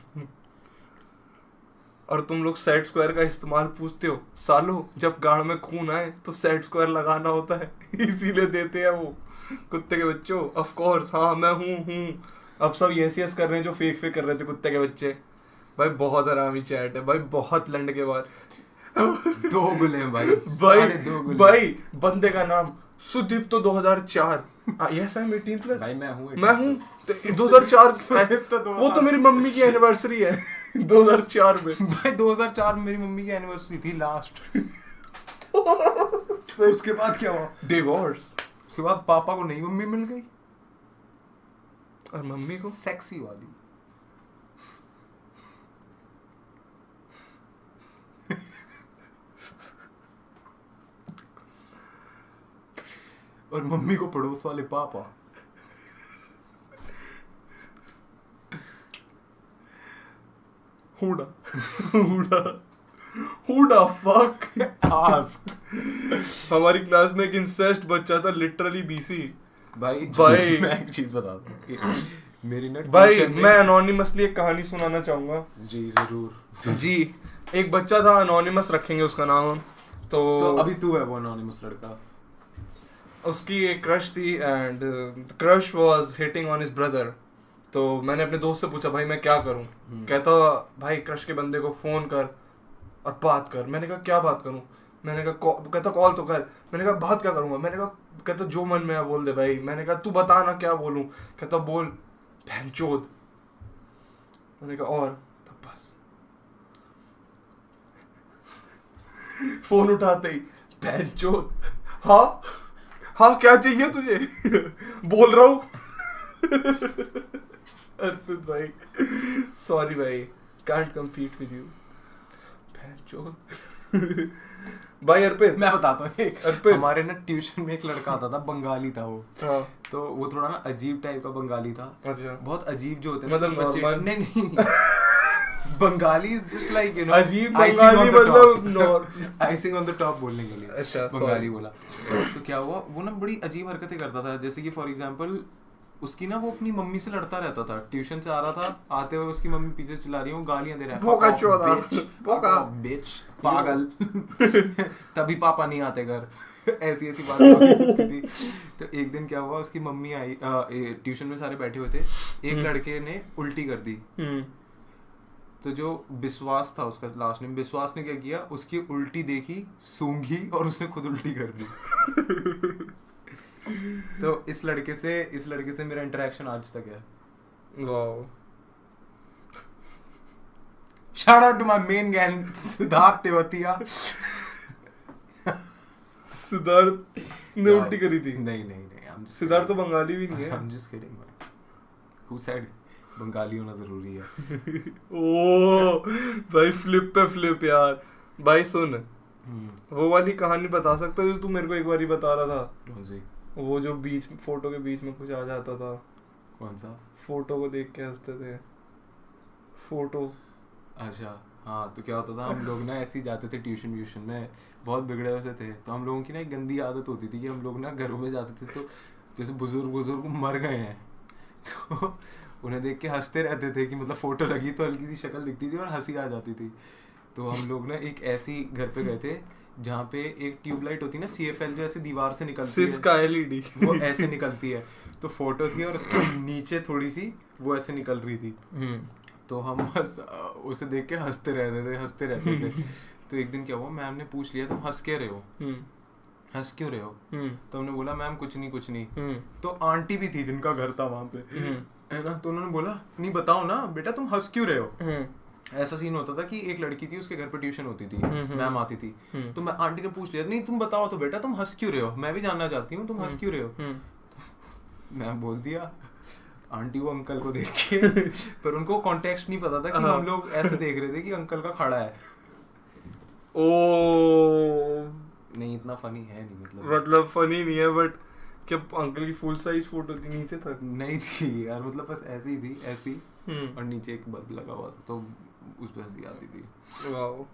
और तुम लोग सेट स्क्वायर का इस्तेमाल पूछते हो सालो, जब गांड में खून आए तो सेट स्क्वायर लगाना होता है. इसीलिए देते हैं वो कुत्ते के बच्चों. ऑफ कोर्स हाँ मैं हूँ. अब सब यस कर रहे हैं जो फेक कर रहे थे कुत्ते के बच्चे. भाई बहुत आरामी चैट है भाई, बहुत लंड के बाद. 2 गुले भाई. भाई बंदे का नाम सुदीप तो 2004. Yes I am 18+. भाई मैं हूँ 2004. वो तो मेरी मम्मी की एनिवर्सरी है 2004 में. भाई 2004 में मेरी मम्मी की एनिवर्सरी थी लास्ट. उसके बाद क्या हुआ? डिवोर्स. उसके बाद पापा को नई मम्मी मिल गई और मम्मी को सेक्सी वाली. और मम्मी को पड़ोस वाले पापा. Who the fuck ask. हमारी क्लास में एक इंसेस्ट बच्चा था लिटरली BC. भाई मैं एक चीज बता दूं. मेरी ना भाई मैं अनोनिमसली एक कहानी सुनाना चाहूंगा. जी जरूर जी. एक बच्चा था, अनोनिमस रखेंगे उसका नाम. तो अभी तू है वो अनोनिमस लड़का. उसकी एक क्रश थी and crush was hitting on his brother. तो मैंने अपने दोस्त से पूछा भाई मैं क्या करूं. कहता भाई क्रश के बंदे को फोन कर और बात कर. मैंने कहा क्या बात करूं. मैंने कहा कहता कॉल तो कर. मैंने कहा बात क्या करूंगा. मैंने कहा कहता जो मन में है बोल दे भाई. मैंने कहा तू बता ना क्या बोलूं. कहता बोल बहनचोद. मैंने कहा और तब बस फोन उठाते ही बहनचोद. हाँ क्या चाहिए तुझे. बोल रहा हूँ. अर्पित भाई सॉरी भाई कांट कम्पीट विद यू. भाई अर्पित मैं बताता हूँ. हमारे ना ट्यूशन में एक लड़का आता था, बंगाली था वो. हाँ. तो वो थोड़ा ना अजीब टाइप का बंगाली था. अच्छा. बहुत अजीब जो होते हैं मतलब बच्चे. नहीं Bengali is just like you know अजीब बंगाली मतलब आइसिंग ऑन द टॉप बोलने के लिए. अच्छा बंगाली बोला. तो क्या हुआ, वो ना बड़ी अजीब हरकतें करता था. जैसे कि फॉर एग्जांपल उसकी ना वो अपनी मम्मी से लड़ता रहता था. ट्यूशन से आ रहा था, आते हुए उसकी मम्मी पीछे चिल्ला रही है, वो गालियां दे रहा है बिच पागल. तभी पापा नहीं आते घर. ऐसी बातें होती थी. तो एक दिन क्या हुआ, उसकी मम्मी आई, ट्यूशन में सारे बैठे हुए थे. एक लड़के ने उल्टी कर दी. तो जो विश्वास था उसका लास्ट नेम, विश्वास ने क्या किया, उसकी उल्टी देखी, सूंघी और उसने खुद उल्टी कर दी. तो इस लड़के से मेरा इंटरेक्शन आज तक है. Wow. Shout out to my main gang Siddharth Tewatia. Siddharth ने उल्टी करी थी. नहीं सिद्धार्थ तो बंगाली भी नहीं है. I'm just kidding man. Who said Bengali होना जरूरी है. ओ भाई फ्लिप पे फ्लिप यार. भाई सुन वो वाली कहानी बता सकता है जो तू मेरे को एक बार ही बता रहा था. वो जो बीच फोटो के बीच में कुछ आ जाता था, कौन सा? फोटो को देख के हंसते थे, फोटो। अच्छा हाँ, तो क्या होता था, हम लोग ना ऐसे ही जाते थे ट्यूशन में, बहुत बिगड़े वैसे थे, तो हम लोगों की ना एक गंदी आदत होती थी कि हम लोग ना घरों में जाते थे, तो जैसे बुजुर्ग मर गए हैं तो उन्हें देख के हंसते रहते थे कि मतलब फोटो लगी तो हल्की सी शक्ल दिखती थी और हंसी आ जाती थी। तो हम लोग ना एक ऐसी घर पे गए थे जहाँ पे एक ट्यूबलाइट होती है ना, CFL जो ऐसे दीवार से निकलती है, का LED वो ऐसे निकलती है, तो फोटो थी और उसके नीचे थोड़ी सी वो ऐसे निकल रही थी, तो हम बस उसे देख के हंसते रहते थे। तो एक दिन क्या हुआ, मैम ने पूछ लिया तुम हंस क्यों रहे हो, हंस क्यों रहे हो? तो हमने बोला मैम कुछ नहीं। तो आंटी भी थी जिनका घर था वहाँ पे, है ना, तो उन्होंने बोला नहीं बताओ ना बेटा तुम हंस क्यों रहे हो। ऐसा सीन होता था कि एक लड़की थी, उसके घर पे ट्यूशन होती थी, मैम आती थी, तो मैं आंटी ने पूछ लिया नहीं तुम बताओ तो बेटा तुम हंस क्यों रहे हो, मैं भी जानना चाहती हूँ तुम हंस क्यों रहे हो। मैम बोल दिया, आंटी वो अंकल को देख के पर उनको कॉन्टेक्स्ट नहीं पता था कि हम लोग ऐसे देख रहे थे कि अंकल का खड़ा है। ओ नहीं इतना फनी है नहीं, मतलब फनी नहीं है, बट क्या अंकल की फुल साइज फोटो थी नीचे तक? नहीं थी यार, मतलब बस ऐसी थी ऐसी, और नीचे एक बल्ब लगा हुआ था, तो उस पे हंसी आती थी। Wow.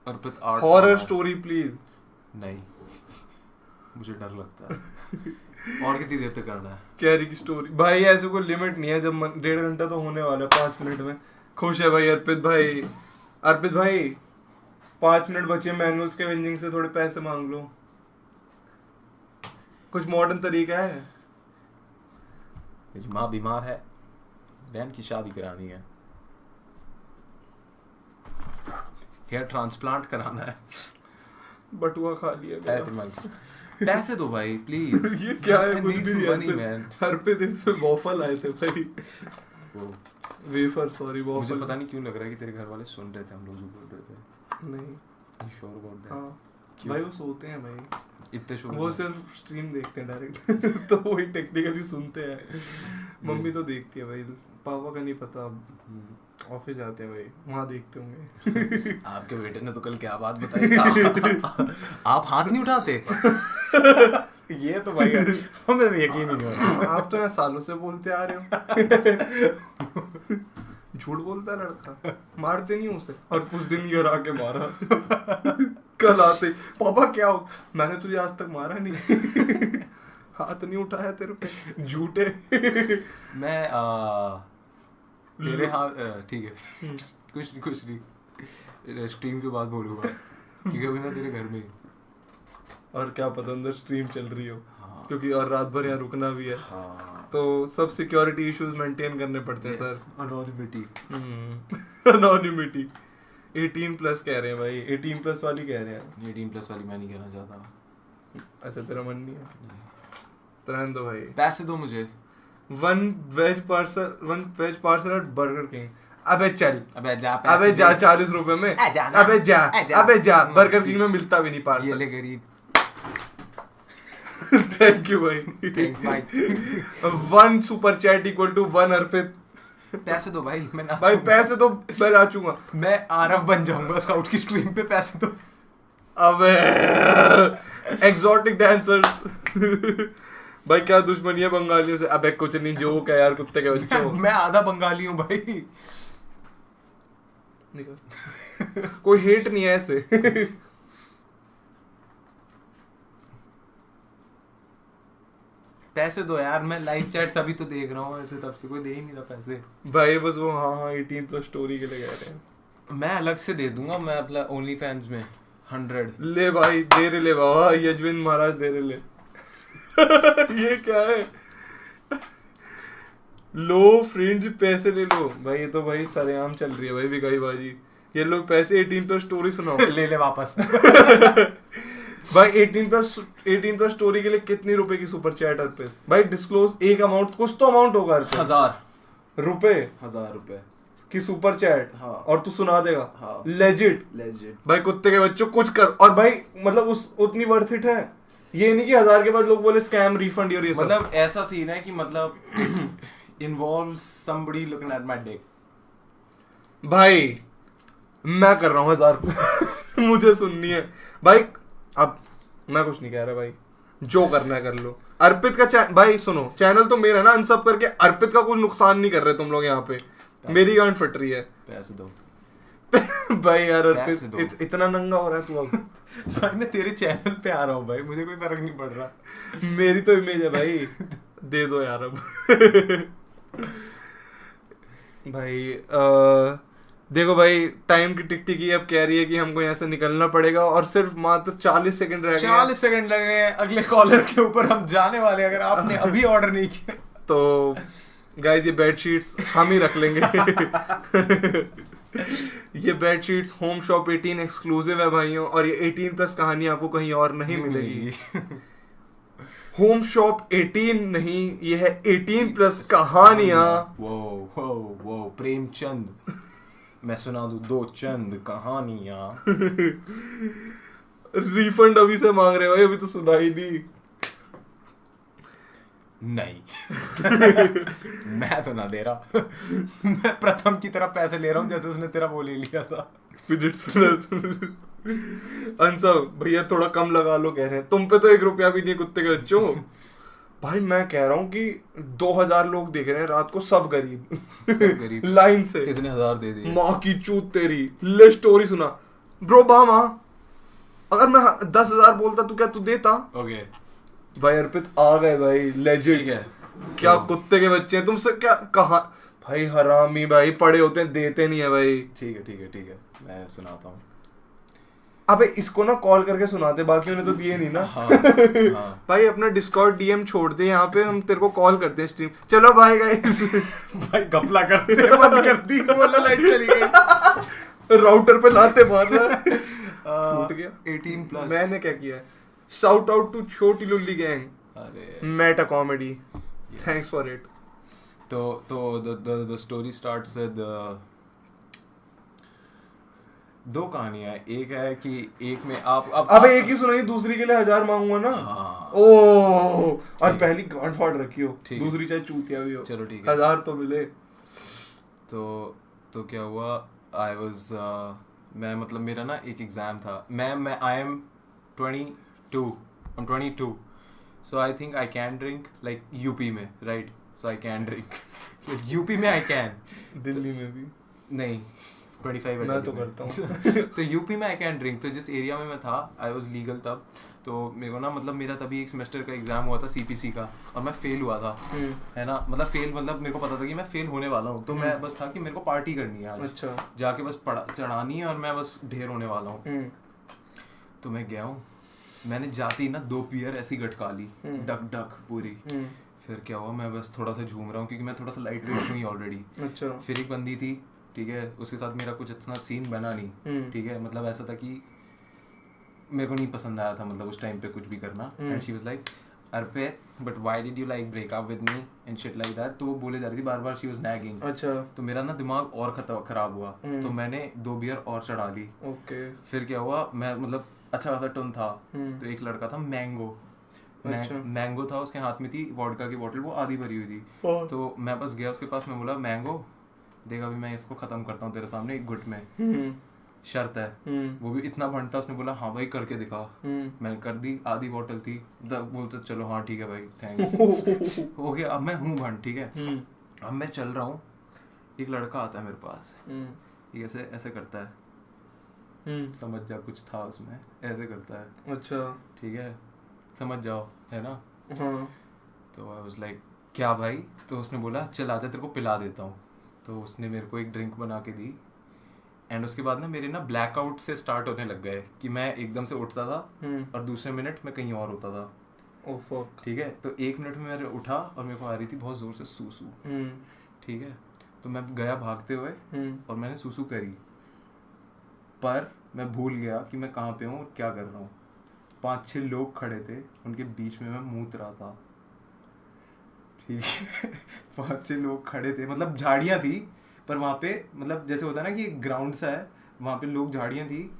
Arpit art horror story please. नहीं मुझे डर लगता है। और कितनी देर तक करना है? कैरी की स्टोरी भाई, ऐसे कोई लिमिट नहीं है, जब 1.5 घंटा तो होने वाला है, 5 मिनट में। खुश है भाई अर्पित भाई 5 मिनट बचे, मैनुअल स्कैवेंजिंग से थोड़े पैसे मांग लो, कुछ मॉडर्न तरीका है। मेरी माँ बीमार है, बहन की शादी करानी है, हेयर ट्रांसप्लांट कराना है, बटुआ खा लिया। पैसे दो भाई प्लीज। ये क्या है, कुछ भी नहीं। अर्पित इस पे वॉफल आए थे भाई, वेफर, सॉरी वॉफल। मुझे पता नहीं क्यों लग रहा है कि तेरे घर वाले सुन रहे थे हम लोग जो बोल रहे थे। नहीं श्योर अबाउट दैट? हाँ भाई वो सोते हैं भाई, इतने शोर, वो सिर्फ स्ट्रीम देखते हैं डायरेक्ट तो वही टेक्निकली सुनते हैं। मम्मी तो देखती है भाई, पापा का नहीं पता, ऑफिस जाते हैं भाई, वहाँ देखते होंगे। आपके बेटे ने तो कल क्या बात बताई आप हाथ नहीं उठाते ये तो भाई हमें तो यकीन नहीं होता। आप तो यहाँ सालों से बोलते आ रहे हो। झूठ बोलता है लड़का, मारते नहीं उसे, और कुछ दिन घर आके मारा। कल आते पापा क्या हो, मैंने तुझे आज तक मारा नहीं। हाथ नहीं उठाया तेरे पे, झूठे। मैं तेरे हाथ ठीक है, कुछ नहीं स्ट्रीम के बाद बोलूँगा क्योंकि अभी मैं तेरे घर में ही, और क्या पता अंदर स्ट्रीम चल रही हो। हाँ। क्योंकि और रात भर यहाँ रुकना भी है। हाँ। तो सब सिक्योरिटी इश्यूज मेंटेन करने पड़ते हैं सर। अनोनिमिटी 18+ कह रहे हैं भाई, 18+ वाली कह रहे हैं। 18+ वाली मैं नहीं कहना चाहता। अच्छा तेरा मन नहीं है, तो रहने दो भाई। पैसे दो मुझे। 1 veg parcel at Burger King. अबे चल, अबे जा 40 रुपए में, अबे जा बर्गर किंग में मिलता भी नहीं पार्सल। ये ले गरीब। थैंक यू भाई, थैंक्स भाई। 1 सुपर चैट इक्वल टू 1 अर्पित। पैसे दो भाई, मैं नाचूंगा भाई, पैसे तो मैं नाचूंगा, मैं आरफ बन जाऊंगा स्काउट की स्ट्रीम पे, पैसे दो। अबे एक्सोटिक डांसर्स। भाई क्या दुश्मनी है बंगालियों से? अबे कुछ नहीं, जोक है यार, कुत्ते के बच्चों। मैं आधा बंगाली हूँ भाई। कोई हेट नहीं है ऐसे। पैसे दो यार, मैं लाइव चैट तभी तो देख रहा हूँ, ऐसे तब से कोई दे ही नहीं रहा पैसे भाई। बस वो हाँ 18+ स्टोरी के लिए कह रहे हैं। मैं अलग से दे दूंगा, मैं अपना ओनली फैंस में 100 ले भाई, दे रहे ले बाबा, यजविंद महाराज दे रहे ले। ये क्या है? लो फ्रेंड्स पैसे ले लो भाई, ये तो भाई सरेआम चल रही है भाई भिखारी बाजी। ये लोग पैसे 18+ स्टोरी सुनाओ। ले ले वापस। भाई 18+ स्टोरी के लिए कितने रुपए की सुपर चैट पे भाई? डिस्क्लोज एक अमाउंट, कुछ तो अमाउंट होगा। 1000 रुपए की सुपर चैट। हाँ। और तू सुना देगा। हाँ। लेजिट भाई, कुत्ते के बच्चों कुछ कर। और भाई मतलब उतनी वर्थ इट है, ये नहीं कि 1000 के बाद लोग बोले स्कैम रिफंड और ये सब। मतलब ऐसा सीन है कि मतलब involves somebody looking at my dick। भाई मैं कर रहा हूँ 1000 मुझे सुननी है भाई। अब मैं कुछ नहीं कह रहा भाई, जो करना है कर लो। अर्पित का भाई सुनो, चैनल तो मेरा ना, अनसब करके अर्पित का कुछ नुकसान नहीं कर रहे तुम लोग यहाँ पे, मेरी गांड फट रही है। पैसे दो भाई यार अर्पित इतना नंगा हो रहा है तू अब। भाई मैं तेरे चैनल पे आ रहा हूँ भाई, मुझे कोई फर्क नहीं पड़ रहा। मेरी तो इमेज है भाई, दे दो यार अब। भाई देखो भाई, टाइम की टिक टिकी अब कह रही है कि हमको यहाँ से निकलना पड़ेगा और सिर्फ मात्र 40 सेकंड रह गए। 40 सेकंड लग गए, अगले कॉलर के ऊपर हम जाने वाले हैं, अगर आपने अभी ऑर्डर नहीं किया तो गाइस ये बेडशीट्स हम ही रख लेंगे। ये बेडशीट्स होम शॉप 18 एक्सक्लूसिव है भाइयों, और ये 18+ कहानी आपको कहीं और नहीं मिलेगी। होम शॉप 18 नहीं, ये है 18+ कहानियां। वो प्रेमचंद, मैं सुना दूं 2 चंद कहानियां। रिफंड अभी से मांग रहे हो भाई, अभी तो सुना ही नहीं। नहीं मैं तो ना दे रहा। मैं प्रथम की तरह पैसे ले रहा हूँ, जैसे उसने तेरा वो ले लिया था फिजिट स्पिनर। अंसब भैया थोड़ा कम लगा लो, कह रहे हैं तुम पे तो 1 रुपया भी नहीं कुत्ते के बच्चों। भाई मैं कह रहा हूँ कि 2000 लोग देख रहे हैं रात को, सब गरीब लाइन से। कितने 1000 दे दिए? माँ की चूत तेरी, ले स्टोरी सुना ब्रो। बामा अगर मैं 10,000 बोलता तो क्या तू देता? ओके भाई अर्पित आ गए भाई, लेजेंड है। क्या कुत्ते के बच्चे हैं तुमसे, क्या कहा भाई, हरामी भाई, पड़े होते हैं देते नहीं है भाई। ठीक है मैं सुनाता हूँ। अबे इसको ना कॉल करके सुनाते, बाकियों ने तो दिए नहीं ना। हाँ। भाई अपना डिस्कॉर्ड डीएम छोड़ दे, यहाँ पे हम तेरे को कॉल करते हैं स्ट्रीम। चलो भाई गाइस। भाई गपला करते बंद कर दी, बोला लाइट चली गई। राउटर पे लाते मार रहा है। टूट गया 18+। मैंने क्या किया? शाउट आउट टू छोटी लुल्ली गैंग, अरे Meta comedy, thanks for it. तो द स्टोरी स्टार्ट्स विद 2 कहानियां। एक है कि एक में आप अबे एक ही सुनाई, दूसरी के लिए 1000 मांगूंगा ना। हाँ। और पहली गांड फाड़ रखी हो, दूसरी चाहे चूतिया भी हो। चलो ठीक है, 1000 तो मिले। तो क्या हुआ, आई वाज मैं मतलब मेरा ना एक एग्जाम था। मैं I am 22 so I think I can drink like UP में, right? So I can drink UP में, आई कैन। दिल्ली में भी नहीं, 25 मैं तो करता हूँ। तो यूपी में आई कैन ड्रिंक। तो जिस एरिया में मैं था, आई वाज लीगल तब। तो मेरे को ना मतलब मेरा तभी एक सेमेस्टर का एग्जाम हुआ था सीपीसी का, और मैं फेल हुआ था, है ना। मतलब फेल, मतलब मेरे को पता था कि मैं फेल होने वाला हूँ। तो मैं बस था कि मेरे को पार्टी करनी है आज। अच्छा। जाके बस चढ़ानी है और मैं बस ढेर होने वाला हूँ। तो मैं गया हूँ, मैंने जाती ही ना 2 बियर ऐसी गटका ली, डक पूरी। फिर क्या हुआ, मैं बस थोड़ा सा झूम रहा हूँ क्योंकि मैं थोड़ा सा लाइट वेट हूँ ऑलरेडी। अच्छा। फिर एक बंदी थी, ठीक है, उसके साथ मेरा कुछ इतना सीन बना नहीं, ठीक है। मतलब ऐसा था कि मेरे को नहीं पसंद आया था, मतलब उस टाइम पे कुछ भी करना। And she was like, Arpit but why did you like break up with me and shit like that. तो वो बोले जा रही थी बार-बार, शी वाज नैगिंग। अच्छा। तो मेरा ना दिमाग और खराब हुआ, तो मैंने 2 बियर और चढ़ा ली। ओके। फिर क्या हुआ, मैं मतलब अच्छा खासा टन था, तो एक लड़का था मैंगो, मैंगो था, उसके हाथ में थी वोडका की बोतल, वो आधी भरी हुई थी। तो मैं बस गया उसके पास, मैं बोला मैंगो देख, अभी मैं इसको खत्म करता हूँ तेरे सामने एक गुट में, शर्त है। वो भी इतना भंड था, उसने बोला हाँ भाई करके दिखा। मैंने कर दी, आधी बोतल थी। बोलते चलो हाँ ठीक है भाई, थैंक्स। हो गया। अब मैं हूँ भंड, ठीक है। अब मैं चल रहा हूँ, एक लड़का आता है मेरे पास, ये ऐसे ऐसे करता है, समझ जा, कुछ था उसमें, ऐसे करता है। अच्छा, ठीक है, समझ जाओ, है ना। तो आई वाज लाइक क्या भाई? तो उसने बोला चल आजा, तेरे को पिला देता हूँ। तो उसने मेरे को एक ड्रिंक बना के दी। एंड उसके बाद ना मेरे ना ब्लैकआउट से स्टार्ट होने लग गए कि मैं एकदम से उठता था और दूसरे मिनट में कहीं और होता था। Oh fuck. ठीक है। तो 1 मिनट में मैं उठा और मेरे को आ रही थी बहुत जोर से सूसू। ठीक है। तो मैं गया भागते हुए और मैंने सूसू करी, पर मैं भूल गया कि मैं कहाँ पे हूँ और क्या कर रहा हूँ। 5-6 लोग खड़े थे, उनके बीच में मैं मूत रहा था। ठीक है। 5-6 लोग खड़े थे, मतलब झाड़ियाँ थी, पर वहाँ पे मतलब जैसे होता है ना कि ग्राउंड सा है, वहाँ पे लोग, झाड़ियाँ थी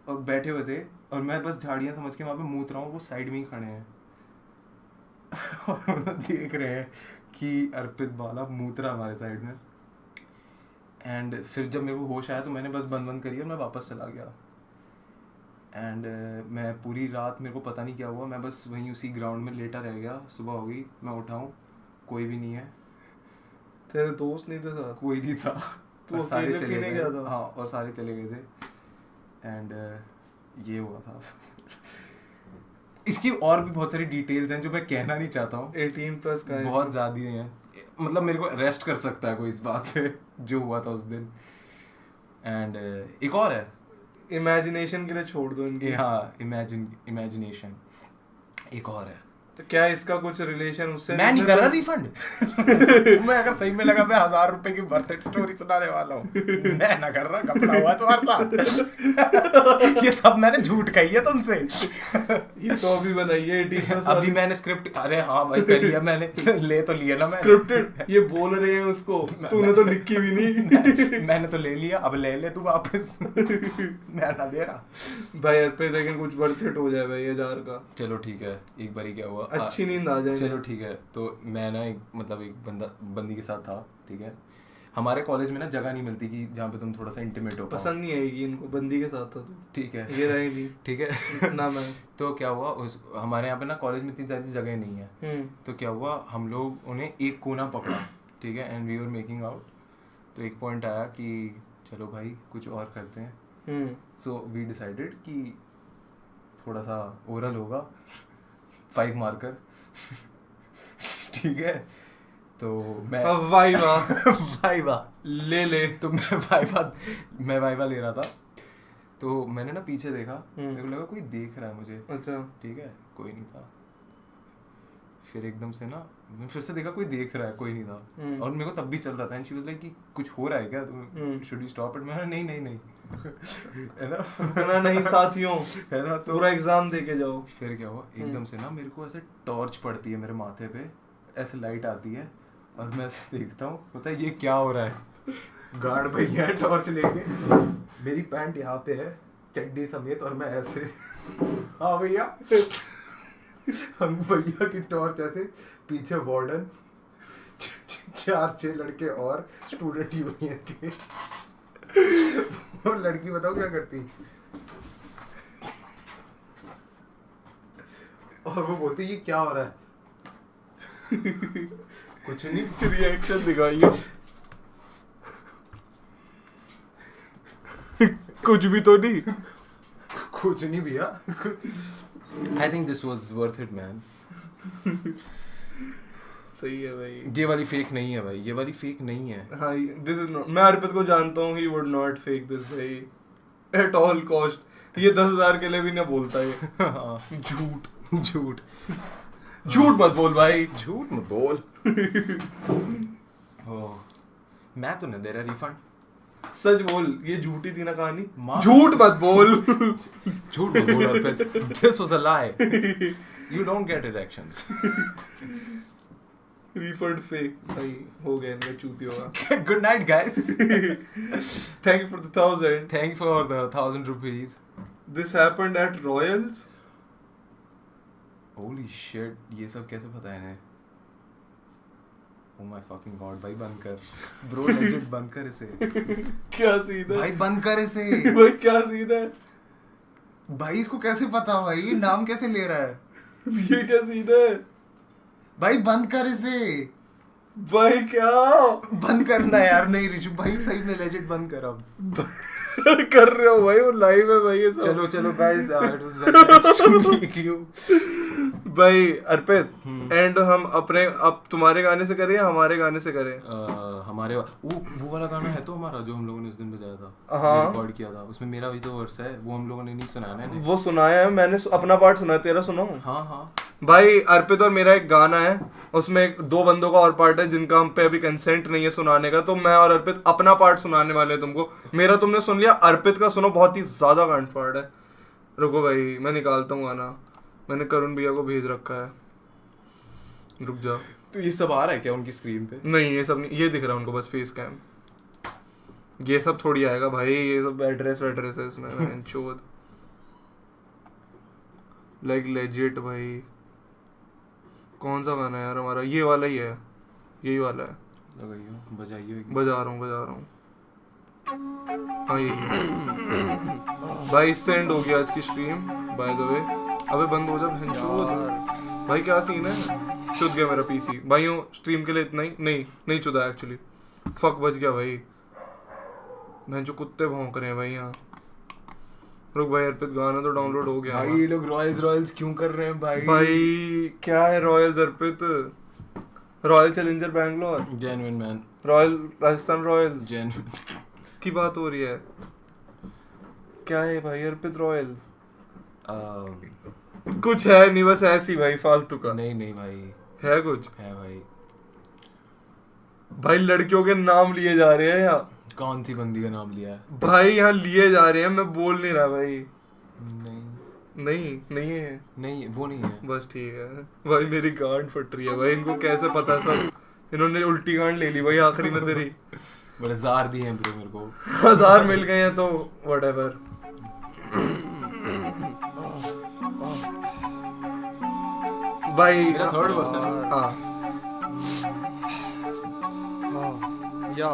और बैठे हुए थे, और मैं बस झाड़ियाँ समझ के वहाँ पे मूत रहा हूँ। वो साइड में ही खड़े हैं और देख रहे हैं कि अर्पित बाला मूत रहा हमारे साइड में। एंड फिर जब मेरे को होश आया तो मैंने बस बंद करी और मैं वापस चला गया। एंड मैं पूरी रात, मेरे को पता नहीं क्या हुआ, मैं बस वहीं उसी ग्राउंड में लेटा रह गया। सुबह हो गई, मैं उठाऊँ, कोई भी नहीं है। तेरे दोस्त नहीं थे साथ? कोई नहीं था, तो सारे चले गए। गया था? हाँ, और सारे चले गए थे। एंड ये हुआ था। इसकी और भी बहुत सारी डिटेल्स हैं जो मैं कहना नहीं चाहता हूँ। 18+ का बहुत ज़्यादा हैं, मतलब मेरे को अरेस्ट कर सकता है कोई इस बात पे जो हुआ था उस दिन। एंड एक और है, इमेजिनेशन के लिए छोड़ दो इनकी। हाँ, इमेजिनेशन एक और है। तो क्या इसका कुछ रिलेशन उससे? मैं नहीं कर रहा रिफंड। मैं अगर सही में लगा मैं 1000 रुपए की बर्थडे स्टोरी सुनाने वाला हूँ, मैं ना कर रहा, कपड़ा हुआ तुम्हारे साथ। ये सब मैंने झूठ कही है तुमसे। ये तो अभी बनाई है 18+। अभी मैंने स्क्रिप्ट, अरे हाँ भाई करी है मैंने, ले तो लिया ना मैंने। स्क्रिप्टेड ये बोल रहे हैं उसको, तूने तो लिखी भी नहीं। मैंने तो ले लिया, अब ले ले तू वापस। मैं ना दे रहा भाई यार पे, लेकिन कुछ वर्थ इट हो जाए भाई 1000 का। चलो ठीक है, एक बार ही क्या हुआ, अच्छी नींद आ जाए। चलो ठीक है। तो मैं ना एक बंदी के साथ था, ठीक है। हमारे कॉलेज में ना जगह नहीं मिलती कि जहाँ पे तुम थोड़ा सा इंटीमेट हो। पसंद नहीं आएगी इनको, बंदी के साथ था तो ठीक है, ये रहेगी, ठीक है ना मैं। तो क्या हुआ, हमारे यहाँ पे ना कॉलेज में इतनी सारी जगह नहीं है। तो क्या हुआ, हम लोग उन्हें एक कोना पकड़ा, ठीक है, and we were making out. तो एक पॉइंट आया कि चलो भाई कुछ और करते हैं। सो वी डिसाइडेड कि थोड़ा सा ओरल होगा, 5 मार्कर। ठीक है, तो मैं वाइवा ले तो मैं वाइवा ले रहा था। तो मैंने ना पीछे देखा, मेरे को लगा कोई देख रहा है मुझे। अच्छा, ठीक है, कोई नहीं था। फिर एकदम से ना मैं फिर से देखा कोई देख रहा है, कोई नहीं था। और मेरे को तब भी चल रहा था, एंड शी वाज लाइक कि कुछ हो रहा है क्या, शुड वी स्टॉप इट? मैं नहीं है ना नहीं साथियों, है ना, तो पूरा एग्जाम दे के जाओ। फिर क्या हुआ, एकदम से ना मेरे को ऐसे टॉर्च पड़ती है मेरे माथे पे, ऐसे लाइट आती है, और मैं ऐसे देखता हूँ, पता है ये क्या हो रहा है। गार्ड भैया है टॉर्च लेके, मेरी पैंट यहाँ पे है चड्डी समेत, और मैं ऐसे, हाँ भैया, हम भैया की टॉर्च ऐसे, पीछे वार्डन, 4-6 लड़के और स्टूडेंट यूनियन के। वो लड़की बताओ क्या करती, और वो बोलती ये क्या हो रहा है। कुछ नहीं, रिएक्शन दिखाइए। कुछ भी तो नहीं, कुछ नहीं भैया। I think this was worth it, man. सही है भाई। ये वाली फेक नहीं है भाई, ये वाली फेक नहीं है। हाँ, this is not, मैं अर्पित को जानता हूँ, he would not fake this भाई at all cost। ये 10,000 के लिए भी ना बोलता है। झूठ मत बोल भाई, झूठ मत बोल। मैं तो नहीं दे रहा रिफंड। सच बोल, ये झूठी थी ना कहानी। झूठ मत बोल। झूठ मत बोल अर्पित, this was a lie. You don't get erections. Refund fake भाई, हो गया इनका चूतियों का। Good night guys. Thank you for the 1,000. Thank you for the 1,000 rupees. This happened at Royals. Holy shit, ये सब कैसे पता है इन्हें? Oh my fucking god, भाई बंद कर, bro legit बंद कर इसे। क्या सीन है? भाई बंद कर इसे। भाई क्या सीन है? भाई इसको कैसे पता, भाई नाम कैसे ले रहा है? ये क्या सीन है? भाई बंद कर इसे। भाई क्या? बंद करना यार, नहीं रिशु भाई सही में लेजिट बंद कर अब। कर रहे हो भाई, वो लाइव है भाई ये सब। चलो guys, it was very nice to meet you. भाई अर्पित, एंड हम अपने, अब तुम्हारे गाने से करें या हमारे गाने से करें? हमारे वो वाला गाना है तो हमारा, जो हम लोगों ने उस दिन बजाया था, हाँ रिकॉर्ड किया था, उसमें मेरा भी तो वर्स है, वो हम लोगों ने नहीं सुनाया है। वो सुनाया है मैंने, अपना पार्ट सुना, तेरा सुनाऊं? हाँ भाई अर्पित और मेरा एक गाना है, उसमें 2 बंदों का और पार्ट है जिनका हम पे अभी कंसेंट नहीं है सुनाने का। तो मैं और अर्पित अपना पार्ट सुनाने वाले हैं तुमको। मेरा तुमने सुन लिया, अर्पित का सुनो, बहुत ही ज्यादा गांड फाड़ है। रुको भाई मैं निकालता हूँ गाना, मैंने करुण भैया को भेज रखा है, रुक जा। तो ये सब आ रहा है क्या उनकी स्क्रीन पे? नहीं ये सब नहीं, ये दिख रहा है उनको बस फेस कैम, ये सब थोड़ी आएगा भाई, ये सब एड्रेस है इसमें। चोद लाइक लेजिट भाई। कौन सा गाना है यार हमारा? ये वाला ही है, यही वाला है। लगाइयो, बजाइयो, बजा रहा हूँ। हाँ ये भाई सेंड हो गया आज की स्ट्रीम बाय द वे। अबे बंद हो जा भैंचोद। भाई क्या सीन है? चुद गया मेरा पीसी भाइयों। स्ट्रीम के लिए इतना ही नहीं चुदा एक्चुअली। फक बच गया भाई। भैंचो कुत्ते भौंक रहे हैं भाई यहाँ। रुक भाई अर्पित गाना तो डाउनलोड हो गया भाई। ये लोग रॉयल्स क्यों कर रहे हैं भाई? भाई क्या है Royals Arpit? Royal Challenger Bangalore genuine man. Royal Rajasthan Royals genuine की बात हो रही है। क्या है भाई अर्पित रॉयल्स? कुछ है नहीं बस ऐसी भाई फालतू का। नहीं भाई है कुछ है भाई। भाई लड़कियों के नाम लिए जा रहे हैं यहाँ। कौन सी बंदी का नाम लिया है भाई? यहाँ लिए जा रहे हैं। मैं बोल नहीं रहा भाई। नहीं है। नहीं वो नहीं है। बस ठीक है भाई। मेरी गांड फट रही है भाई। इनको कैसे पता सब? इन्होंने उल्टी गांड ले ली भाई आखिरी में तेरी। बड़े 1000 दिए हैं ब्रो मेरे को। 1000 मिल गए हैं तो व्हाटएवर। भाई मेरा थर्ड पर्सन है। हाँ या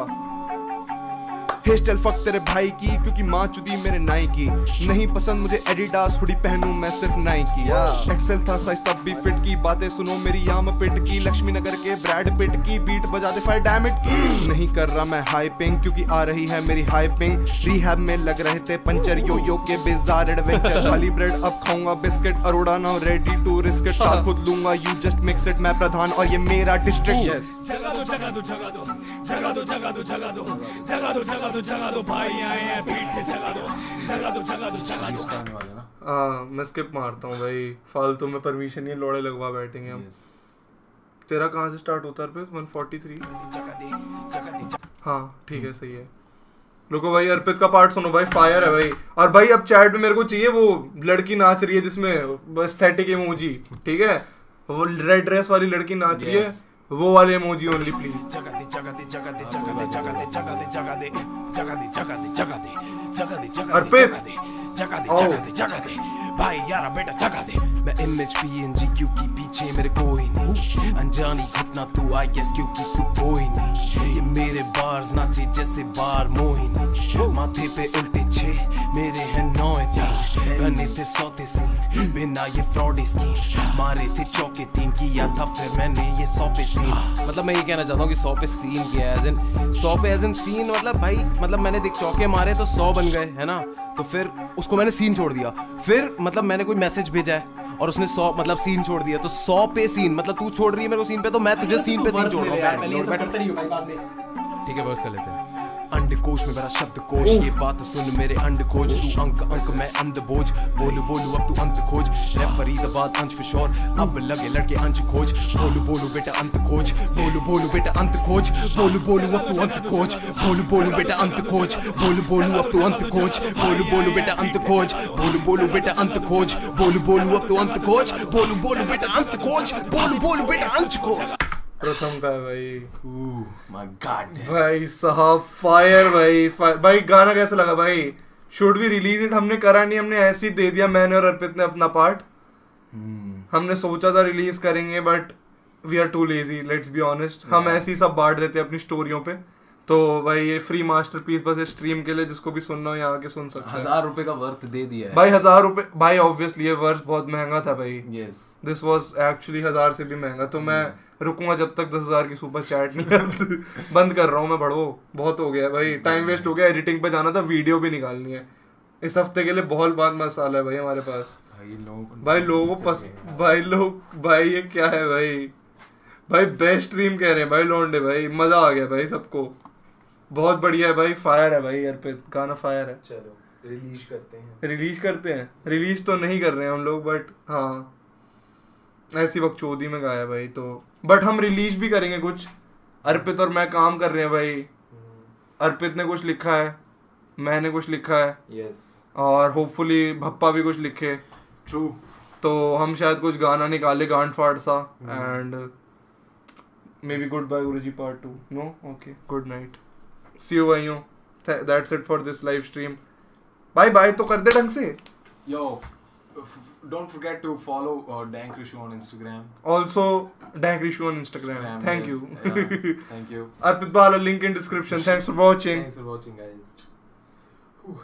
हेयर स्टाइल फक तेरे भाई की क्योंकि माँ चुदी मेरे नाई की। नहीं पसंद मुझे एडिडास हुडी पहनूं मैं सिर्फ नाई की। एक्सेल था साइज तब भी फिट की। बातें सुनो मेरी याम पिट की। लक्ष्मी नगर के ब्रैड पिट की बीट बजा दे फायर डैमेट की। नहीं कर रहा मैं हाइपिंग क्योंकि आ रही है मेरी हाइपिंग। रिहैब में लग रहे थे पंचर यो के बेजार एडवेंचर। खाली ब्रेड अब खाऊंगा biscuit. Arora now ready to risk it. खुद लूंगा यू जस्ट मिक्स इट। मैं प्रधान और ये मेरा डिस्ट्रिक्ट। जगा दो भाई आए हैं बीट पे जगा दो। हाँ मैं स्किप मारता हूँ भाई। फालतू में परमिशन ये लोड़े लगवा बैठेंगे हम। तेरा कहाँ से स्टार्ट होता है? 143। हाँ ठीक है सही है। रुको भाई अर्पित का पार्ट सुनो भाई। फायर है भाई। और भाई अब चैट में मेरे को चाहिए वो लड़की नाच रही है जिसमें एस्थेटिक इमोजी। ठीक है वो रेड ड्रेस वाली लड़की नाच रही है। वो वाले इमोजी ओनली प्लीज। अर्पित भाई यारा बेटा जगा दे। मैं MHPNGQ की पीछे मेरे कोई नहीं। अनजानी घटना तू आई गेस क्योंकि तू कोई नहीं। ये मेरे बार्स नाचे जैसे बार मोहिनी। माथे पे उल्टे 6 मेरे हैं 9 बने थे 100 सीन। बिना ये फ्रॉड स्कीम मारे थे चौके 3 किया था फिर मैंने ये 100 पे सीन। मतलब मैं ये कहना चाहता हूँ कि 100 पे सीन किया एज इन 100 पे एज इन सीन। मतलब भाई मतलब मैंने देख चौके मारे तो 100 बन गए है ना। तो फिर उसको मैंने सीन छोड़ दिया। फिर मतलब मैंने कोई मैसेज भेजा है और उसने 100 मतलब सीन छोड़ दिया। तो 100 पे सीन मतलब तू छोड़ रही है मेरे को सीन पे तो मैं तुझे सीन पे सीन छोड़ रहा हूँ। ठीक है बस कर लेते हैं। अंडकोश में मेरा शब्द कोश। ये बात सुन मेरे अंडकोश। तू अंक मैं अंध बोझ। बोलू अब तू अंत खोज। रैप फरीदाबाद अंश फिशोर। अब लगे लड़के अंश खोज। बोलू बेटा अंत खोज। बोलू बेटा अंत खोज। बोलू अब तू अंत खोज। बोलू बेटा अंत खोज। बोलू अब तू अंत खोज। बोलू बेटा अंत खोज। बोलू बेटा अंत खोज। बोलू अब तू अंत खोज। बोलू बेटा अंत खोज। बोलू बेटा अंत खोज। प्रथम का है भाई। माय गॉड भाई साहब फायर भाई। भाई गाना कैसा लगा भाई? Should we release it? हमने करा नहीं। हमने ऐसे ही दे दिया। मैंने और अर्पित ने अपना पार्ट। हमने सोचा था रिलीज करेंगे but we are too lazy let's be honest. हम ऐसे ही सब बांट देते अपनी स्टोरियों पे। तो भाई ये फ्री मास्टरपीस बस स्ट्रीम के लिए जिसको भी सुनना हो यहाँ के सुन सकते हैं। 1000 रुपए का वर्थ दे दिया है भाई। 1000 रुपए भाई ऑब्वियसली ये वर्थ बहुत महंगा था भाई। यस दिस वाज एक्चुअली 1000 से भी महंगा। तो मैं रुकूंगा जब तक 10,000 की सुपर चैट नहीं बंद कर रहा हूँ मैं। बढ़ो बहुत हो गया भाई। टाइम वेस्ट हो गया। एडिटिंग पे जाना था। वीडियो भी निकालनी है इस हफ्ते के लिए। बहुत बात मसाला है भाई हमारे पास। भाई लोगों को भाई ये क्या है भाई बेस्ट स्ट्रीम कह रहे हैं भाई लौंडे। भाई मजा आ गया भाई सबको। बहुत बढ़िया है भाई। फायर है भाई यार पे गाना फायर है। चलो रिलीज करते हैं। रिलीज तो नहीं कर रहे हैं हम लोग बट हाँ ऐसी बकचोदी में गाया भाई। तो बट हम रिलीज भी करेंगे कुछ। अर्पित और मैं काम कर रहे हैं भाई। अर्पित ने कुछ लिखा है। मैंने कुछ लिखा है। यस और होपफुली भप्पा भी कुछ लिखे। ट्रू। तो हम शायद कुछ गाना निकाले गांड फाड़ सा। And may be good bye Guruji part 2। No okay good night see you भाइयों। That's it for this live stream. Bye bye तो कर दे ढंग से। यो Don't forget to follow Dank Rishu on Instagram. Also, Dank Rishu on Instagram. Thank you. Yeah, thank you. Arpit Bala, link in description. Thanks for watching. Thanks for watching, guys.